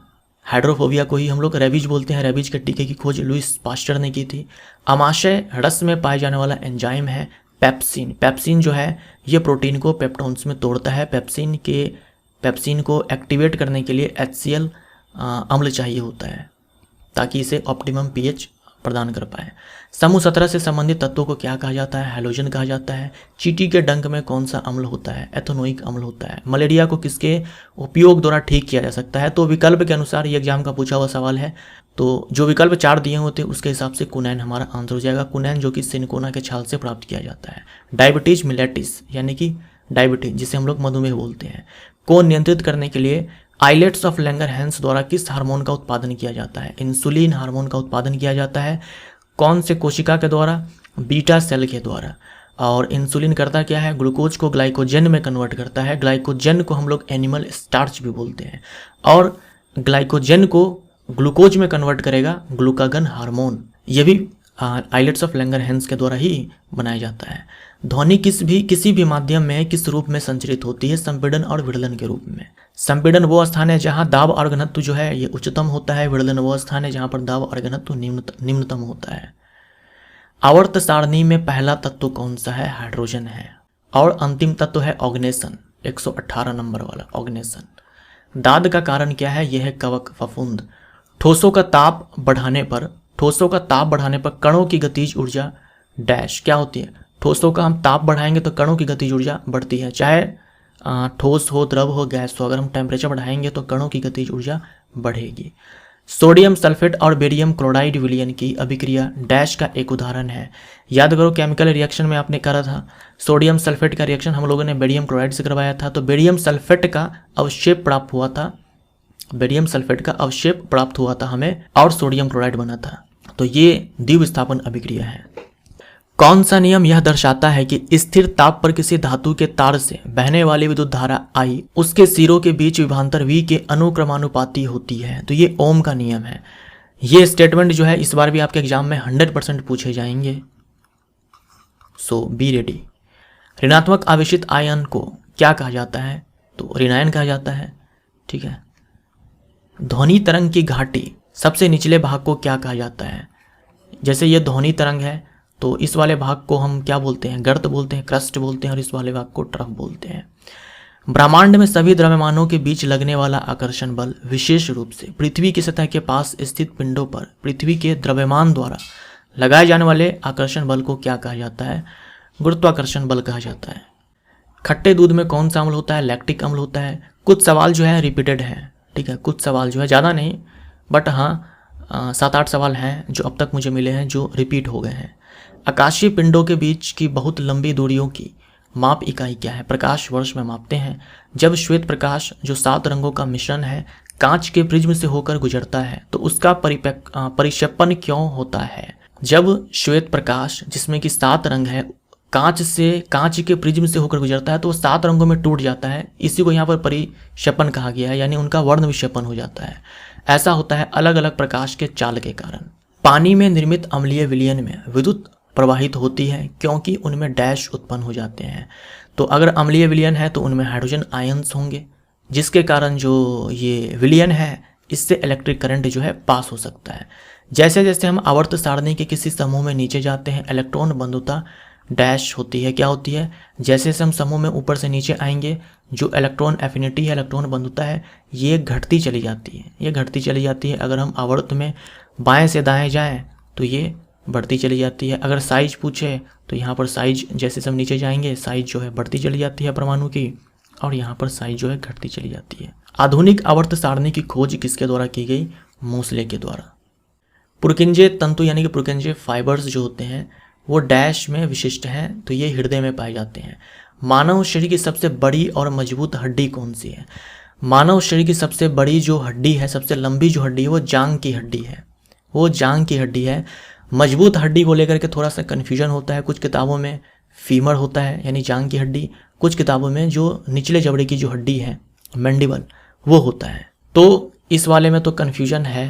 हाइड्रोफोबिया को ही हम लोग रेबीज बोलते हैं। रेबीज के टीके की खोज लुईस पास्चर ने की थी। अमाशय रस में पाए जाने वाला एंजाइम है पेप्सिन। पेप्सिन जो है ये प्रोटीन को पेप्टोन्स में तोड़ता है। पेप्सिन को एक्टिवेट करने के लिए HCl अम्ल चाहिए होता है ताकि इसे ऑप्टिमम pH प्रदान कर पाए। समूह 17 से संबंधित तत्वों को क्या कहा जाता है? हैलोजन कहा जाता है। चींटी के डंक में कौन सा अम्ल होता है? एथेनोइक अम्ल होता है। मलेरिया को किसके उपयोग द्वारा ठीक किया जा सकता है? तो विकल्प के अनुसार ये एग्जाम का पूछा हुआ सवाल है, तो जो विकल्प 4 दिए होते हैं उसके हिसाब से कुनैन हमारा आंसर हो जाएगा। कुनैन जो कि सिनकोना के छाल से प्राप्त किया जाता है। डायबिटीज मिलेटिस यानी कि डायबिटीज जिसे हम लोग मधुमेह बोलते हैं, को नियंत्रित करने के लिए आइलेट्स ऑफ लैंगरहैंस द्वारा किस हार्मोन का उत्पादन किया जाता है? इंसुलिन हार्मोन का उत्पादन किया जाता है। कौन से कोशिका के द्वारा? बीटा सेल के द्वारा। और इंसुलिन करता क्या है? ग्लूकोज को ग्लाइकोजन में कन्वर्ट करता है। ग्लाइकोजन को हम लोग एनिमल स्टार्च भी बोलते हैं, और ग्लाइकोजन को ग्लूकोज में कन्वर्ट करेगा ग्लूकागन हार्मोन। ये भी आइलेट्स ऑफ लैंगरहैंस के द्वारा ही बनाया जाता है। ध्वनि किसी भी माध्यम में किस रूप में संचरित होती है? संपीड़न और विड़लन के रूप में। संपीड़न वो स्थान है जहां दाब और घनत्व जो है ये उच्चतम होता है। विड़लन वो स्थान है जहां पर दाब और घनत्व निम्नतम होता है। आवर्त सारणी में पहला तत्व कौन सा है? हाइड्रोजन है। और अंतिम तत्व है ऑग्नेसन, 118 नंबर वाला ऑग्नेसन। दाद का कारण क्या है? यह है कवक फफूंद। ठोसों का ताप बढ़ाने पर कणों की गतिज ऊर्जा डैश क्या होती है? ठोसों का हम ताप बढ़ाएंगे तो कणों की गतिज ऊर्जा बढ़ती है, चाहे ठोस हो, द्रव हो, गैस हो। अगर हम टेम्परेचर बढ़ाएंगे तो कणों की गतिज ऊर्जा बढ़ेगी। सोडियम सल्फेट और बेरियम क्लोराइड विलयन की अभिक्रिया डैश का एक उदाहरण है। याद करो केमिकल रिएक्शन में आपने करा था, सोडियम सल्फेट का रिएक्शन हम लोगों ने बेरियम क्लोराइड से करवाया था, तो बेरियम सल्फेट का अवक्षेप प्राप्त हुआ था हमें, और सोडियम क्लोराइड बना था। तो ये द्विविस्थापन अभिक्रिया है। कौन सा नियम यह दर्शाता है कि स्थिर ताप पर किसी धातु के तार से बहने वाली विद्युत धारा I उसके सिरों के बीच विभवांतर V के अनुक्रमानुपाती होती है? तो ये ओम का नियम है। ये स्टेटमेंट जो है इस बार भी आपके एग्जाम में 100% पूछे जाएंगे, सो बी रेडी। ऋणात्मक आवेशित आयन को क्या कहा जाता है? तो ऋणायन कहा जाता है। ठीक है। ध्वनि तरंग की घाटी सबसे निचले भाग को क्या कहा जाता है? जैसे ये ध्वनि तरंग है तो इस वाले भाग को हम क्या बोलते हैं? गर्त बोलते हैं, क्रस्ट बोलते हैं, और इस वाले भाग को ट्रफ बोलते हैं। ब्रह्मांड में सभी द्रव्यमानों के बीच लगने वाला आकर्षण बल विशेष रूप से पृथ्वी की सतह के पास स्थित पिंडों पर पृथ्वी के द्रव्यमान द्वारा लगाए जाने वाले आकर्षण बल को क्या कहा जाता है? गुरुत्वाकर्षण बल कहा जाता है। खट्टे दूध में कौन सा अम्ल होता है? लैक्टिक अम्ल होता है। कुछ सवाल जो है रिपीटेड है, ठीक है, कुछ सवाल जो है ज़्यादा नहीं, बट हाँ 7-8 सवाल हैं जो अब तक मुझे मिले हैं जो रिपीट हो गए हैं। आकाशीय पिंडों के बीच की बहुत लंबी दूरियों की माप इकाई क्या है? प्रकाश वर्ष में मापते हैं। जब श्वेत प्रकाश जो 7 रंगों का मिश्रण है कांच के प्रिज्म से होकर गुजरता है तो उसका परिक्षेपण क्यों होता है? जब श्वेत प्रकाश जिसमें कि 7 रंग है कांच के प्रिज्म से होकर गुजरता है तो वो 7 रंगों में टूट जाता है। इसी को यहाँ पर परिक्षेपण कहा गया है, यानी उनका वर्ण विक्षेपण हो जाता है। ऐसा होता है अलग अलग प्रकाश के चाल के कारण। पानी में निर्मित अम्लीय विलयन में विद्युत प्रवाहित होती है क्योंकि उनमें डैश उत्पन्न हो जाते हैं। तो अगर अम्लीय विलयन है तो उनमें हाइड्रोजन आयंस होंगे, जिसके कारण जो ये विलयन है इससे इलेक्ट्रिक करंट जो है पास हो सकता है। जैसे जैसे हम आवर्त सारणी के किसी समूह में नीचे जाते हैं इलेक्ट्रॉन बंधुता डैश होती है। क्या होती है? जैसे जैसे हम समूह में ऊपर से नीचे आएंगे जो इलेक्ट्रॉन एफिनिटी है, इलेक्ट्रॉन बंधुता है, ये घटती चली जाती है। अगर हम आवर्त में बाएं से दाएं जाएं तो ये बढ़ती चली जाती है। अगर साइज पूछे तो यहाँ पर साइज जैसे हम नीचे जाएंगे साइज जो है बढ़ती चली जाती है परमाणु की, और यहाँ पर साइज जो है घटती चली जाती है। आधुनिक आवर्त सारणी की खोज किसके द्वारा की गई? मोसले के द्वारा। पुरकिंजे तंतु यानी कि पुरकिंजे फाइबर्स जो होते हैं वो डैश में विशिष्ट हैं, तो ये हृदय में पाए जाते हैं। मानव शरीर की सबसे बड़ी और मजबूत हड्डी कौन सी है? मानव शरीर की सबसे बड़ी जो हड्डी है, सबसे लंबी जो हड्डी है वो जांग की हड्डी है। मजबूत हड्डी को लेकर के थोड़ा सा कन्फ्यूजन होता है। कुछ किताबों में फीमर होता है यानी जांग की हड्डी, कुछ किताबों में जो निचले जबड़े की जो हड्डी है मैंडिबल वो होता है। तो इस वाले में तो कन्फ्यूजन है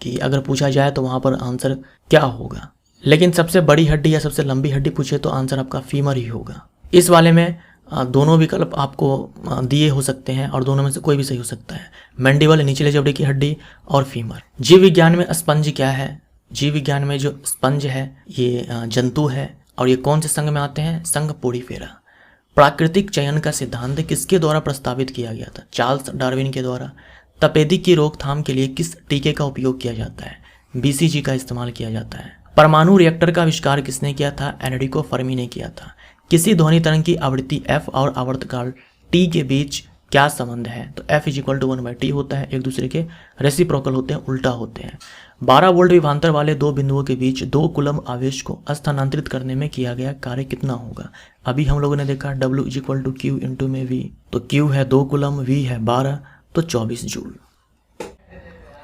कि अगर पूछा जाए तो वहाँ पर आंसर क्या होगा, लेकिन सबसे बड़ी हड्डी या सबसे लंबी हड्डी पूछे तो आंसर आपका फीमर ही होगा। इस वाले में दोनों विकल्प आपको दिए हो सकते हैं और दोनों में से कोई भी सही हो सकता है। मैंडिबल निचले जबड़े की हड्डी और फीमर। जीव विज्ञान में स्पंज क्या है? जीव विज्ञान में जो स्पंज है ये जंतु है, और ये कौन से संघ में आते हैं? संघ पोडीफेरा। प्राकृतिक चयन का सिद्धांत किसके द्वारा प्रस्तावित किया गया था? चार्ल्स डार्विन के द्वारा। तपेदिक की रोकथाम के लिए किस टीके का उपयोग किया जाता है? BCG का इस्तेमाल किया जाता है। परमाणु रिएक्टर का आविष्कार किसने किया था? एनरिको फर्मी ने किया था। किसी ध्वनि तरंग की आवृत्ति f और आवर्तकाल t के बीच क्या संबंध है? तो f = 1/t होता है, एक दूसरे के रेसिप्रोकल होते हैं, उल्टा होते हैं। 12 वोल्ट विभवांतर वाले दो बिंदुओं के बीच 2 कूलम आवेश को स्थानांतरित करने में किया गया कार्य कितना होगा? अभी हम लोगों ने देखा W = Q × में V, तो Q है 2 कूलम, V है 12, तो 24 जूल।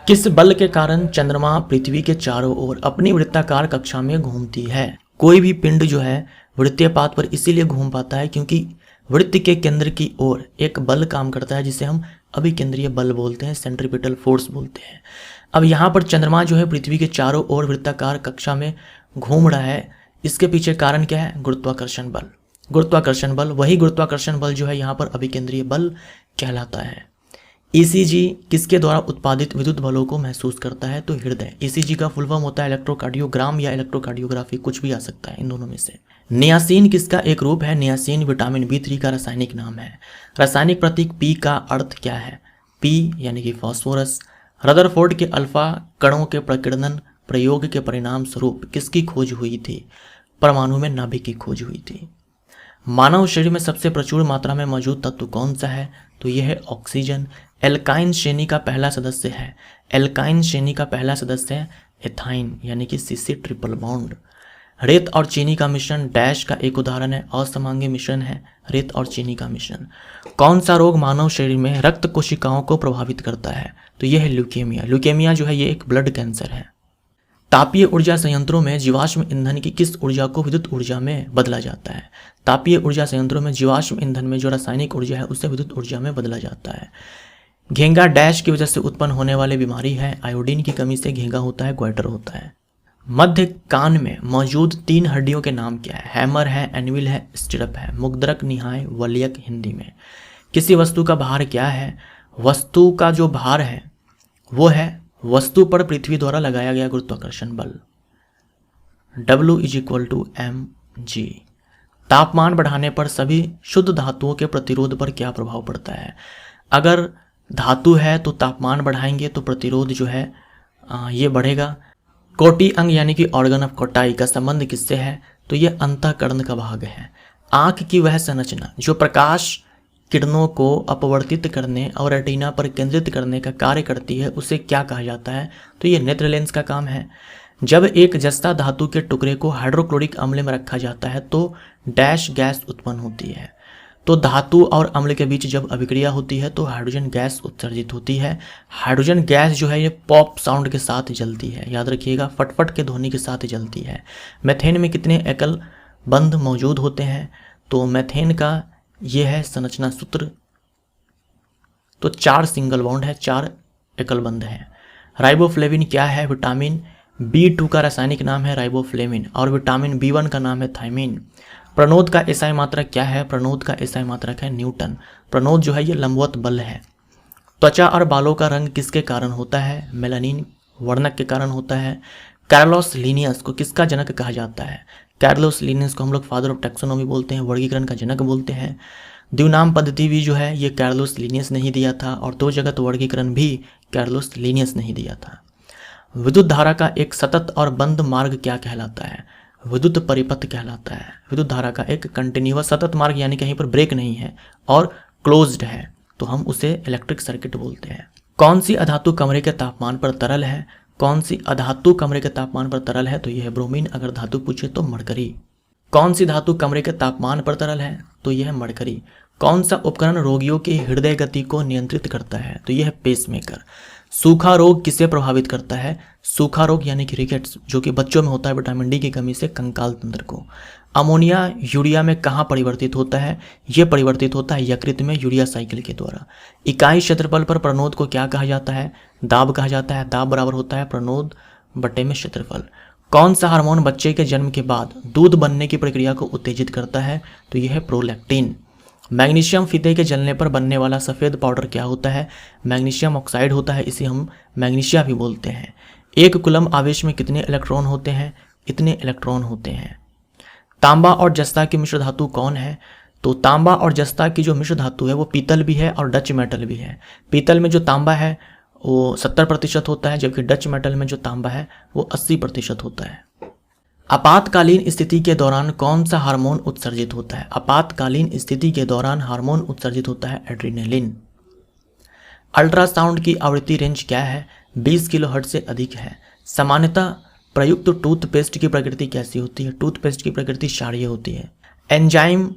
किस बल के कारण चंद्रमा पृथ्वी के चारों ओर अपनी वृत्ताकार कक्षा में घूमती है? कोई भी पिंड जो है वृत्तीय पाथ पर इसीलिए घूम पाता है क्योंकि वृत्त के केंद्र की ओर एक बल काम करता है जिसे हम अभिकेंद्रीय बल बोलते हैं, सेंट्रीपिटल फोर्स बोलते हैं। अब यहाँ पर चंद्रमा जो है पृथ्वी के चारों ओर वृत्ताकार कक्षा में घूम रहा है, इसके पीछे कारण क्या है? गुरुत्वाकर्षण बल। गुरुत्वाकर्षण बल, वही गुरुत्वाकर्षण बल जो है यहाँ पर अभिकेंद्रीय बल कहलाता है। ECG किसके द्वारा उत्पादित विद्युत बलों को महसूस करता है? तो हृदय। ECG का फुल फॉर्म होता है इलेक्ट्रोकार्डियोग्राम या इलेक्ट्रोकार्डियोग्राफी, कुछ भी आ सकता है इन दोनों में से। नियासिन किसका एक रूप है? नियासिन विटामिन B3 का रासायनिक नाम है। रासायनिक प्रतीक P का अर्थ क्या है? P यानी कि फास्फोरस। रदरफोर्ड के अल्फा कणों के प्रकीर्णन प्रयोग के परिणाम स्वरूप किसकी खोज हुई थी? परमाणु में नाभिक की खोज हुई थी। मानव शरीर में सबसे प्रचुर मात्रा में मौजूद तत्व कौन सा है? तो यह है ऑक्सीजन। एल्काइन श्रेणी का पहला सदस्य है, एल्काइन श्रेणी का पहला सदस्य है एथाइन यानी कि CC ट्रिपल बॉन्ड। रेत और चीनी का मिश्रण डैश का एक उदाहरण है, असमांगी मिश्रण है रेत और चीनी का मिश्रण। कौन सा रोग मानव शरीर में रक्त कोशिकाओं को प्रभावित करता है? तो यह है ल्यूकेमिया। ल्यूकेमिया जो है ये एक ब्लड कैंसर है। तापीय ऊर्जा संयंत्रों में जीवाश्म ईंधन की किस ऊर्जा को विद्युत ऊर्जा में बदला जाता है? तापीय ऊर्जा संयंत्रों में जीवाश्म ईंधन में जो रासायनिक ऊर्जा है उसे विद्युत ऊर्जा में बदला जाता है। घेंगा डैश की वजह से उत्पन्न होने वाली बीमारी है, आयोडीन की कमी से घेंगा होता है, ग्वाइटर होता है। मध्य कान में मौजूद 3 हड्डियों के नाम क्या है? हैमर है, एनविल है, स्टिरप है। मुद्रक, निहाय, वलयक हिंदी में। किसी वस्तु का भार क्या है? वस्तु का जो भार है वो है वस्तु पर पृथ्वी द्वारा लगाया गया गुरुत्वाकर्षण बल। W = mg। तापमान बढ़ाने पर सभी शुद्ध धातुओं के प्रतिरोध पर क्या प्रभाव पड़ता है? अगर धातु है तो तापमान बढ़ाएंगे तो प्रतिरोध जो है ये बढ़ेगा। कोटि अंग यानी कि ऑर्गन ऑफ कोटाई का संबंध किससे है? तो ये अंतःकरण का भाग है। आंख की वह संरचना जो प्रकाश किरणों को अपवर्तित करने और रेटिना पर केंद्रित करने का कार्य करती है उसे क्या कहा जाता है? तो ये नेत्र लेंस का काम है। जब एक जस्ता धातु के टुकड़े को हाइड्रोक्लोरिक अम्ल में रखा जाता है तो डैश गैस उत्पन्न होती है। तो धातु और अम्ल के बीच जब अभिक्रिया होती है तो हाइड्रोजन गैस उत्सर्जित होती है। हाइड्रोजन गैस जो है ये पॉप साउंड के साथ जलती है, याद रखिएगा, फटफट के ध्वनि के साथ जलती है। मीथेन में कितने एकल बंध मौजूद होते हैं? तो मीथेन का ये है संरचना सूत्र, तो 4 सिंगल बॉन्ड है, 4 एकल बंध है। राइबोफ्लेविन क्या है? विटामिन B2 का रासायनिक नाम है राइबोफ्लेविन और विटामिन B1 का नाम है थायमिन। प्रणोद का एसआई मात्रक क्या है? प्रणोद का एसआई मात्रक है न्यूटन। प्रणोद जो है ये लंबवत बल है। त्वचा और बालों का रंग किसके कारण होता है? मेलानिन वर्णक के कारण होता है। कार्लोस लीनियस को किसका जनक कहा जाता है? कार्लोस लीनियस को हम लोग फादर ऑफ टैक्सोनॉमी बोलते हैं, वर्गीकरण का जनक बोलते हैं। द्विनाम पद्धति भी जो है ये कार्लोस लीनियस ने ही दिया था और 2 जगत वर्गीकरण भी कार्लोस लीनियस ने ही दिया था। विद्युत धारा का एक सतत और बंद मार्ग क्या कहलाता है? विद्युत परिपथ कहलाता है। विद्युत धारा का एक कंटिन्यूअस सतत मार्ग यानी कहीं पर ब्रेक नहीं है और क्लोज्ड है तो हम उसे इलेक्ट्रिक सर्किट बोलते हैं। कौन सी अधातु कमरे के तापमान पर तरल है? कौन सी अधातु कमरे के तापमान पर तरल है? तो यह है ब्रोमीन। अगर धातु पूछे तो मरकरी। कौन सी धातु कमरे के तापमान पर तरल है? तो यह है मरकरी। कौन सा उपकरण रोगियों की हृदय गति को नियंत्रित करता है? तो यह है पेसमेकर। सूखा रोग किसे प्रभावित करता है? सूखा रोग यानी कि रिकेट्स जो कि बच्चों में होता है विटामिन डी की कमी से कंकाल तंत्र को। अमोनिया यूरिया में कहाँ परिवर्तित होता है? यह परिवर्तित होता है यकृत में यूरिया साइकिल के द्वारा। इकाई क्षेत्रफल पर प्रणोद को क्या कहा जाता है? दाब कहा जाता है। दाब बराबर होता है प्रणोद बटे में क्षेत्रफल। कौन सा हार्मोन बच्चे के जन्म के बाद दूध बनने की प्रक्रिया को उत्तेजित करता है? तो यह है प्रोलैक्टिन। मैग्नीशियम फीते के जलने पर बनने वाला सफ़ेद पाउडर क्या होता है? मैग्नीशियम ऑक्साइड होता है, इसे हम मैग्नीशिया भी बोलते हैं। 1 कूलम आवेश में कितने इलेक्ट्रॉन होते हैं? इतने इलेक्ट्रॉन होते हैं। तांबा और जस्ता की मिश्र धातु कौन है? तो तांबा और जस्ता की जो मिश्र धातु है वो पीतल भी है और डच मेटल भी है। पीतल में जो तांबा है वो 70% होता है, जबकि डच मेटल में जो तांबा है वो 80% होता है। आपातकालीन स्थिति के दौरान कौन सा हार्मोन उत्सर्जित होता है? आपातकालीन स्थिति के दौरान हार्मोन उत्सर्जित होता है एड्रेनालिन। अल्ट्रासाउंड की आवृत्ति रेंज क्या है? 20 किलोहर्ट्ज से अधिक है। सामान्यतः प्रयुक्त टूथपेस्ट की प्रकृति कैसी होती है? टूथपेस्ट की प्रकृति क्षारीय होती है। एंजाइम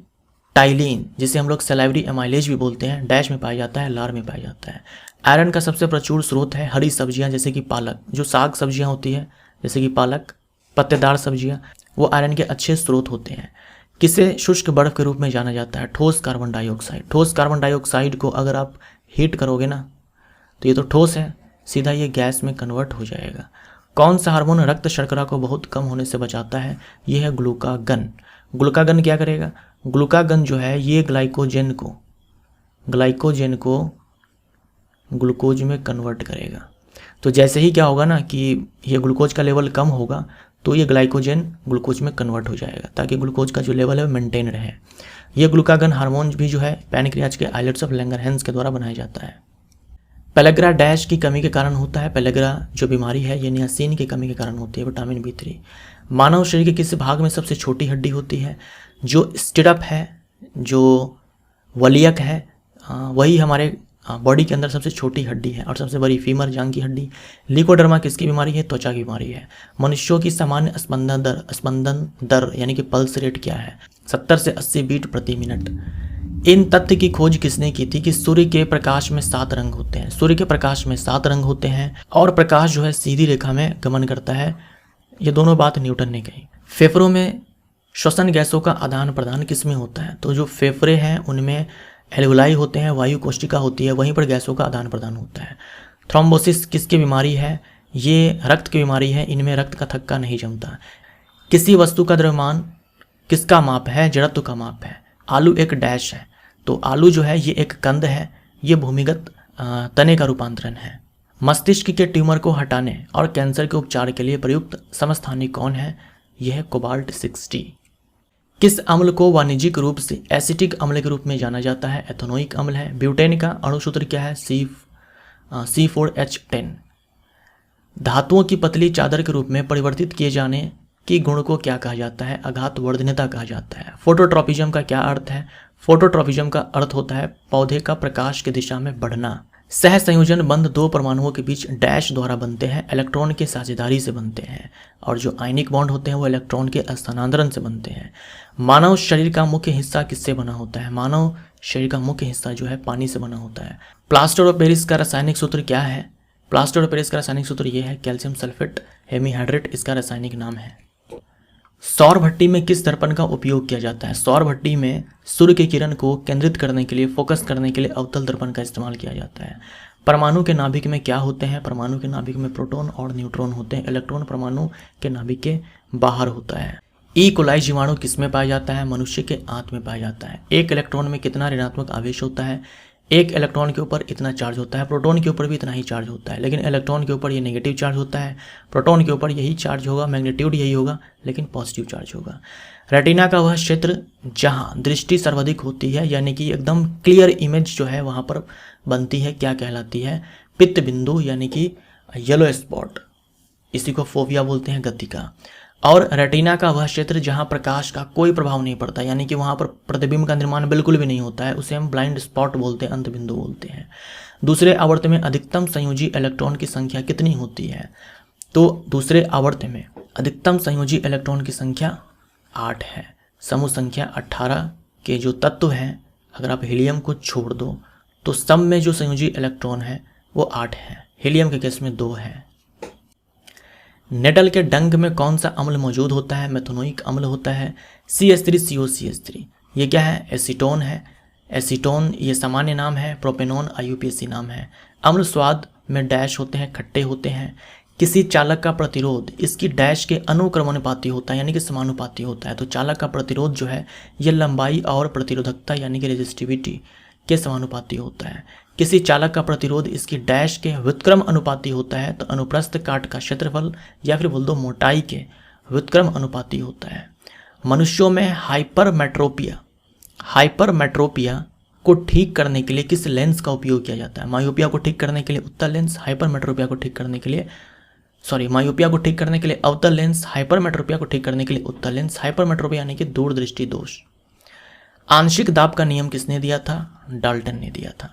टाइलिन, जिसे हम लोग सलाइवरी एमाइलेज भी बोलते हैं, डैश में पाया जाता है, लार में पाया जाता है। आयरन का सबसे प्रचुर स्रोत है हरी सब्जियां, जैसे कि पालक। जो साग सब्जियां होती है जैसे कि पालक, पत्तेदार सब्जियां, वो आयरन के अच्छे स्रोत होते हैं। किसे शुष्क बर्फ के रूप में जाना जाता है? ठोस कार्बन डाइऑक्साइड। ठोस कार्बन डाइऑक्साइड को अगर आप हीट करोगे ना, तो ये तो ठोस है, सीधा ये गैस में कन्वर्ट हो जाएगा। कौन सा हार्मोन रक्त शर्करा को बहुत कम होने से बचाता है? ये है ग्लूकागन। ग्लूकागन क्या करेगा? ग्लूकागन जो है ये ग्लाइकोजन को ग्लूकोज में कन्वर्ट करेगा। तो जैसे ही क्या होगा ना कि ये ग्लूकोज का लेवल कम होगा, तो ये ग्लाइकोजन ग्लूकोज में कन्वर्ट हो जाएगा, ताकि ग्लूकोज का जो लेवल है वो मेंटेन रहे। ये ग्लूकागन हार्मोन भी जो है पैनक्रियाज के आइलेट्स ऑफ लैंगरहैंस के द्वारा बनाया जाता है। पेलेग्रा डैश की कमी के कारण होता है। पेलेग्रा जो बीमारी है ये नियासिन की कमी के कारण होती है, विटामिन B3। मानव शरीर के किस भाग में सबसे छोटी हड्डी होती है? जो स्टिरअप है, जो वलियक है, वही हमारे बॉडी के अंदर सबसे छोटी हड्डी है। और सबसे बड़ी फीमर जांग की हड्डी। लिकोडर्मा किसकी बीमारी है? त्वचा की बीमारी है। मनुष्यों की सामान्य स्पंदन दर यानी कि पल्स रेट क्या है? 70 से 80 बीट प्रति मिनट। इन तथ्य की खोज किसने की थी कि सूर्य के प्रकाश में 7 रंग होते हैं? सूर्य के प्रकाश में 7 रंग होते हैं और प्रकाश जो है सीधी रेखा में गमन करता है। ये दोनों बात न्यूटन ने कही। फेफड़ों में श्वसन गैसों का आदान प्रदान किस में होता है? तो जो फेफड़े हैं उनमें एल्वुलाई होते हैं, वायु कोशिका होती है, वहीं पर गैसों का आदान प्रदान होता है। थ्रोम्बोसिस किसकी बीमारी है? ये रक्त की बीमारी है, इनमें रक्त का थक्का नहीं जमता। किसी वस्तु का द्रव्यमान किसका माप है? जड़त्व का माप है। आलू एक डैश है, तो आलू जो है ये एक कंद है, ये भूमिगत तने का रूपांतरण है। मस्तिष्क के ट्यूमर को हटाने और कैंसर के उपचार के लिए प्रयुक्त समस्थानिक कौन है? यह है कोबाल्ट 60। किस अम्ल को वाणिज्यिक रूप से एसिटिक अम्ल के रूप में जाना जाता है? एथेनोइक अम्ल है। ब्यूटेन का अणुसूत्र क्या है? C4H10। धातुओं की पतली चादर के रूप में परिवर्तित किए जाने की गुण को क्या कहा जाता है? आघातवर्धनता कहा जाता है। फोटोट्रॉपिज्म का क्या अर्थ है? फोटोट्रॉपिज्म का अर्थ होता है पौधे का प्रकाश की दिशा में बढ़ना। सह संयोजन बंध 2 परमाणुओं के बीच डैश द्वारा बनते हैं, इलेक्ट्रॉन के साझेदारी से बनते हैं। और जो आयनिक बॉन्ड होते हैं वो इलेक्ट्रॉन के स्थानांतरण से बनते हैं। मानव शरीर का मुख्य हिस्सा किससे बना होता है? मानव शरीर का मुख्य हिस्सा जो है पानी से बना होता है। प्लास्टर ऑफ पेरिस का रासायनिक सूत्र क्या है? प्लास्टर ऑफ पेरिस का रासायनिक सूत्र ये है कैल्शियम सल्फेट हेमीहाइड्रेट, इसका रासायनिक नाम है। सौर भट्टी में किस दर्पण का उपयोग किया जाता है? सौर भट्टी में सूर्य की किरण को केंद्रित करने के लिए, फोकस करने के लिए अवतल दर्पण का इस्तेमाल किया जाता है। परमाणु के नाभिक में क्या होते हैं? परमाणु के नाभिक में प्रोटॉन और न्यूट्रॉन होते हैं। इलेक्ट्रॉन परमाणु के नाभिक के बाहर होता है। ई कोलाई जीवाणु किसमें पाया जाता है? मनुष्य के आंत में पाया जाता है। एक इलेक्ट्रॉन में कितना ऋणात्मक आवेश होता है? एक इलेक्ट्रॉन के ऊपर इतना चार्ज होता है। प्रोटॉन के ऊपर भी इतना ही चार्ज होता है, लेकिन इलेक्ट्रॉन के ऊपर ये नेगेटिव चार्ज होता है। प्रोटॉन के ऊपर यही चार्ज होगा, मैग्नीट्यूड यही होगा, लेकिन पॉजिटिव चार्ज होगा। रेटिना का वह क्षेत्र जहाँ दृष्टि सर्वाधिक होती है, यानी कि एकदम क्लियर इमेज जो है वहाँ पर बनती है, क्या कहलाती है? पित्त बिंदु, यानी कि येलो स्पॉट। इसी को फोबिया बोलते हैं, गति का। और रेटिना का वह क्षेत्र जहाँ प्रकाश का कोई प्रभाव नहीं पड़ता, यानी कि वहाँ पर प्रतिबिंब का निर्माण बिल्कुल भी नहीं होता है, उसे हम ब्लाइंड स्पॉट बोलते हैं, अंत बिंदु बोलते हैं। दूसरे आवर्त में अधिकतम संयोजी इलेक्ट्रॉन की संख्या कितनी होती है? तो दूसरे आवर्त में अधिकतम संयोजी इलेक्ट्रॉन की संख्या 8 है। समूह संख्या 18 के जो तत्व हैं, अगर आप हीलियम को छोड़ दो तो सब में जो संयोजी इलेक्ट्रॉन है वो 8 है। हीलियम के केस में 2 है। नेटल के डंक में कौन सा अम्ल मौजूद होता है? मेथनोइक अम्ल होता है। CH3COCH3 ये क्या है? एसीटोन है। एसीटोन ये सामान्य नाम है, प्रोपेनॉन IUPAC नाम है। अम्ल स्वाद में डैश होते हैं, खट्टे होते हैं। किसी चालक का प्रतिरोध इसकी डैश के अनुक्रमानुपाती होता है, यानी कि समानुपाती होता है। तो चालक का प्रतिरोध जो है ये लंबाई और प्रतिरोधकता यानी कि रेजिस्टिविटी के समानुपाती होता है। किसी चालक का प्रतिरोध इसकी डैश के व्युत्क्रम अनुपाती होता है, तो अनुप्रस्थ काट का क्षेत्रफल या फिर बोल दो मोटाई के व्युत्क्रम अनुपाती होता है। मनुष्यों में हाइपरमेट्रोपिया को ठीक करने के लिए किस लेंस का उपयोग किया जाता है? मायोपिया को ठीक करने के लिए उत्तल लेंस, हाइपरमेट्रोपिया को ठीक करने के लिए मायोपिया को ठीक करने के लिए अवतल लेंस, हाइपरमेट्रोपिया को ठीक करने के लिए उत्तल लेंस। हाइपरमेट्रोपिया यानी कि दूरदृष्टि दोष। आंशिक दाब का नियम किसने दिया था? डाल्टन ने दिया था।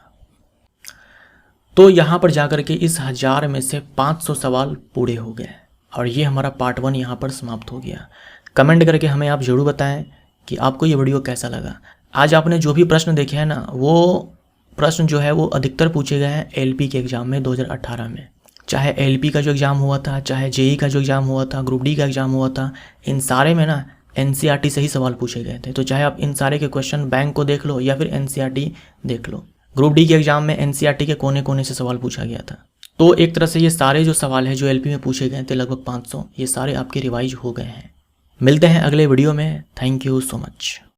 तो यहाँ पर जाकर के इस 1000 में से 500 सवाल पूरे हो गए और ये हमारा पार्ट 1 यहाँ पर समाप्त हो गया। कमेंट करके हमें आप ज़रूर बताएं कि आपको ये वीडियो कैसा लगा। आज आपने जो भी प्रश्न देखे हैं ना, वो प्रश्न जो है वो अधिकतर पूछे गए हैं एलपी के एग्ज़ाम में 2018 में। चाहे एलपी का जो एग्ज़ाम हुआ था, चाहे जेई का जो एग्ज़ाम हुआ था, ग्रुप डी का एग्ज़ाम हुआ था, इन सारे में ना एनसीईआरटी से ही सवाल पूछे गए थे। तो चाहे आप इन सारे के क्वेश्चन बैंक को देख लो या फिर एनसीईआरटी देख लो, ग्रुप डी के एग्ज़ाम में एनसीईआरटी के कोने कोने से सवाल पूछा गया था। तो एक तरह से ये सारे जो सवाल है जो एलपी में पूछे गए थे लगभग 500, ये सारे आपके रिवाइज हो गए हैं। मिलते हैं अगले वीडियो में। Thank you so much.